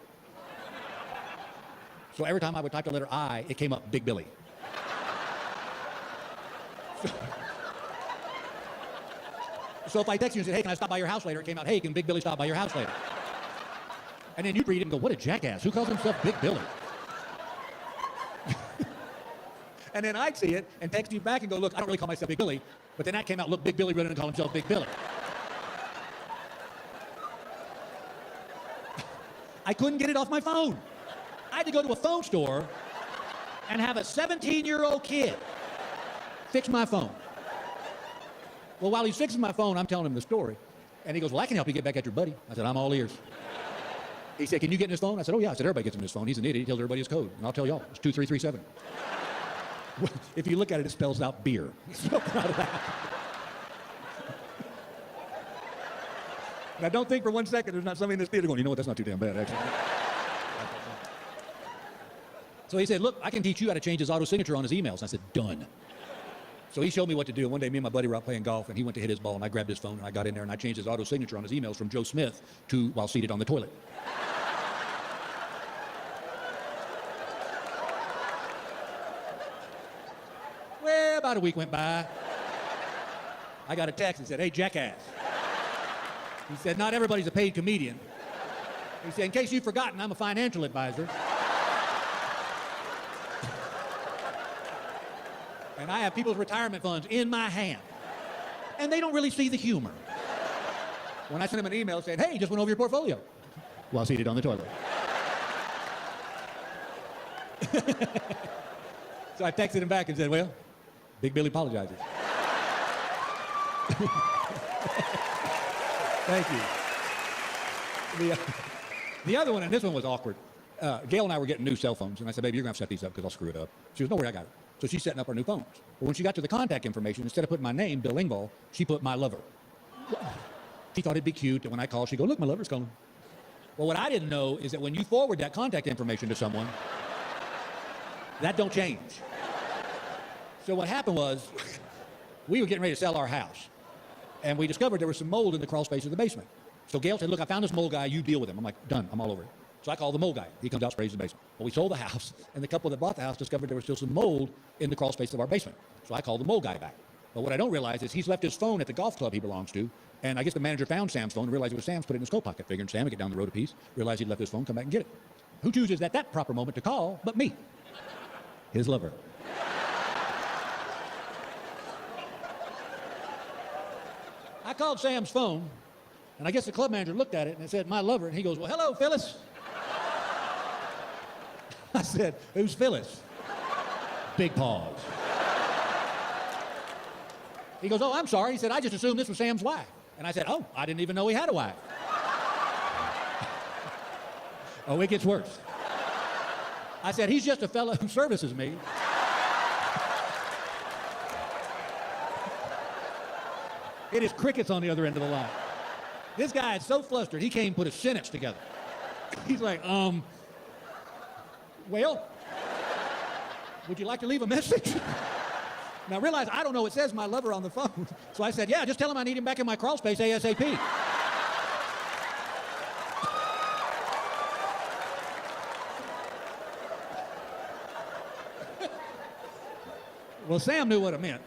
So every time I would type the letter I, it came up Big Billy. So if I text you and said, hey, can I stop by your house later? It came out, hey, can Big Billy stop by your house later? And then you'd read it and go, what a jackass. Who calls himself Big Billy? And then I'd see it and text you back and go, look, I don't really call myself Big Billy. But then that came out, look, Big Billy really didn't call himself Big Billy. I couldn't get it off my phone. I had to go to a phone store and have a 17-year-old kid fix my phone. Well, while he's fixing my phone, I'm telling him the story. And he goes, well, I can help you get back at your buddy. I said, I'm all ears. He said, can you get in his phone? I said, oh, yeah. I said, everybody gets in his phone. He's an idiot. He tells everybody his code. And I'll tell y'all, it's 2337. Well, if you look at it, it spells out beer. So proud of that. Now, don't think for 1 second there's not somebody in this theater going, you know what, that's not too damn bad, actually. So he said, look, I can teach you how to change his auto signature on his emails. I said, done. So he showed me what to do. One day, me and my buddy were out playing golf, and he went to hit his ball, and I grabbed his phone, and I got in there, and I changed his auto signature on his emails from Joe Smith to while seated on the toilet. Well, about a week went by. I got a text and said, hey, jackass. He said, not everybody's a paid comedian. He said, in case you've forgotten, I'm a financial advisor. And I have people's retirement funds in my hand. And they don't really see the humor. When I send them an email saying, hey, just went over your portfolio, while seated on the toilet. So I texted him back and said, well, Big Billy apologizes. Thank you. The other one, and this one was awkward. Gail and I were getting new cell phones, and I said, baby, you're going to have to set these up because I'll screw it up. She goes, no worry, I got it. So she's setting up our new phones. But when she got to the contact information, instead of putting my name, Bill Engvall, she put my lover. She thought it'd be cute that when I call, she'd go, look, my lover's calling. Well, what I didn't know is that when you forward that contact information to someone, that don't change. So what happened was, we were getting ready to sell our house, and we discovered there was some mold in the crawl space of the basement. So Gail said, look, I found this mold guy, you deal with him. I'm like, done, I'm all over it. So I called the mold guy. He comes out, sprays the basement. Well, we sold the house, and the couple that bought the house discovered there was still some mold in the crawl space of our basement. So I called the mold guy back. But what I don't realize is he's left his phone at the golf club he belongs to, and I guess the manager found Sam's phone and realized it was Sam's, put it in his coat pocket. Figuring Sam would get down the road a piece, realized he'd left his phone, come back and get it. Who chooses at that proper moment to call but me? His lover. I called Sam's phone, and I guess the club manager looked at it and it said, my lover, and he goes, well, hello, Phyllis. I said, who's Phyllis? Big pause. He goes, oh, I'm sorry. He said, I just assumed this was Sam's wife. And I said, oh, I didn't even know he had a wife. Oh, it gets worse. I said, he's just a fellow who services me. It is crickets on the other end of the line. This guy is so flustered, he can't even put a sentence together. He's like, well, would you like to leave a message? Now realize I don't know, it says my lover on the phone. So I said, yeah, just tell him I need him back in my crawl space ASAP. Well, Sam knew what it meant,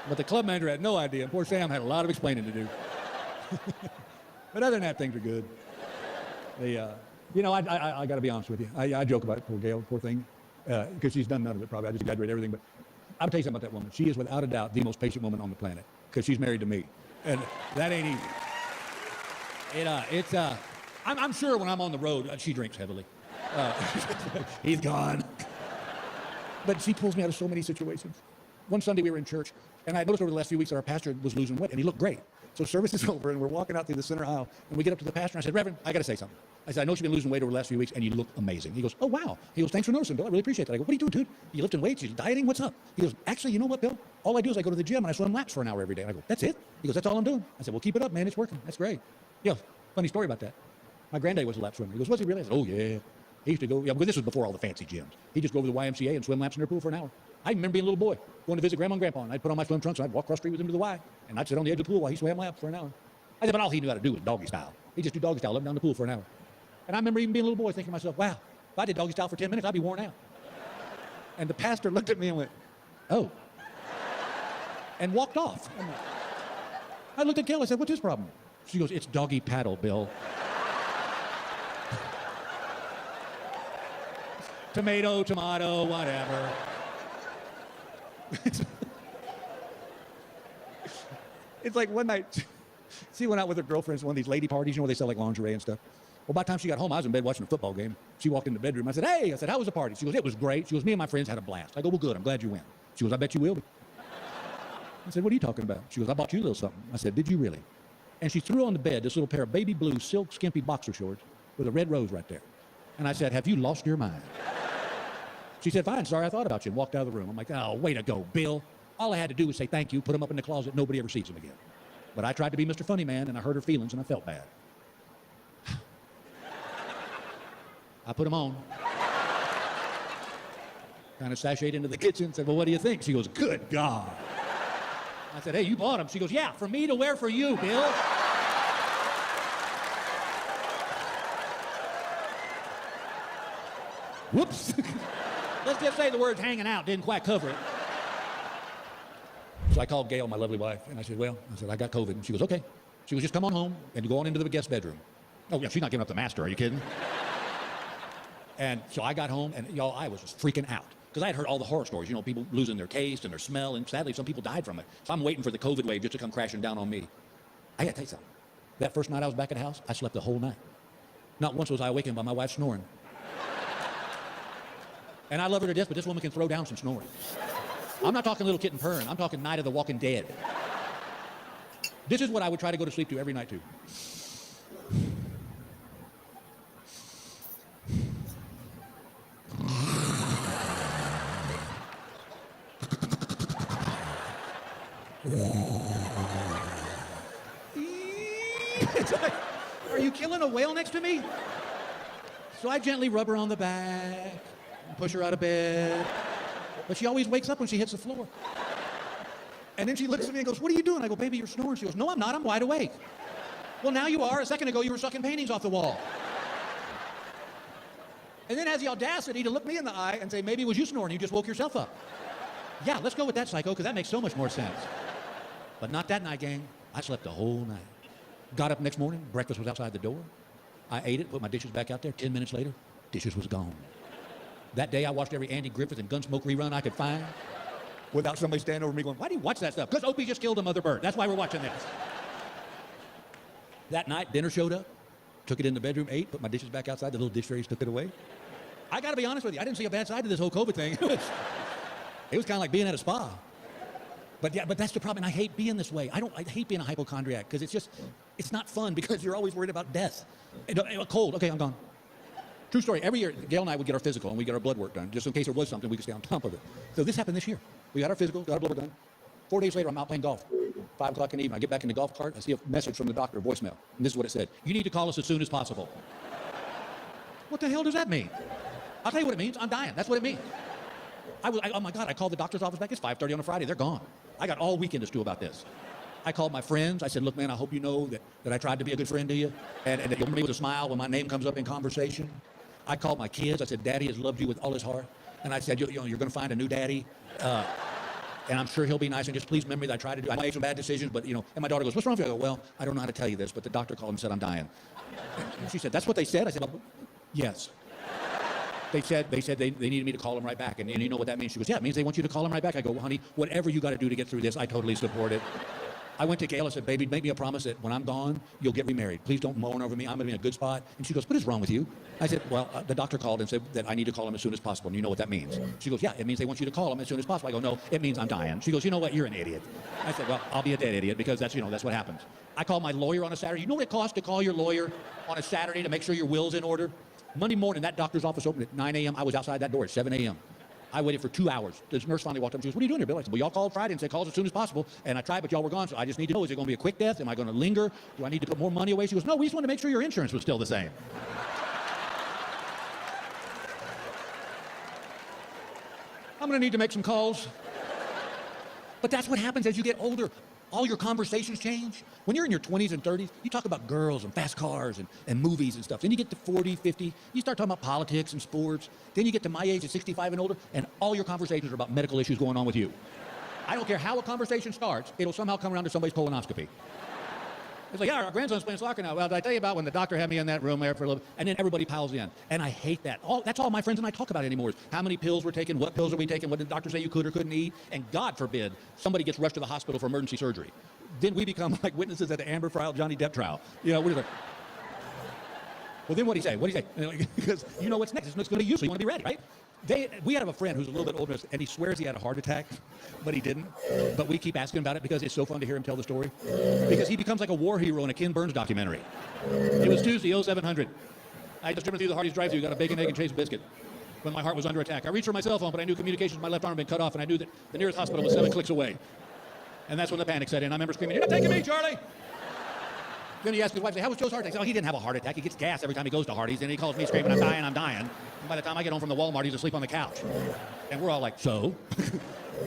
but the club manager had no idea. Poor Sam had a lot of explaining to do. But other than that, things are good. You know, I got to be honest with you. I joke about it, poor Gail, poor thing, because she's done none of it probably. I just exaggerate everything. But I'll tell you something about that woman. She is without a doubt the most patient woman on the planet because she's married to me. And that ain't easy. I'm sure when I'm on the road, she drinks heavily. He's gone. But she pulls me out of so many situations. One Sunday we were in church, and I noticed over the last few weeks that our pastor was losing weight, and he looked great. So service is over, and we're walking out through the center aisle, and we get up to the pastor, and I said, Reverend, I got to say something. I said, I know you've been losing weight over the last few weeks, and you look amazing. He goes, oh, wow. He goes, thanks for noticing, Bill. I really appreciate that. I go, what are you doing, dude? You lifting weights? You dieting? What's up? He goes, actually, you know what, Bill? All I do is I go to the gym, and I swim laps for an hour every day. And I go, that's it? He goes, that's all I'm doing. I said, well, keep it up, man. It's working. That's great. Yeah, funny story about that. My granddad was a lap swimmer. He goes, was he really? I said, oh, yeah. He used to go, yeah, because this was before all the fancy gyms. He'd just go over to the YMCA and swim laps in their pool for an hour. I remember being a little boy, going to visit Grandma and Grandpa, and I'd put on my swim trunks, and I'd walk across the street with him to the Y, and I'd sit on the edge of the pool while he swam laps for an hour. I said, but all he knew how to do was doggy style. He'd just do doggy style up and down the pool for an hour. And I remember even being a little boy thinking to myself, wow, if I did doggy style for 10 minutes, I'd be worn out. And the pastor looked at me and went, oh, and walked off. I looked at Gail, I said, what's his problem? She goes, it's doggy paddle, Bill. Tomato, whatever. It's like one night, she went out with her girlfriends to one of these lady parties, you know, where they sell like lingerie and stuff. Well, by the time she got home, I was in bed watching a football game. She walked in the bedroom. I said, hey, how was the party? She goes, it was great. She goes, me and my friends had a blast. I go, well, good. I'm glad you went. She goes, I bet you will be. I said, what are you talking about? She goes, I bought you a little something. I said, did you really? And she threw on the bed this little pair of baby blue silk skimpy boxer shorts with a red rose right there. And I said, have you lost your mind? She said, fine, sorry, I thought about you, and walked out of the room. I'm like, oh, way to go, Bill. All I had to do was say thank you, put them up in the closet, nobody ever sees them again. But I tried to be Mr. Funny Man, and I hurt her feelings, and I felt bad. I put them on. Kind of sashayed into the kitchen, said, well, what do you think? She goes, good God. I said, hey, you bought them. She goes, yeah, for me to wear for you, Bill. Whoops. Let's just say the words hanging out didn't quite cover it. So I called Gail, my lovely wife, and I said, I got COVID. And she goes, okay. She goes, just come on home and go on into the guest bedroom. Oh, yeah, she's not giving up the master. Are you kidding? And so I got home, and y'all, I was just freaking out. Because I had heard all the horror stories, people losing their taste and their smell, and sadly, some people died from it. So I'm waiting for the COVID wave just to come crashing down on me. I got to tell you something. That first night I was back at the house, I slept the whole night. Not once was I awakened by my wife snoring. And I love her to death, but this woman can throw down some snoring. I'm not talking little kitten purring. I'm talking Night of the Walking Dead. This is what I would try to go to sleep to every night, too. Are you killing a whale next to me? So I gently rub her on the back, and push her out of bed. But she always wakes up when she hits the floor. And then she looks at me and goes, "What are you doing?" I go, "Baby, you're snoring." She goes, "No, I'm not. I'm wide awake." "Well, now you are. A second ago, you were sucking paintings off the wall." And then has the audacity to look me in the eye and say, "Maybe it was you snoring. You just woke yourself up." Yeah, let's go with that, psycho, because that makes so much more sense. But not that night, gang. I slept the whole night. Got up next morning. Breakfast was outside the door. I ate it, put my dishes back out there. 10 minutes later, dishes was gone. That day, I watched every Andy Griffith and Gunsmoke rerun I could find without somebody standing over me going, "Why do you watch that stuff?" "Because Opie just killed a mother bird. That's why we're watching this." That night, dinner showed up. Took it in the bedroom, ate, put my dishes back outside. The little dish trays took it away. I got to be honest with you. I didn't see a bad side to this whole COVID thing. It was kind of like being at a spa. But that's the problem. And I hate being this way. I hate being a hypochondriac because it's not fun because you're always worried about death. A cold. Okay, I'm gone. True story. Every year, Gail and I would get our physical and we get our blood work done. Just in case there was something, we could stay on top of it. So this happened this year. We got our physical, got our blood work done. 4 days later, I'm out playing golf. 5 o'clock in the evening, I get back in the golf cart. I see a message from the doctor, voicemail. And this is what it said. "You need to call us as soon as possible." What the hell does that mean? I'll tell you what it means. I'm dying. That's what it means. Oh my God, I called the doctor's office back. It's 5:30 on a Friday. They're gone. I got all weekend to stew about this. I called my friends. I said, "Look, man, I hope you know that I tried to be a good friend to you and that you'll remember me with a smile when my name comes up in conversation." I called my kids. I said, "Daddy has loved you with all his heart." And I said, you're going to find a new daddy. And I'm sure he'll be nice. And just please remember that I tried to do. I made some bad decisions, but And my daughter goes, "What's wrong with you?" I go, "Well, I don't know how to tell you this, but the doctor called and said I'm dying." And she said, "That's what they said?" I said, "Well, yes." They said they needed me to call them right back. And you know what that means? She goes, "Yeah, it means they want you to call them right back." I go, "Well, honey, whatever you got to do to get through this, I totally support it." I went to Gail. I said, "Baby, make me a promise that when I'm gone, you'll get remarried. Please don't moan over me. I'm going to be in a good spot." And she goes, "What is wrong with you?" I said, "Well, the doctor called and said that I need to call him as soon as possible. And you know what that means?" She goes, "Yeah, it means they want you to call him as soon as possible." I go, "No, it means I'm dying." She goes, "You know what? You're an idiot." I said, "Well, I'll be a dead idiot because that's what happens." I called my lawyer on a Saturday. You know what it costs to call your lawyer on a Saturday to make sure your will's in order? Monday morning, that doctor's office opened at 9 a.m. I was outside that door at 7 a.m. I waited for 2 hours. This nurse finally walked up and she goes, "What are you doing here, Bill?" I said, "Well, y'all called Friday and said call us as soon as possible. And I tried, but y'all were gone. So I just need to know, is it going to be a quick death? Am I going to linger? Do I need to put more money away?" She goes, "No, we just wanted to make sure your insurance was still the same." I'm going to need to make some calls. But that's what happens as you get older. All your conversations change. When you're in your 20s and 30s, you talk about girls and fast cars and movies and stuff. Then you get to 40, 50, you start talking about politics and sports. Then you get to my age at 65 and older, and all your conversations are about medical issues going on with you. I don't care how a conversation starts, it'll somehow come around to somebody's colonoscopy. It's like, "Yeah, our grandson's playing soccer now." "Well, did I tell you about when the doctor had me in that room there for a little bit?" And then everybody piles in. And I hate that. That's all my friends and I talk about anymore is how many pills we're taking, what pills are we taking, what did the doctor say you could or couldn't eat. And God forbid somebody gets rushed to the hospital for emergency surgery. Then we become like witnesses at the Amber trial, Johnny Depp trial. What is it? Well, then what'd he say? What'd he say? Because you know what's next. It's going to be you, so you want to be ready, right? We have a friend who's a little bit older, and he swears he had a heart attack, but he didn't. But we keep asking about it because it's so fun to hear him tell the story. Because he becomes like a war hero in a Ken Burns documentary. It was Tuesday, 0700. I just driven through the Hardee's drive-thru, got a bacon, egg, and cheese biscuit when my heart was under attack. I reached for my cell phone, but I knew communications with my left arm had been cut off, and I knew that the nearest hospital was 7 clicks away. And that's when the panic set in. I remember screaming, "You're not taking me, Charlie!" Then he asked his wife, "How was Joe's heart attack?" I said, "Oh, he didn't have a heart attack. He gets gas every time he goes to Hardee's." And he calls me screaming, "I'm dying, I'm dying." And by the time I get home from the Walmart, he's asleep on the couch. And we're all like, "So?"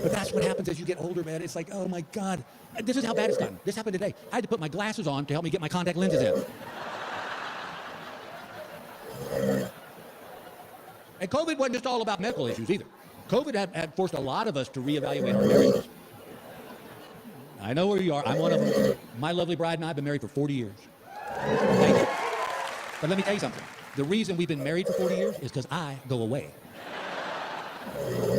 But that's what happens as you get older, man. It's like, oh my God. This is how bad it's gotten. This happened today. I had to put my glasses on to help me get my contact lenses in. And COVID wasn't just all about medical issues either. COVID had forced a lot of us to reevaluate our marriages. I know where you are. I'm one of them. My lovely bride and I have been married for 40 years. Thank you. But let me tell you something. The reason we've been married for 40 years is because I go away.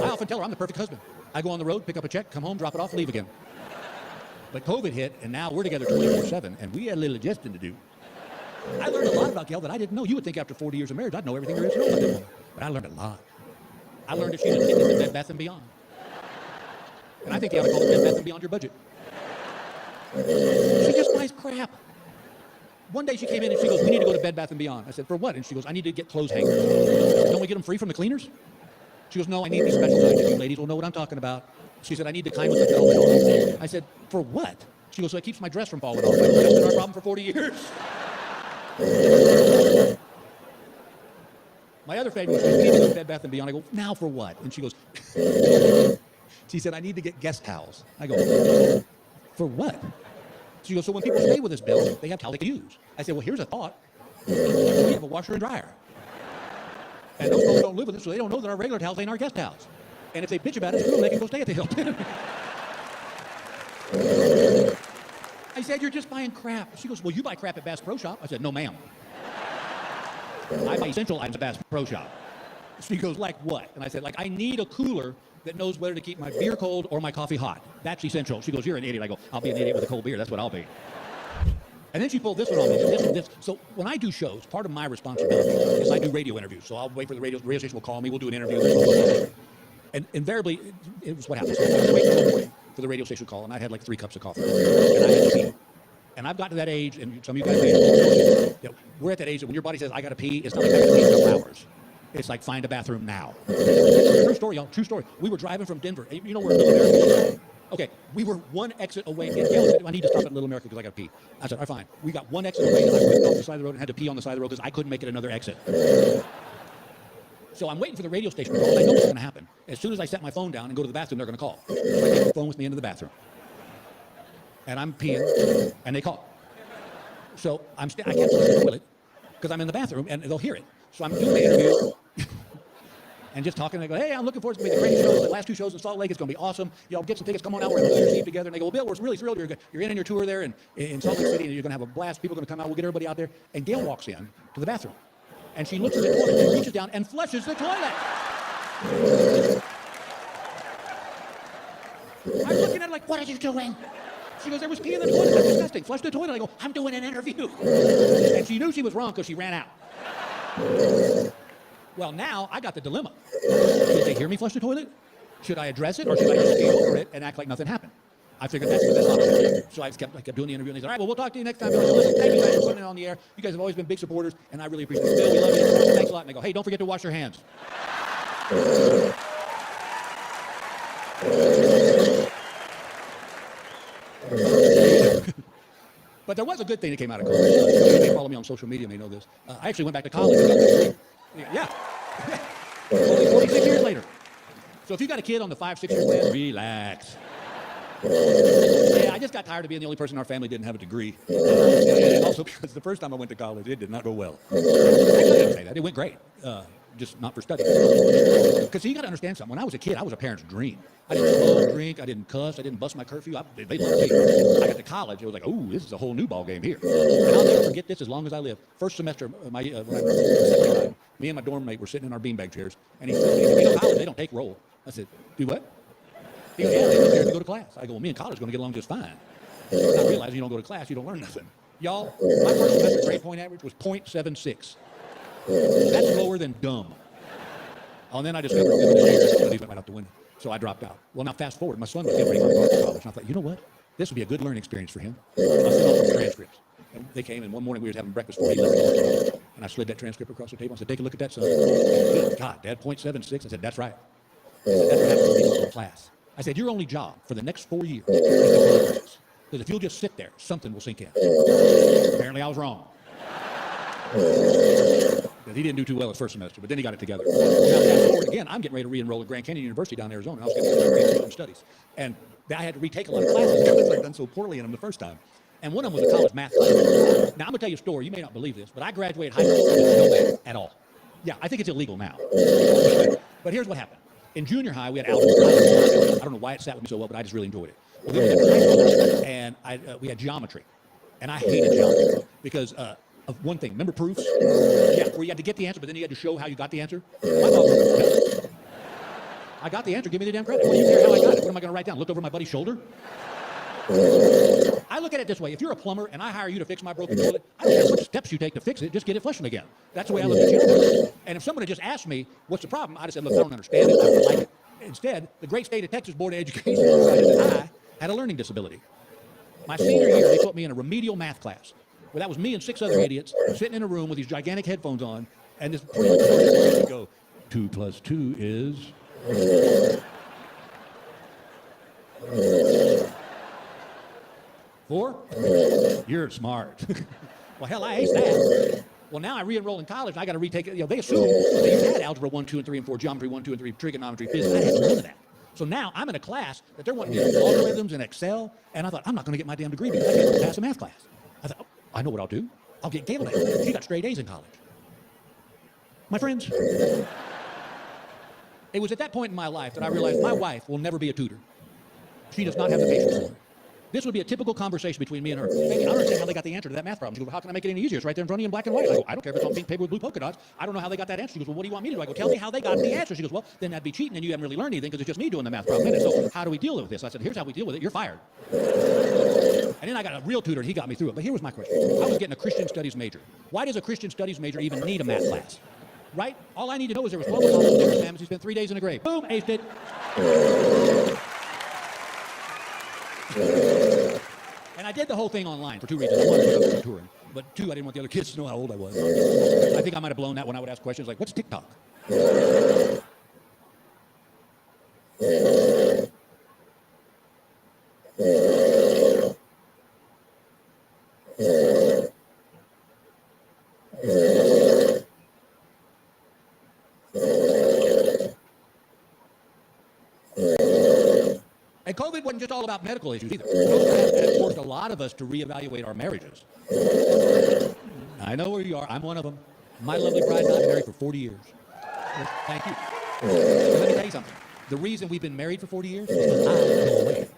I often tell her I'm the perfect husband. I go on the road, pick up a check, come home, drop it off, leave again. But COVID hit, and now we're together 24/7, and we had a little adjusting to do. I learned a lot about Gail that I didn't know. You would think after 40 years of marriage, I'd know everything there is to know about this woman. But I learned a lot. I learned that she's addicted to Bed Bath & Beyond. And I think they ought to call it Bed Bath & Beyond your budget. She just buys crap. One day she came in and she goes, we need to go to Bed Bath & Beyond. I said, for what? And she goes, I need to get clothes hangers. Don't we get them free from the cleaners? She goes, no, I need these special kinds. You ladies will know what I'm talking about. She said, I need the kind with the velvet on. I said, for what? She goes, so it keeps my dress from falling off. That's been our problem for 40 years. My other favorite was, we need to go to Bed Bath & Beyond. I go, now for what? And she goes, she said, I need to get guest towels. I go, for what? She goes, so when people stay with us, Bill, they have towels they can use. I said, well, here's a thought. We have a washer and dryer. And those folks don't live with us, so they don't know that our regular towels ain't our guest towels. And if they bitch about it, screw them, they can go stay at the Hilton. I said, you're just buying crap. She goes, well, you buy crap at Bass Pro Shop. I said, no, ma'am. I buy essential items at Bass Pro Shop. She goes, like what? And I said, like, I need a cooler that knows whether to keep my beer cold or my coffee hot. That's essential. She goes, you're an idiot. I go, I'll be an idiot with a cold beer. That's what I'll be. And then she pulled this one on me, this. So when I do shows, part of my responsibility is I do radio interviews. So I'll wait for the radio station will call me. We'll do an interview. And invariably, it was what happens. So I was waiting all morning for the radio station call, and I had like 3 cups of coffee. And I had to pee. And I've got to that age, and some of you guys know, we're at that age that when your body says, I got to pee, it's not like I got to pee in a couple hours. It's like, find a bathroom now. True story, y'all. True story. We were driving from Denver. You know where Little America is? Okay, we were one exit away. Gail said, I need to stop at Little America because I got to pee. I said, all right, fine. We got one exit away, and I whipped off the side of the road and had to pee on the side of the road because I couldn't make it another exit. So I'm waiting for the radio station to call. I know what's going to happen. As soon as I set my phone down and go to the bathroom, they're going to call. So I take the phone with me into the bathroom. And I'm peeing, and they call. So I can't flush the toilet because I'm in the bathroom, and they'll hear it. So I'm doing the interview and just talking. And I go, hey, I'm looking forward to the great shows. The last 2 shows in Salt Lake, it's going to be awesome. Y'all get some tickets. Come on out. We're in New Year's Eve together. And they go, well, Bill, we're really thrilled. You're in your tour there in Salt Lake City, and you're going to have a blast. People are going to come out. We'll get everybody out there. And Gail walks in to the bathroom. And she looks at the toilet and reaches down and flushes the toilet. I'm looking at her like, what are you doing? She goes, there was pee in the toilet. That's disgusting. Flush the toilet. I go, I'm doing an interview. And she knew she was wrong because she ran out. Well, now I got the dilemma. Did they hear me flush the toilet? Should I address it or should I just stay over it and act like nothing happened? I figured that's the best option. So I kept doing the interview, and they said, all right, well, we'll talk to you next time. Listen, thank you guys for putting it on the air. You guys have always been big supporters, and I really appreciate it. Bill, we love you. Thanks a lot. And they go, hey, don't forget to wash your hands. But there was a good thing that came out of college. You may follow me on social media, may know this. I actually went back to college. Yeah. Only 46 years later. So if you got a kid on the 5-6 year plan, relax. Yeah, I just got tired of being the only person in our family didn't have a degree. And also because the first time I went to college, it did not go well. I didn't say that. It went great. Just not for study. Because you got to understand something. When I was a kid, I was a parent's dream. I didn't smoke, drink, I didn't cuss, I didn't bust my curfew. They loved me. I got to college, it was like, oh, this is a whole new ball game here. And I'll never forget this as long as I live. First semester, when I was me and my dorm mate were sitting in our beanbag chairs, and he said, you know, college, they don't take roll. I said, do what? He goes, yeah, they don't care if you go to class. I go, well, me and college are going to get along just fine. I realize you don't go to class, you don't learn nothing. Y'all, my first semester grade point average was .76. That's lower than dumb. Oh, and then I discovered that studies went right out the window. So I dropped out. Well, now fast forward, my son was getting ready to go to college. And I thought, you know what? This would be a good learning experience for him. I sent off some transcripts. And they came, and one morning we were having breakfast before he left. And I slid that transcript across the table. I said, take a look at that, son. Good God, Dad, .76. I said, that's right. I said, that's what happens when you go to class. I said, your only job for the next 4 years is to go to class. Because if you'll just sit there, something will sink in. Apparently I was wrong. He didn't do too well his first semester, but then he got it together. Now, fast forward again, I'm getting ready to re-enroll at Grand Canyon University down in Arizona. I was getting some studies. And I had to retake a lot of classes because I'd done so poorly in them the first time. And one of them was a college math class. Now, I'm going to tell you a story. You may not believe this, but I graduated high school with no math at all. Yeah, I think it's illegal now. But here's what happened. In junior high, we had algebra. I don't know why it sat with me so well, but I just really enjoyed it. Well, then we got to high school, and we had geometry. And I hated geometry because of one thing. Remember proofs? Yeah, where you had to get the answer, but then you had to show how you got the answer. My mom was I got the answer. Give me the damn credit. What do you care how I got it? What am I going to write down? Look over my buddy's shoulder? I look at it this way. If you're a plumber and I hire you to fix my broken toilet, I don't care what steps you take to fix it. Just get it flushing again. That's the way I look at you. And if somebody just asked me, what's the problem? I'd have said, look, I don't understand it. I don't like it. Instead, the great state of Texas Board of Education decided that I had a learning disability. My senior year, they put me in a remedial math class. Well, that was me and 6 other idiots sitting in a room with these gigantic headphones on, and this would go, 2 plus 2 is... 4? You're smart. Well, hell, I aced that. Well, now I re-enroll in college, and I got to retake it. They assume that you had algebra 1, 2, and 3, and 4, geometry 1, 2, and 3, trigonometry, physics. I had none of that. So now I'm in a class that they're wanting me to do algorithms and Excel, and I thought, I'm not going to get my damn degree because I can't pass a math class. I thought, oh, I know what I'll do. I'll get Gail. She got straight A's in college. My friends, it was at that point in my life that I realized my wife will never be a tutor. She does not have the patience for it. This would be a typical conversation between me and her. Hey, I don't understand how they got the answer to that math problem. She goes, well, how can I make it any easier? It's right there in front of you in black and white. I go, I don't care if it's on pink paper with blue polka dots. I don't know how they got that answer. She goes, well, what do you want me to do? I go, tell me how they got the answer. She goes, well, then that'd be cheating and you haven't really learned anything because it's just me doing the math problem. So how do we deal with this? I said, here's how we deal with it. You're fired. And then I got a real tutor and he got me through it. But here was my question. I was getting a Christian studies major. Why does a Christian studies major even need a math class? Right? All I need to know is there was 12 apostles, 10 commandments. He spent 3 days in a grave. Boom, aced it. And I did the whole thing online for 2 reasons. One, because I was touring. But 2, I didn't want the other kids to know how old I was. I think I might have blown that when I would ask questions like, what's TikTok? And COVID wasn't just all about medical issues either. COVID has forced a lot of us to reevaluate our marriages. I know where you are. I'm one of them. My lovely bride and I have been married for 40 years. Thank you. Let me tell you something. The reason we've been married for 40 years is because I go away.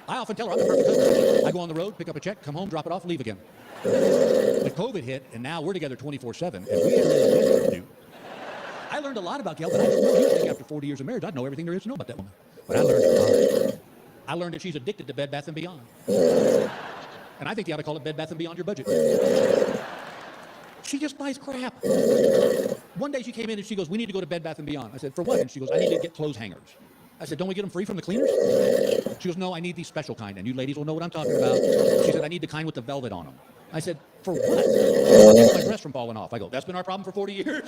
I often tell her I'm the perfect husband. I go on the road, pick up a check, come home, drop it off, leave again. But COVID hit, and now we're together 24/7, and we ain't really nothing to do. I learned a lot about Gail that I didn't know. You think after 40 years of marriage, I'd know everything there is to know about that woman. But I learned a lot. I learned that she's addicted to Bed Bath & Beyond. And I think you ought to call it Bed Bath & Beyond your budget. She just buys crap. One day she came in and she goes, we need to go to Bed Bath & Beyond. I said, for what? And she goes, I need to get clothes hangers. I said, don't we get them free from the cleaners? She goes, no, I need these special kind, and you ladies will know what I'm talking about. She said, I need the kind with the velvet on them. I said, for what? To keep my dress from falling off. I go, that's been our problem for 40 years.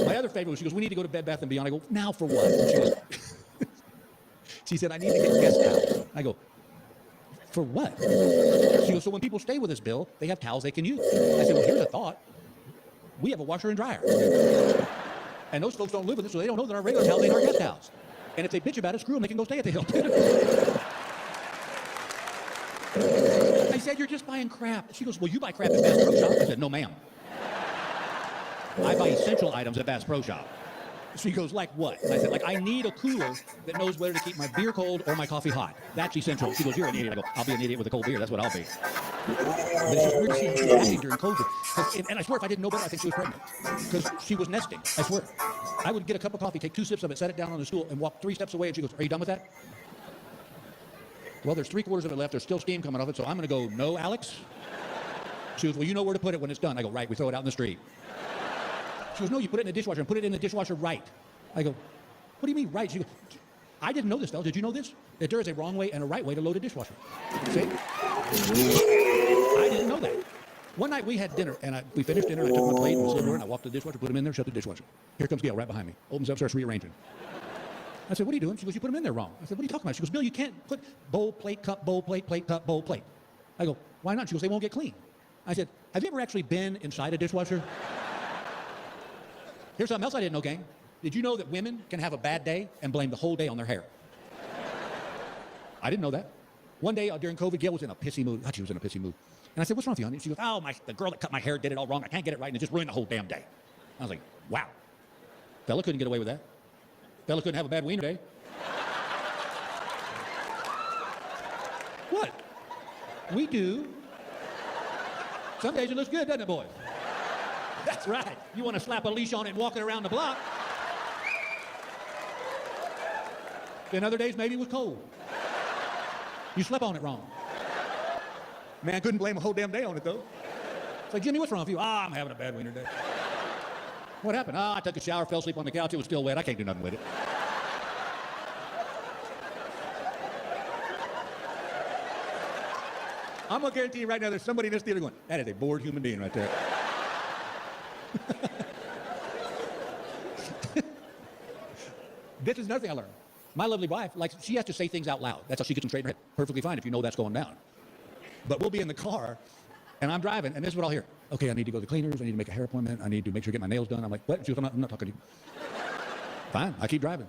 My other favorite was, she goes, we need to go to Bed Bath & Beyond. I go, now for what? And she goes, she said, I need to get guest towels. I go, for what? She goes, so when people stay with us, Bill, they have towels they can use. I said, well, here's a thought. We have a washer and dryer. And those folks don't live with us, so they don't know that our regular towels ain't our guest towels. And if they bitch about it, screw them, they can go stay at the Hilton. I said, you're just buying crap. She goes, well, you buy crap at Bass Pro Shop? I said, no, ma'am. I buy essential items at Bass Pro Shop. She goes, like what? And I said, like, I need a cooler that knows whether to keep my beer cold or my coffee hot. That's essential. She goes, you're an idiot. I go, I'll be an idiot with a cold beer. That's what I'll be. But it's just weird to see how she was acting during COVID. And I swear, if I didn't know better, I think she was pregnant. Because she was nesting. I swear. I would get a cup of coffee, take 2 sips of it, set it down on the stool, and walk 3 steps away, and she goes, are you done with that? Well, there's 3/4 of it left. There's still steam coming off it, so I'm going to go, no, Alex? She goes, well, you know where to put it when it's done. I go, right, we throw it out in the street. She goes, no, you put it in the dishwasher and put it in the dishwasher right. I go, what do you mean right? She goes, I didn't know this, though. Did you know this? That there is a wrong way and a right way to load a dishwasher. See? I didn't know that. One night we had dinner, and we finished dinner, and I took my plate and the silverware, and I walked to the dishwasher, put them in there, shut the dishwasher. Here comes Gail right behind me. Opens up, starts rearranging. I said, what are you doing? She goes, you put them in there wrong. I said, what are you talking about? She goes, Bill, you can't put bowl, plate, cup, plate, cup, bowl, plate. I go, why not? She goes, they won't get clean. I said, have you ever actually been inside a dishwasher? Here's something else I didn't know, gang. Did you know that women can have a bad day and blame the whole day on their hair? I didn't know that. One day during COVID, Gail was in a pissy mood. She was in a pissy mood. And I said, what's wrong with you, honey? She goes, oh, the girl that cut my hair did it all wrong. I can't get it right, and it just ruined the whole damn day. I was like, wow. Fella couldn't get away with that. Fella couldn't have a bad wiener day. What? We do. Some days it looks good, doesn't it, boys? That's right. You want to slap a leash on it and walk it around the block. Then other days maybe it was cold. You slept on it wrong. Man, couldn't blame a whole damn day on it though. It's like, Jimmy, what's wrong with you? I'm having a bad winter day. What happened? I took a shower, fell asleep on the couch. It was still wet. I can't do nothing with it. I'm going to guarantee you right now there's somebody in this theater going, that is a bored human being right there. This is another thing I learned. My lovely wife, like, she has to say things out loud. That's how she gets them straight in her head. Perfectly fine if you know that's going down. But we'll be in the car, and I'm driving, and this is what I'll hear. Okay, I need to go to the cleaners. I need to make a hair appointment. I need to make sure to get my nails done. I'm like, what? She goes, I'm not talking to you. Fine, I keep driving.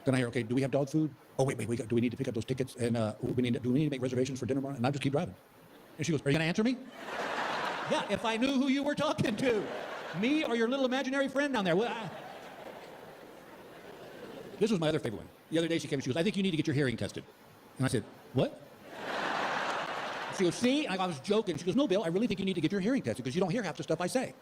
Then I hear, okay, do we have dog food? Oh, wait, do we need to pick up those tickets? And do we need to make reservations for dinner tomorrow? And I just keep driving. And she goes, are you going to answer me? Yeah, if I knew who you were talking to. Me or your little imaginary friend down there. Well, This was my other favorite one. The other day she came and she goes, I think you need to get your hearing tested. And I said, what? She goes, see? And I was joking. She goes, no, Bill, I really think you need to get your hearing tested because you don't hear half the stuff I say.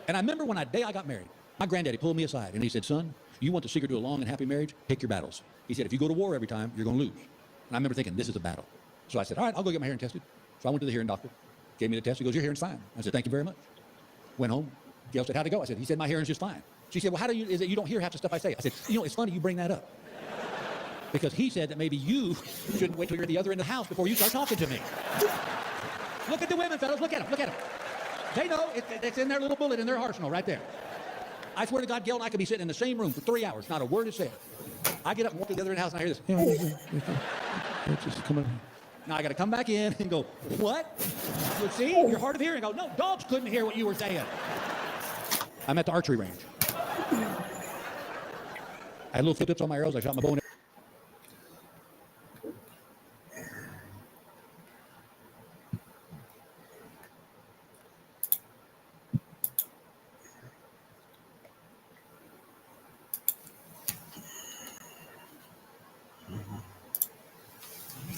And I remember when day I got married, my granddaddy pulled me aside and he said, son, you want the secret to a long and happy marriage? Pick your battles. He said, if you go to war every time, you're going to lose. And I remember thinking, this is a battle. So I said, all right, I'll go get my hearing tested. So I went to the hearing doctor, gave me the test. He goes, your hearing's fine. I said, thank you very much. Went home. Gail said, how'd it go? I said, he said, my hearing's just fine. She said, well, how is it you don't hear half the stuff I say? I said, it's funny you bring that up. Because he said that maybe you shouldn't wait till you're at the other end of the house before you start talking to me. Look at the women, fellas. Look at them. They know it's in their little bullet in their arsenal right there. I swear to God, Gail and I could be sitting in the same room for 3 hours. Not a word is said. I get up and walk to the other end of the house and I hear this. Just come on. Now I got to come back in and go, what? You see, you're hard of hearing. I go, no, dogs couldn't hear what you were saying. I'm at the archery range. I had little flip-tips on my arrows. I shot my bow and